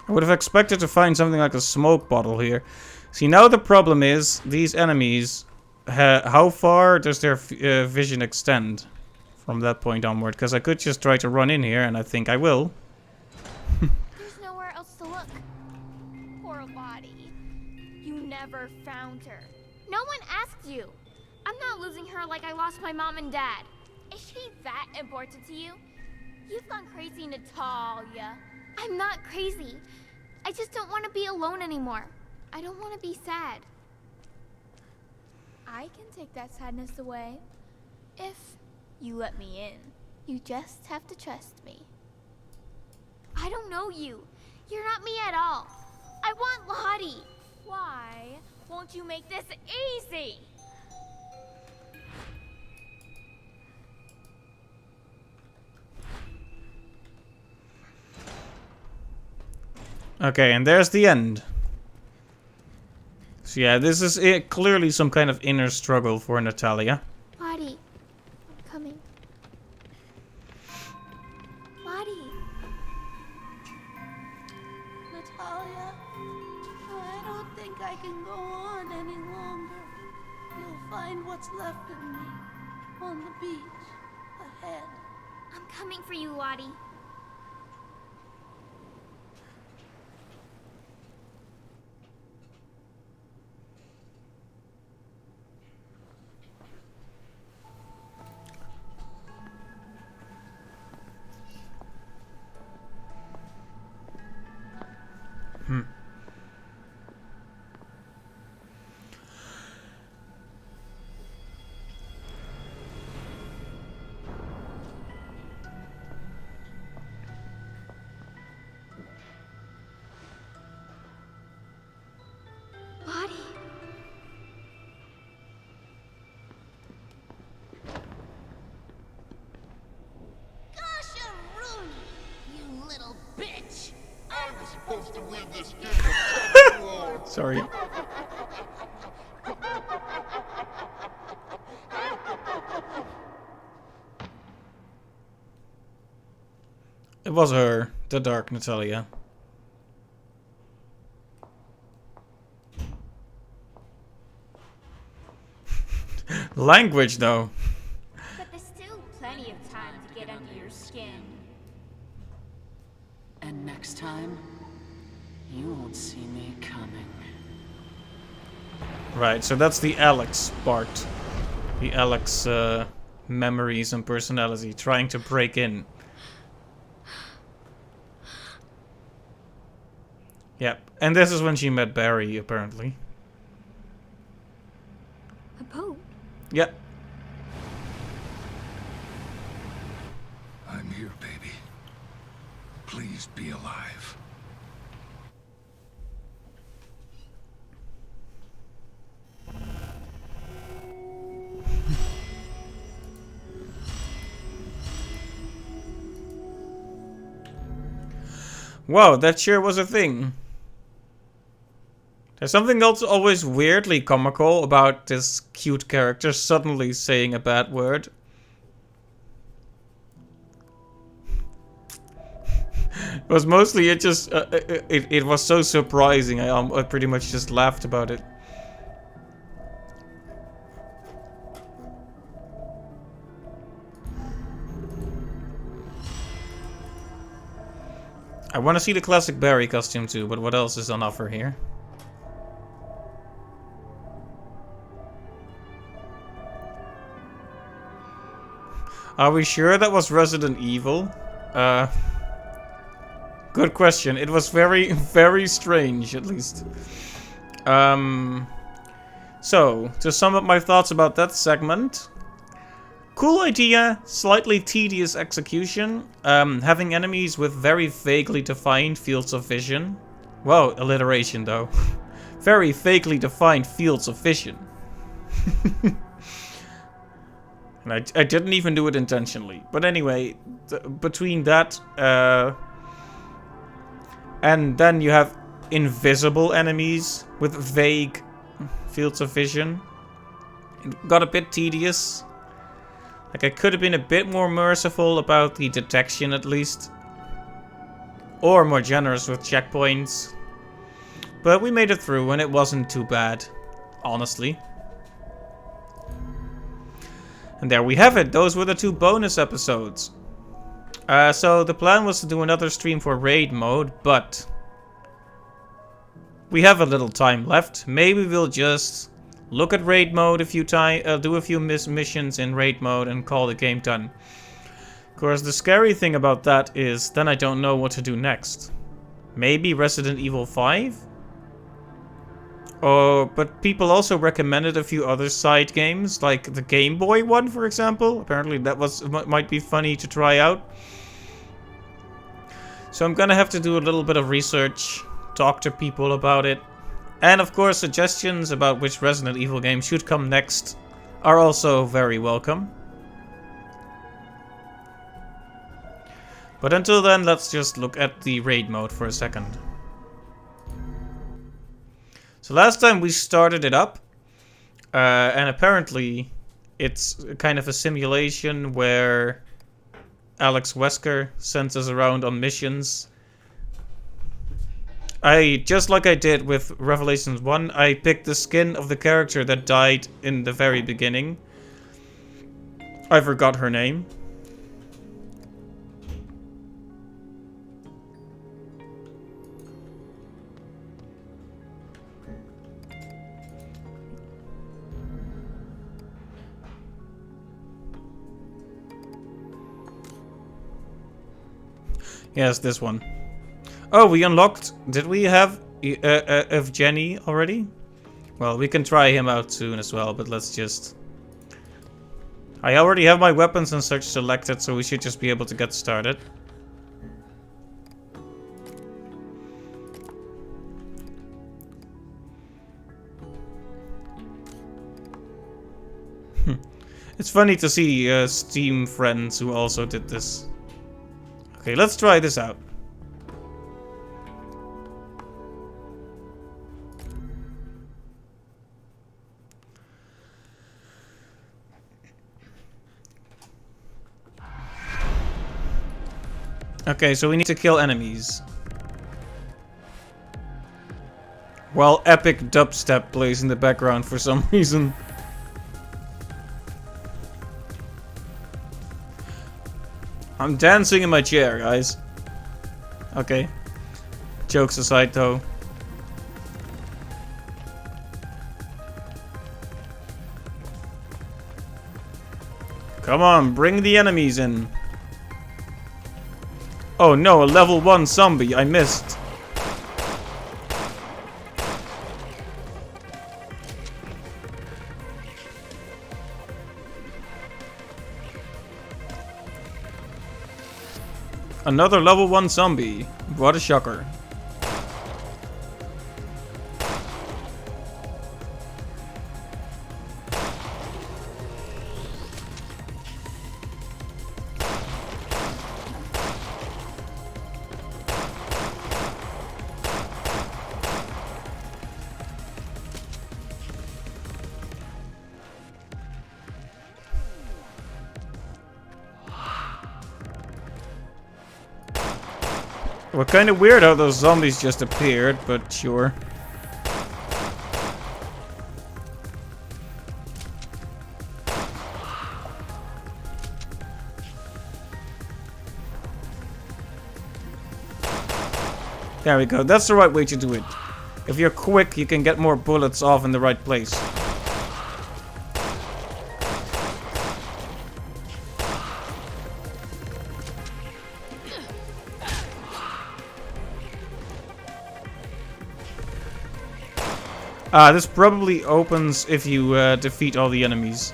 I would have expected to find something like a smoke bottle here. See, now the problem is, these enemies, how far does their vision extend from that point onward? Because I could just try to run in here, and I think I will. There's nowhere else to look. Poor Lottie. You never found her. No one asked you. I'm not losing her like I lost my mom and dad. Is she that important to you? You've gone crazy, Natalia. I'm not crazy. I just don't want to be alone anymore. I don't want to be sad. I can take that sadness away. If you let me in. You just have to trust me. I don't know you. You're not me at all. I want Lottie. Why won't you make this easy? Okay, and there's the end. So yeah, this is clearly some kind of inner struggle for Natalia. Lottie, I'm coming. Lottie. Natalia, I don't think I can go on any longer. You'll find what's left of me on the beach ahead. I'm coming for you, Lottie. Sorry. It was her, the Dark Natalia. Language, though. But there's still plenty of time to get under your skin. And next time, you won't see me coming. Right, so that's the Alex part. The Alex memories and personality trying to break in. Yep, and this is when she met Barry, apparently. A boat? Yep. I'm here, baby. Please be alive. Wow, that sure was a thing. There's something else always weirdly comical about this cute character suddenly saying a bad word. It was mostly it just it was so surprising. I pretty much just laughed about it. I want to see the classic Barry costume too, but what else is on offer here? Are we sure that was Resident Evil? Good question. It was very, very strange, at least. So, to sum up my thoughts about that segment. Cool idea, slightly tedious execution. Having enemies with very vaguely defined fields of vision. Wow, alliteration though. Very vaguely defined fields of vision. And I didn't even do it intentionally. But anyway, between that and then you have invisible enemies with vague fields of vision. It got a bit tedious. Like, I could have been a bit more merciful about the detection at least. Or more generous with checkpoints. But we made it through and it wasn't too bad, honestly. And there we have it. Those were the 2 bonus episodes. So the plan was to do another stream for raid mode, but we have a little time left. Maybe we'll just look at raid mode a few times, do a few missions in raid mode and call the game done. Of course, the scary thing about that is then I don't know what to do next. Maybe Resident Evil 5? Oh, but people also recommended a few other side games, like the Game Boy one, for example. Apparently that might be funny to try out. So I'm gonna have to do a little bit of research, talk to people about it. And of course, suggestions about which Resident Evil game should come next are also very welcome. But until then, let's just look at the raid mode for a second. So last time we started it up, and apparently it's kind of a simulation where Alex Wesker sends us around on missions. Just like I did with Revelations 1, I picked the skin of the character that died in the very beginning. I forgot her name. Yes, this one. Oh, we unlocked... Did we have Evgeny already? Well, we can try him out soon as well, but let's just... I already have my weapons and such selected, so we should just be able to get started. It's funny to see Steam friends who also did this. Okay, let's try this out. Okay, so we need to kill enemies. While epic dubstep plays in the background for some reason. I'm dancing in my chair, guys. Okay. Jokes aside, though. Come on, bring the enemies in. Oh no, a level 1 zombie. I missed. Another level 1 zombie. What a shocker. Well, kind of weird how those zombies just appeared, but sure. There we go. That's the right way to do it. If you're quick, you can get more bullets off in the right place. This probably opens if you defeat all the enemies.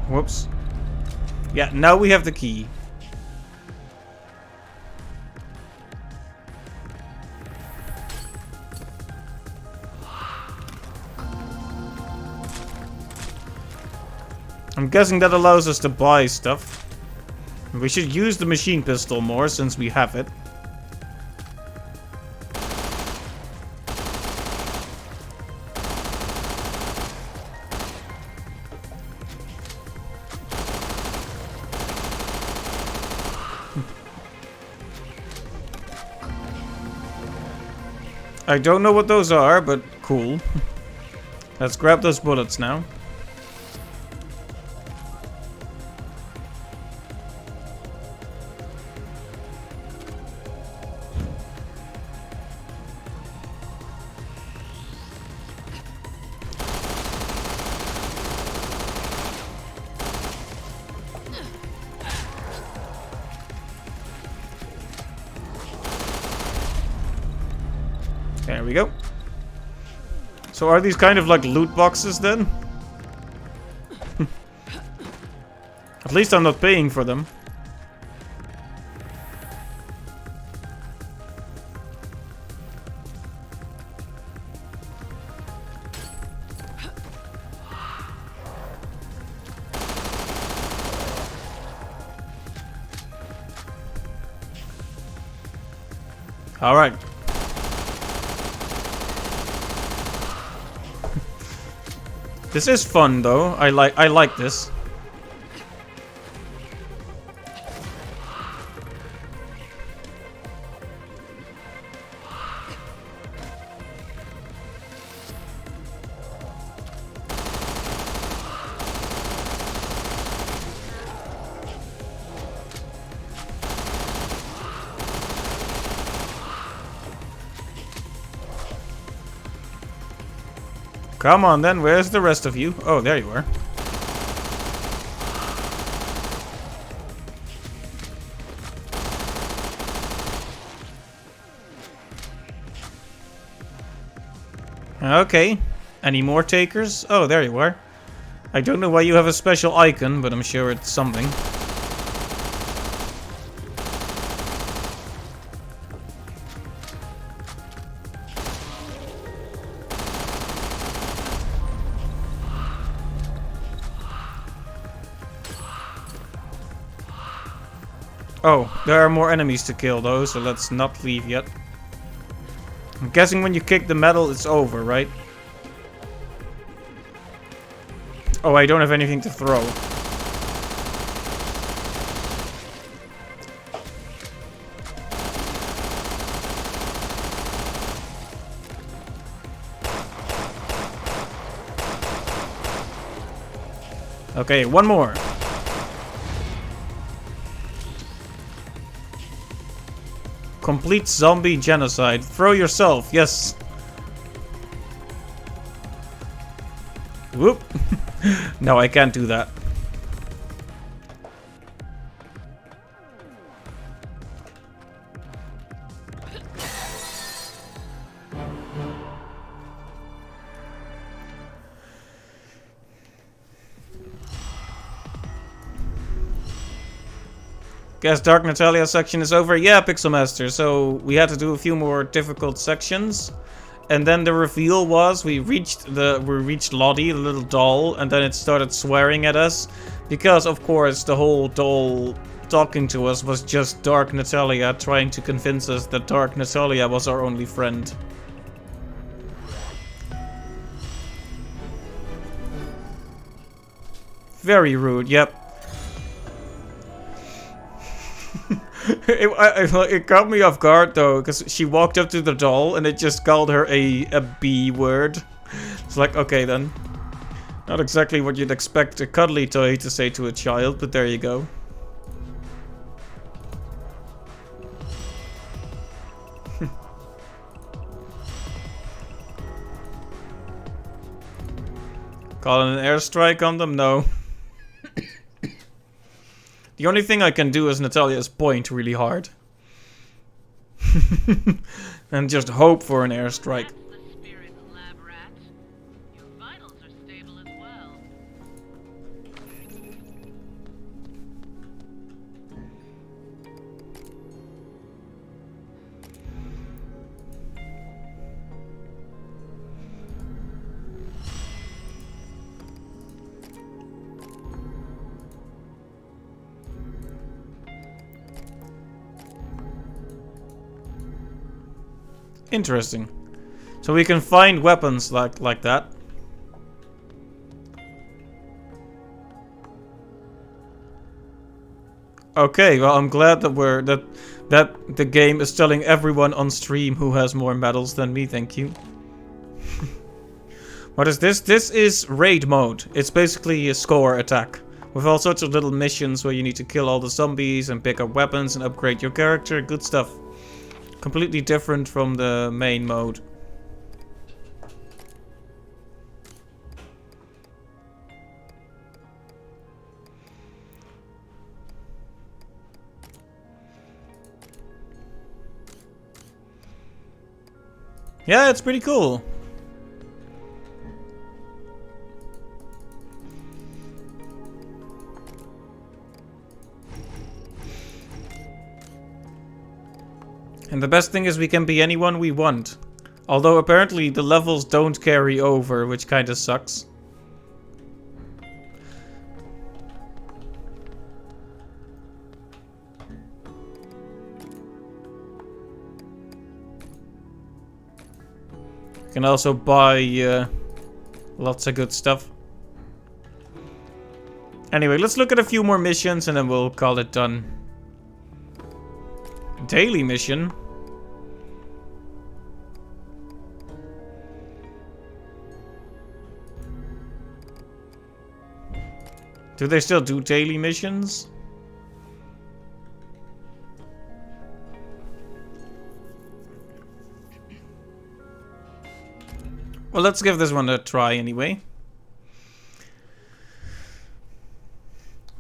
Whoops. Yeah, now we have the key. I'm guessing that allows us to buy stuff. We should use the machine pistol more since we have it. I don't know what those are, but cool. Let's grab those bullets now. There we go. So are these kind of like loot boxes then? At least I'm not paying for them. All right. This is fun though. I like this. Come on then, where's the rest of you? Oh, there you are. Okay. Any more takers? Oh, there you are. I don't know why you have a special icon, but I'm sure it's something. Oh, there are more enemies to kill though, so let's not leave yet. I'm guessing when you kick the metal, it's over, right? Oh, I don't have anything to throw. Okay, one more. Complete zombie genocide. Throw yourself, yes. Whoop. No, I can't do that. Guess Dark Natalia section is over. Yeah, Pixelmaster. So we had to do a few more difficult sections. And then the reveal was we reached Lottie, the little doll, and then it started swearing at us. Because of course the whole doll talking to us was just Dark Natalia trying to convince us that Dark Natalia was our only friend. Very rude, yep. It caught me off guard though, because she walked up to the doll and it just called her a B word. It's like, okay then. Not exactly what you'd expect a cuddly toy to say to a child, but there you go. Calling an airstrike on them? No. The only thing I can do as Natalia is point really hard. And just hope for an airstrike. That's the spirit, lab rat. Your vitals are stable as well. Interesting. So we can find weapons like that. Okay, well I'm glad that that the game is telling everyone on stream who has more medals than me, thank you. What is this? This is raid mode. It's basically a score attack. With all sorts of little missions where you need to kill all the zombies and pick up weapons and upgrade your character. Good stuff. Completely different from the main mode. Yeah, it's pretty cool. And the best thing is we can be anyone we want. Although apparently the levels don't carry over, which kinda sucks. You can also buy lots of good stuff. Anyway, let's look at a few more missions and then we'll call it done. Daily mission? Do they still do daily missions? Well, let's give this one a try anyway.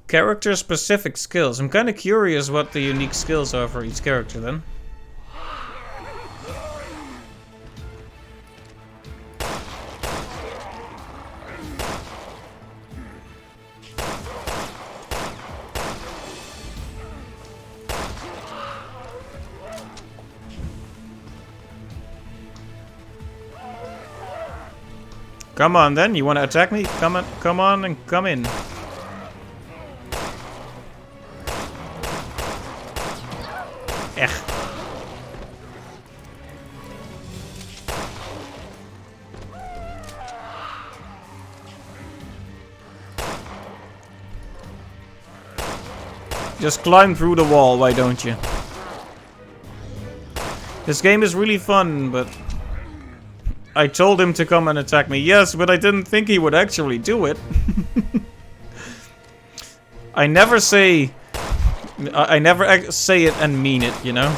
Character specific skills. I'm kind of curious what the unique skills are for each character then. Come on then, you want to attack me? Come on and come in. Ech. Just climb through the wall, why don't you? This game is really fun, but I told him to come and attack me. Yes, but I didn't think he would actually do it. I never say it and mean it, you know?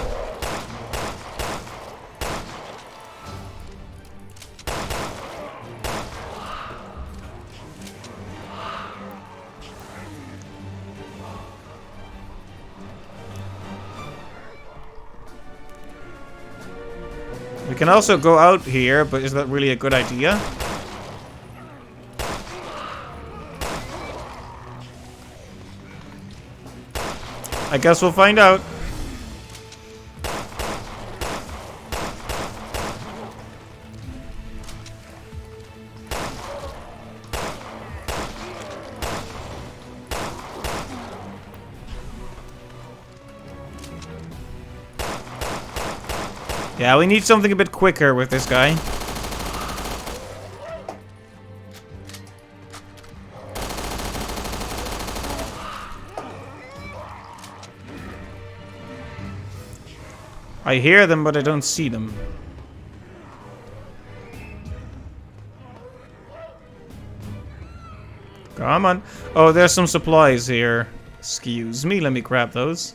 We can also go out here, but is that really a good idea? I guess we'll find out. Yeah, we need something a bit quicker with this guy. I hear them, but I don't see them. Come on. Oh, there's some supplies here. Excuse me, let me grab those.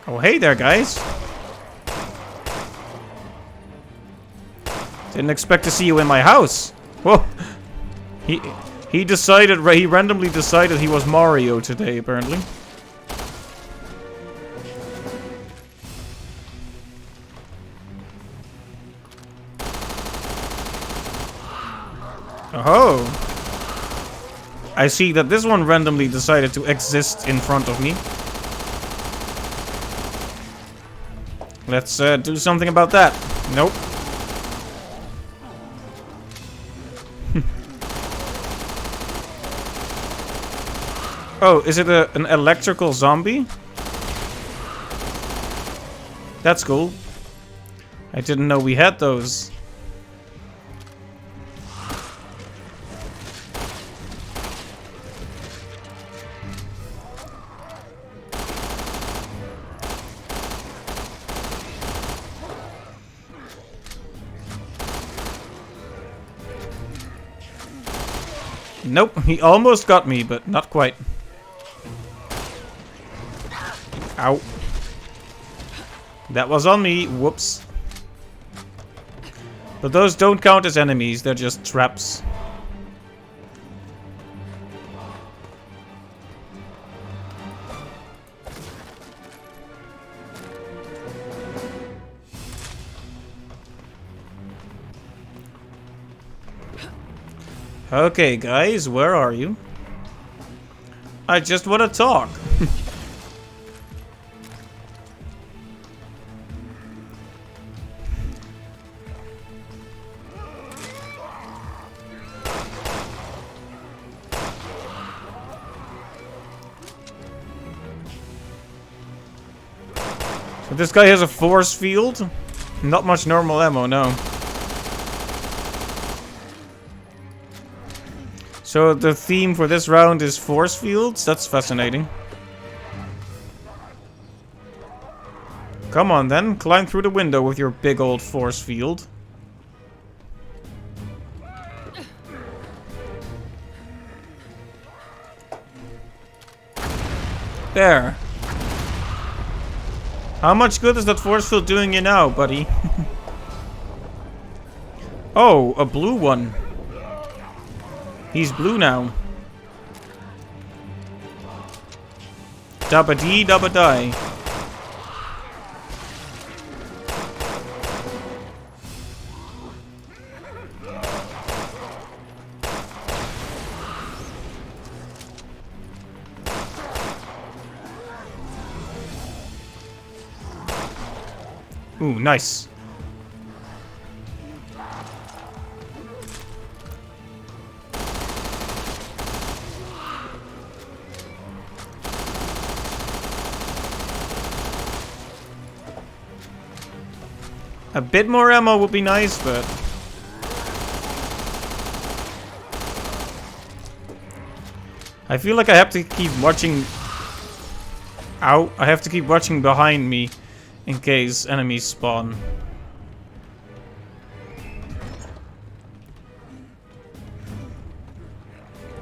Oh, hey there, guys. Didn't expect to see you in my house. Whoa. He decided, he randomly decided he was Mario today, apparently. Oh. I see that this one randomly decided to exist in front of me. Let's do something about that. Nope. Oh, is it an electrical zombie? That's cool. I didn't know we had those. Nope, he almost got me, but not quite. Ow. That was on me. Whoops. But those don't count as enemies, they're just traps. Okay, guys, where are you? I just want to talk. So this guy has a force field? Not much normal ammo, no. So the theme for this round is force fields? That's fascinating. Come on then, climb through the window with your big old force field. There. How much good is that force field doing you now, buddy? Oh, a blue one. He's blue now. Dabba dee, dabba die. Ooh, nice. A bit more ammo would be nice, but... I feel like I have to keep watching... Ow. I have to keep watching behind me in case enemies spawn.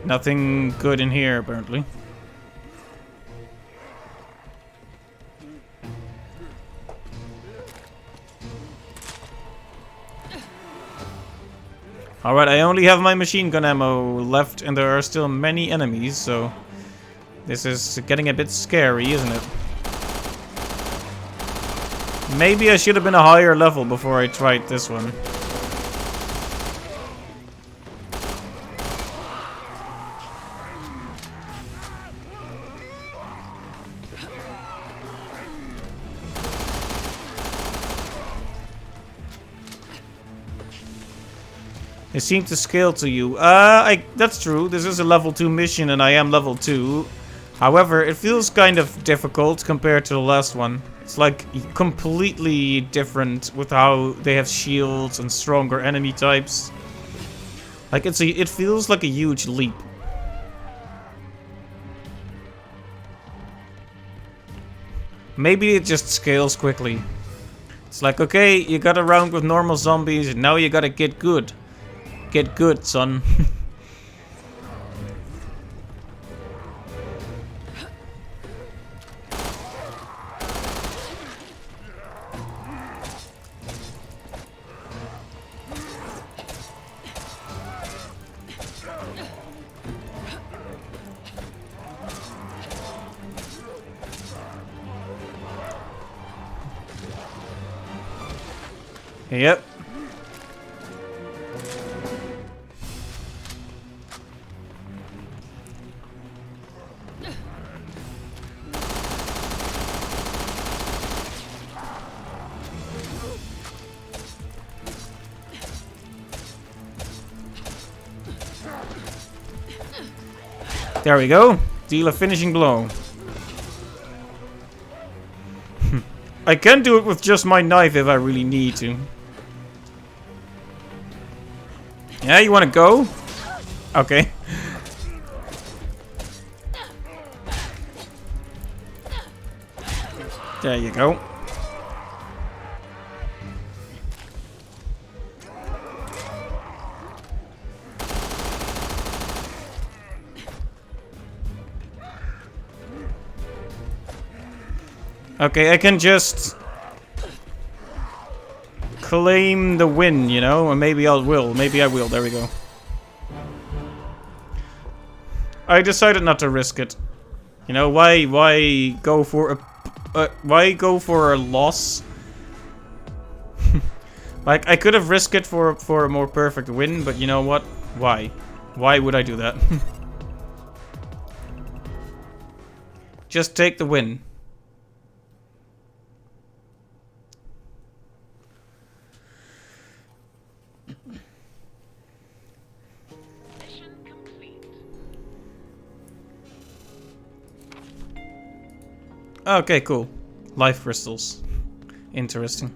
Nothing good in here, apparently. Alright, I only have my machine gun ammo left, and there are still many enemies, so... This is getting a bit scary, isn't it? Maybe I should have been a higher level before I tried this one. They seem to scale to you. That's true. This is a level 2 mission and I am level 2. However, it feels kind of difficult compared to the last one. It's like completely different with how they have shields and stronger enemy types. Like it feels like a huge leap. Maybe it just scales quickly. It's like, okay, you got a round with normal zombies, and now you gotta get good. Get good, son. Yep. There we go. Deal a finishing blow. I can do it with just my knife if I really need to. Yeah, you want to go? Okay. There you go. Okay, I can just claim the win, you know? Or maybe I will. Maybe I will. There we go. I decided not to risk it. You know, why go for a loss? Like, I could have risked it for a more perfect win, but you know what? Why? Why would I do that? Just take the win. Mission complete. Okay, cool. Life crystals. Interesting.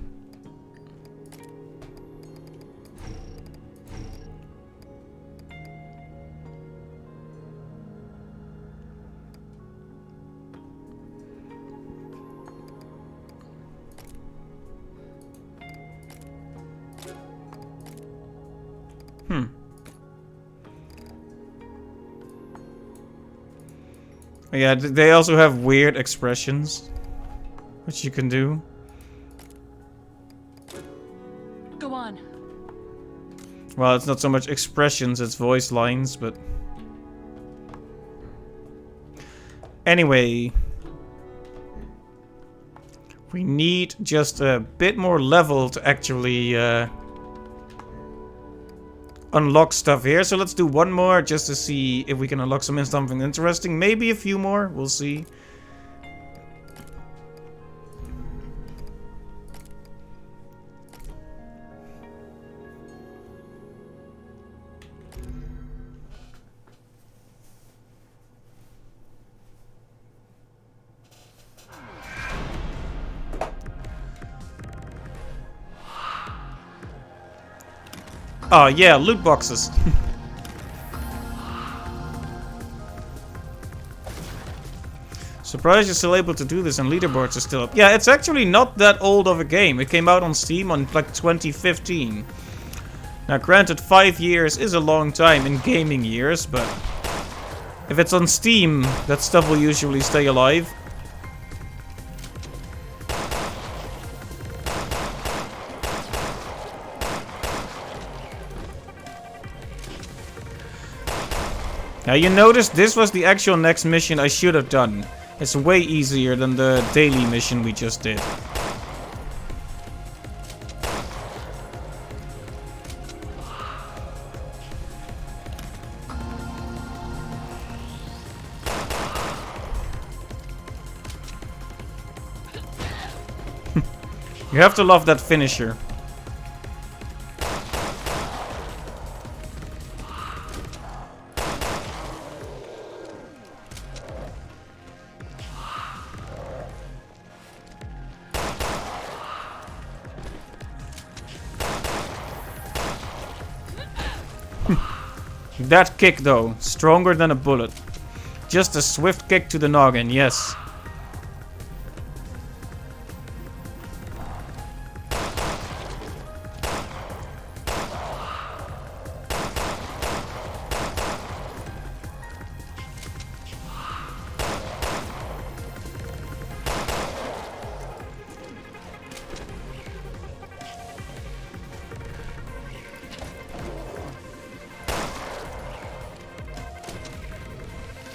Yeah, they also have weird expressions, which you can do. Go on. Well, it's not so much expressions, it's voice lines, but... Anyway... We need just a bit more level to actually unlock stuff here. So let's do one more just to see if we can unlock something interesting. Maybe a few more, we'll see. Oh yeah, loot boxes. Surprised you're still able to do this and leaderboards are still up. Yeah, it's actually not that old of a game. It came out on Steam on like 2015. Now granted, 5 years is a long time in gaming years, but if it's on Steam, that stuff will usually stay alive. Now you notice this was the actual next mission I should have done. It's way easier than the daily mission we just did. You have to love that finisher. That kick though, stronger than a bullet. Just a swift kick to the noggin, yes.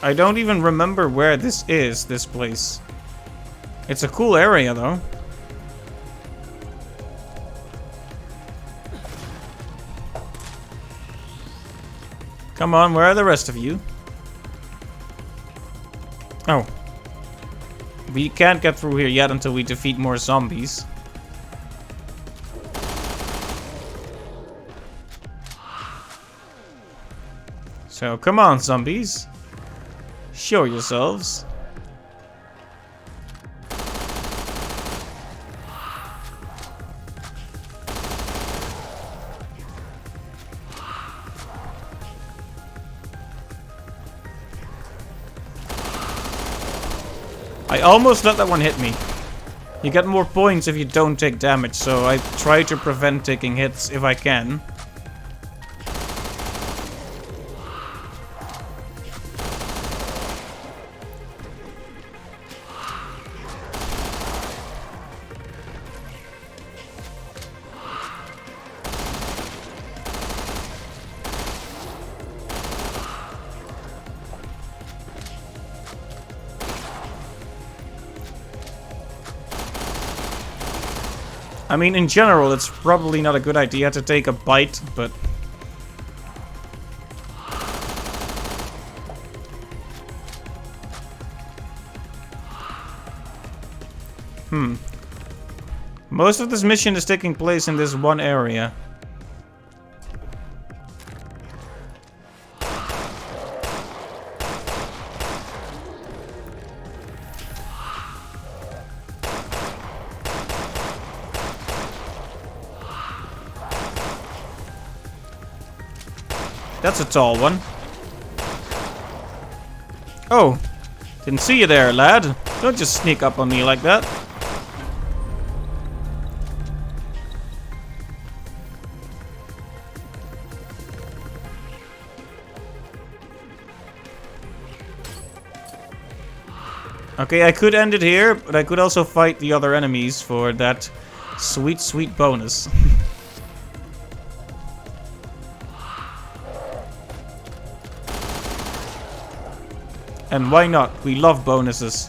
I don't even remember where this is, this place. It's a cool area though. Come on, where are the rest of you? Oh. We can't get through here yet until we defeat more zombies. So, come on, zombies. Show yourselves. I almost let that one hit me. You get more points if you don't take damage, so I try to prevent taking hits if I can. I mean, in general, it's probably not a good idea to take a bite, but... Most of this mission is taking place in this one area. That's a tall one. Oh, didn't see you there, lad. Don't just sneak up on me like that. Okay, I could end it here, but I could also fight the other enemies for that sweet, sweet bonus. And why not? We love bonuses.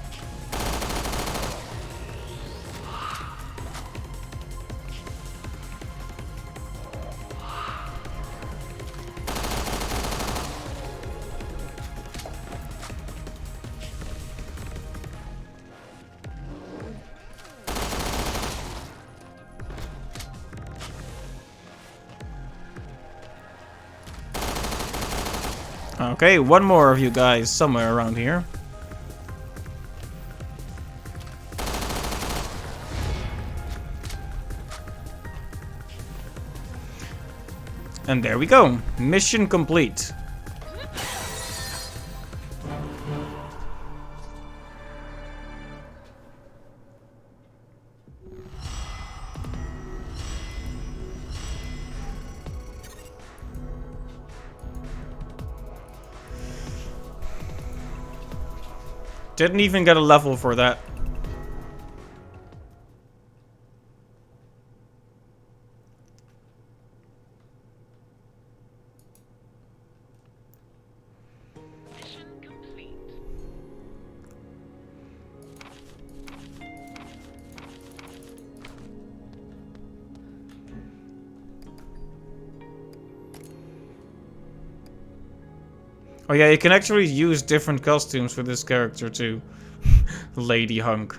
Okay, one more of you guys somewhere around here. And there we go. Mission complete. Didn't even get a level for that. Mission complete. Oh yeah, you can actually use different costumes for this character too. Lady Hunk.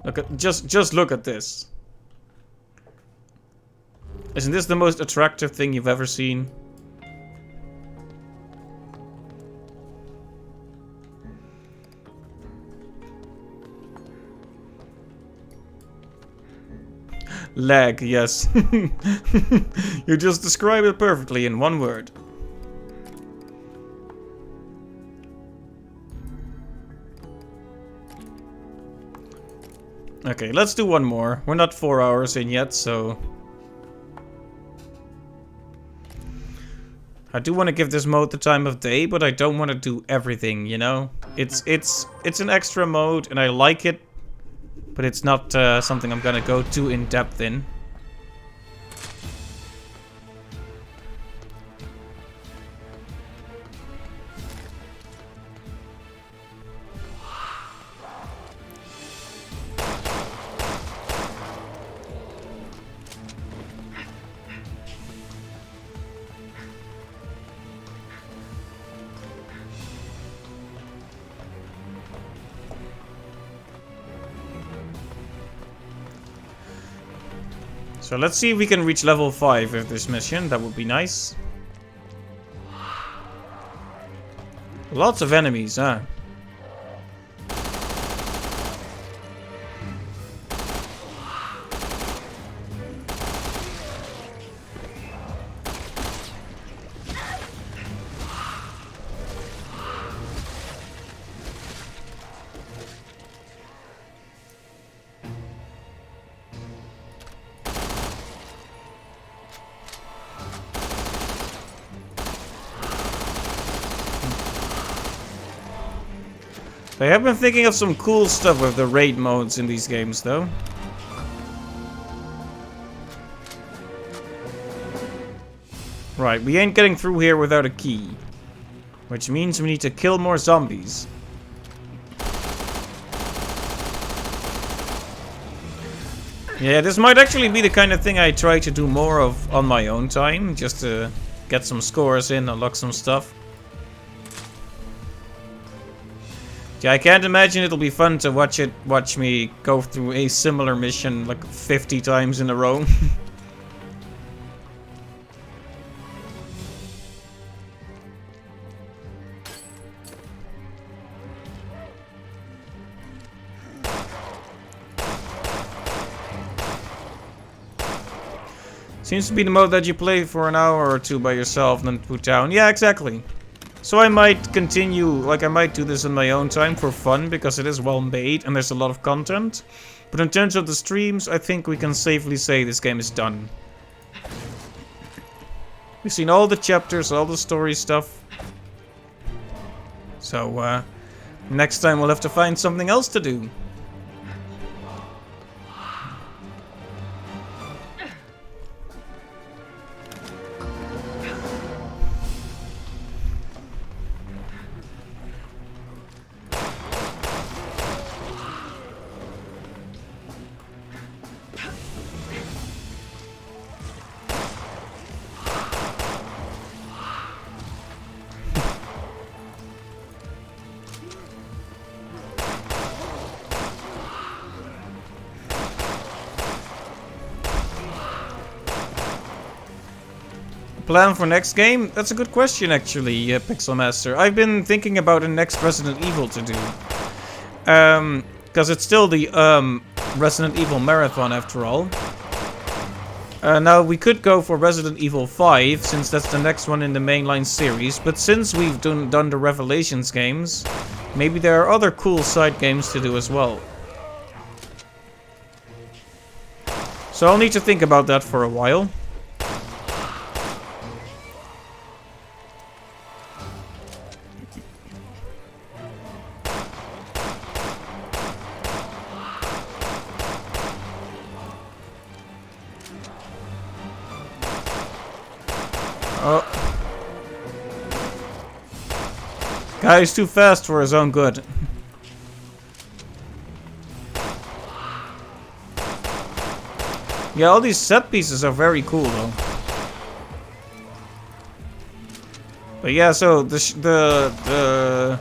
Look at just look at this. Isn't this the most attractive thing you've ever seen? Lag, yes. You just described it perfectly in one word. Okay, let's do one more. We're not 4 hours in yet, so... I do want to give this mode the time of day, but I don't want to do everything, you know? It's an extra mode, and I like it, but it's not something I'm gonna go too in-depth in. So let's see if we can reach level 5 with this mission. That would be nice. Lots of enemies, huh? I have been thinking of some cool stuff with the raid modes in these games, though. Right, we ain't getting through here without a key. Which means we need to kill more zombies. Yeah, this might actually be the kind of thing I try to do more of on my own time. Just to get some scores in, unlock some stuff. Yeah, I can't imagine it'll be fun to watch me go through a similar mission like 50 times in a row. Seems to be the mode that you play for an hour or two by yourself and then put down. Yeah, exactly. So I might continue, like I might do this in my own time for fun, because it is well made and there's a lot of content. But in terms of the streams, I think we can safely say this game is done. We've seen all the chapters, all the story stuff. So, next time we'll have to find something else to do. Plan for next game? That's a good question, actually, Pixel Master. I've been thinking about a next Resident Evil to do. Because it's still the Resident Evil Marathon, after all. Now, we could go for Resident Evil 5, since that's the next one in the mainline series, but since we've done the Revelations games, maybe there are other cool side games to do as well. So I'll need to think about that for a while. Oh. Guy's too fast for his own good. Yeah, all these set pieces are very cool though. But yeah, so the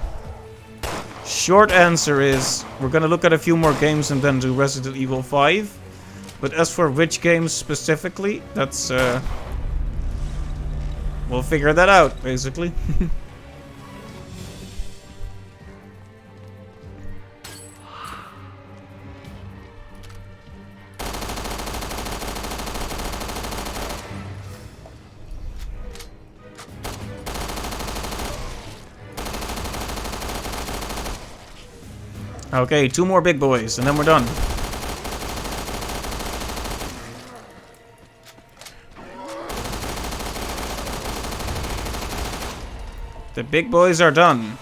short answer is we're gonna look at a few more games and then do Resident Evil 5. But as for which games specifically, that's we'll figure that out, basically. Okay, 2 more big boys, and then we're done. The big boys are done.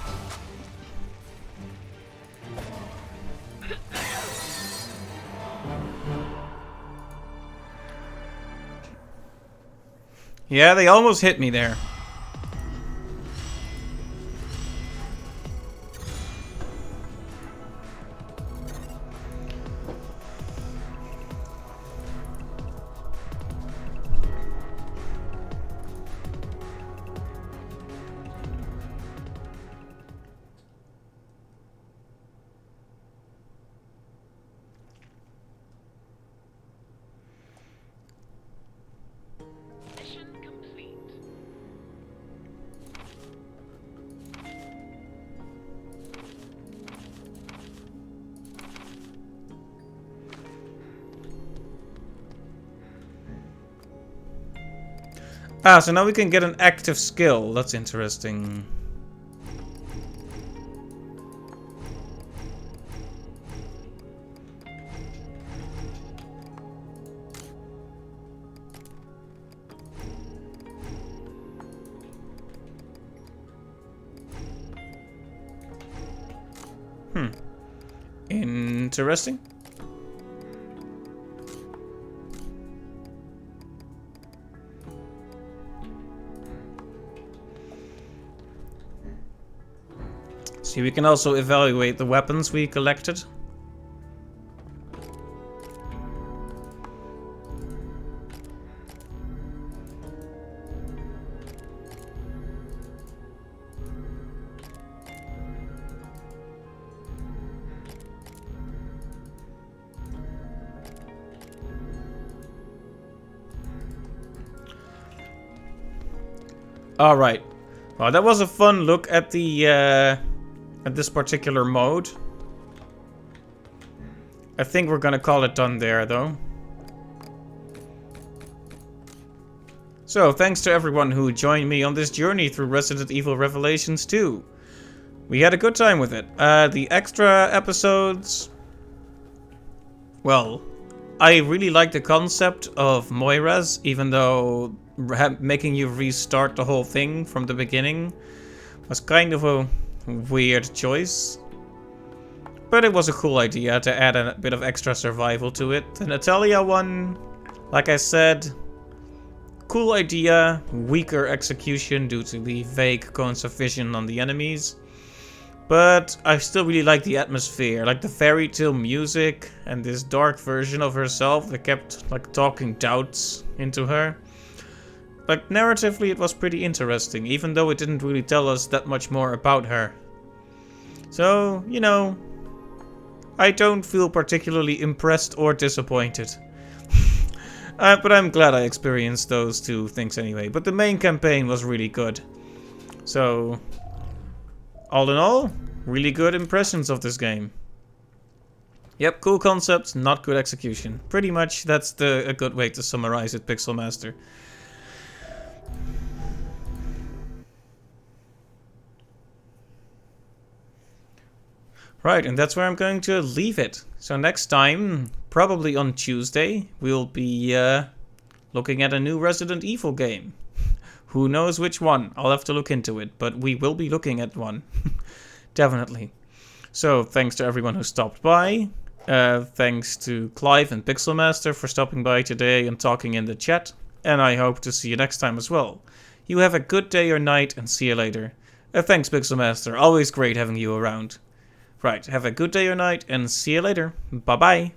Yeah, they almost hit me there. Mission complete. Ah, so now we can get an active skill. That's interesting. Interesting. See, we can also evaluate the weapons we collected. Alright. Well, that was a fun look at the at this particular mode. I think we're gonna call it done there, though. So, thanks to everyone who joined me on this journey through Resident Evil Revelations 2. We had a good time with it. The extra episodes... Well, I really like the concept of Moiras, even though making you restart the whole thing from the beginning was kind of a weird choice. But it was a cool idea to add a bit of extra survival to it. The Natalia one, like I said, cool idea, weaker execution due to the vague cones of vision on the enemies. But I still really like the atmosphere, like the fairy tale music and this dark version of herself that kept like talking doubts into her. Like narratively it was pretty interesting, even though it didn't really tell us that much more about her. So, you know, I don't feel particularly impressed or disappointed. But I'm glad I experienced those two things anyway. But the main campaign was really good. So, all in all, really good impressions of this game. Yep, cool concept, not good execution. Pretty much that's a good way to summarize it, Pixel Master. Right, and that's where I'm going to leave it. So next time, probably on Tuesday, we'll be looking at a new Resident Evil game. Who knows which one? I'll have to look into it, but we will be looking at one. Definitely. So thanks to everyone who stopped by. Thanks to Clive and Pixelmaster for stopping by today and talking in the chat. And I hope to see you next time as well. You have a good day or night and see you later. Thanks Pixelmaster, always great having you around. Right, have a good day or night and see you later. Bye bye.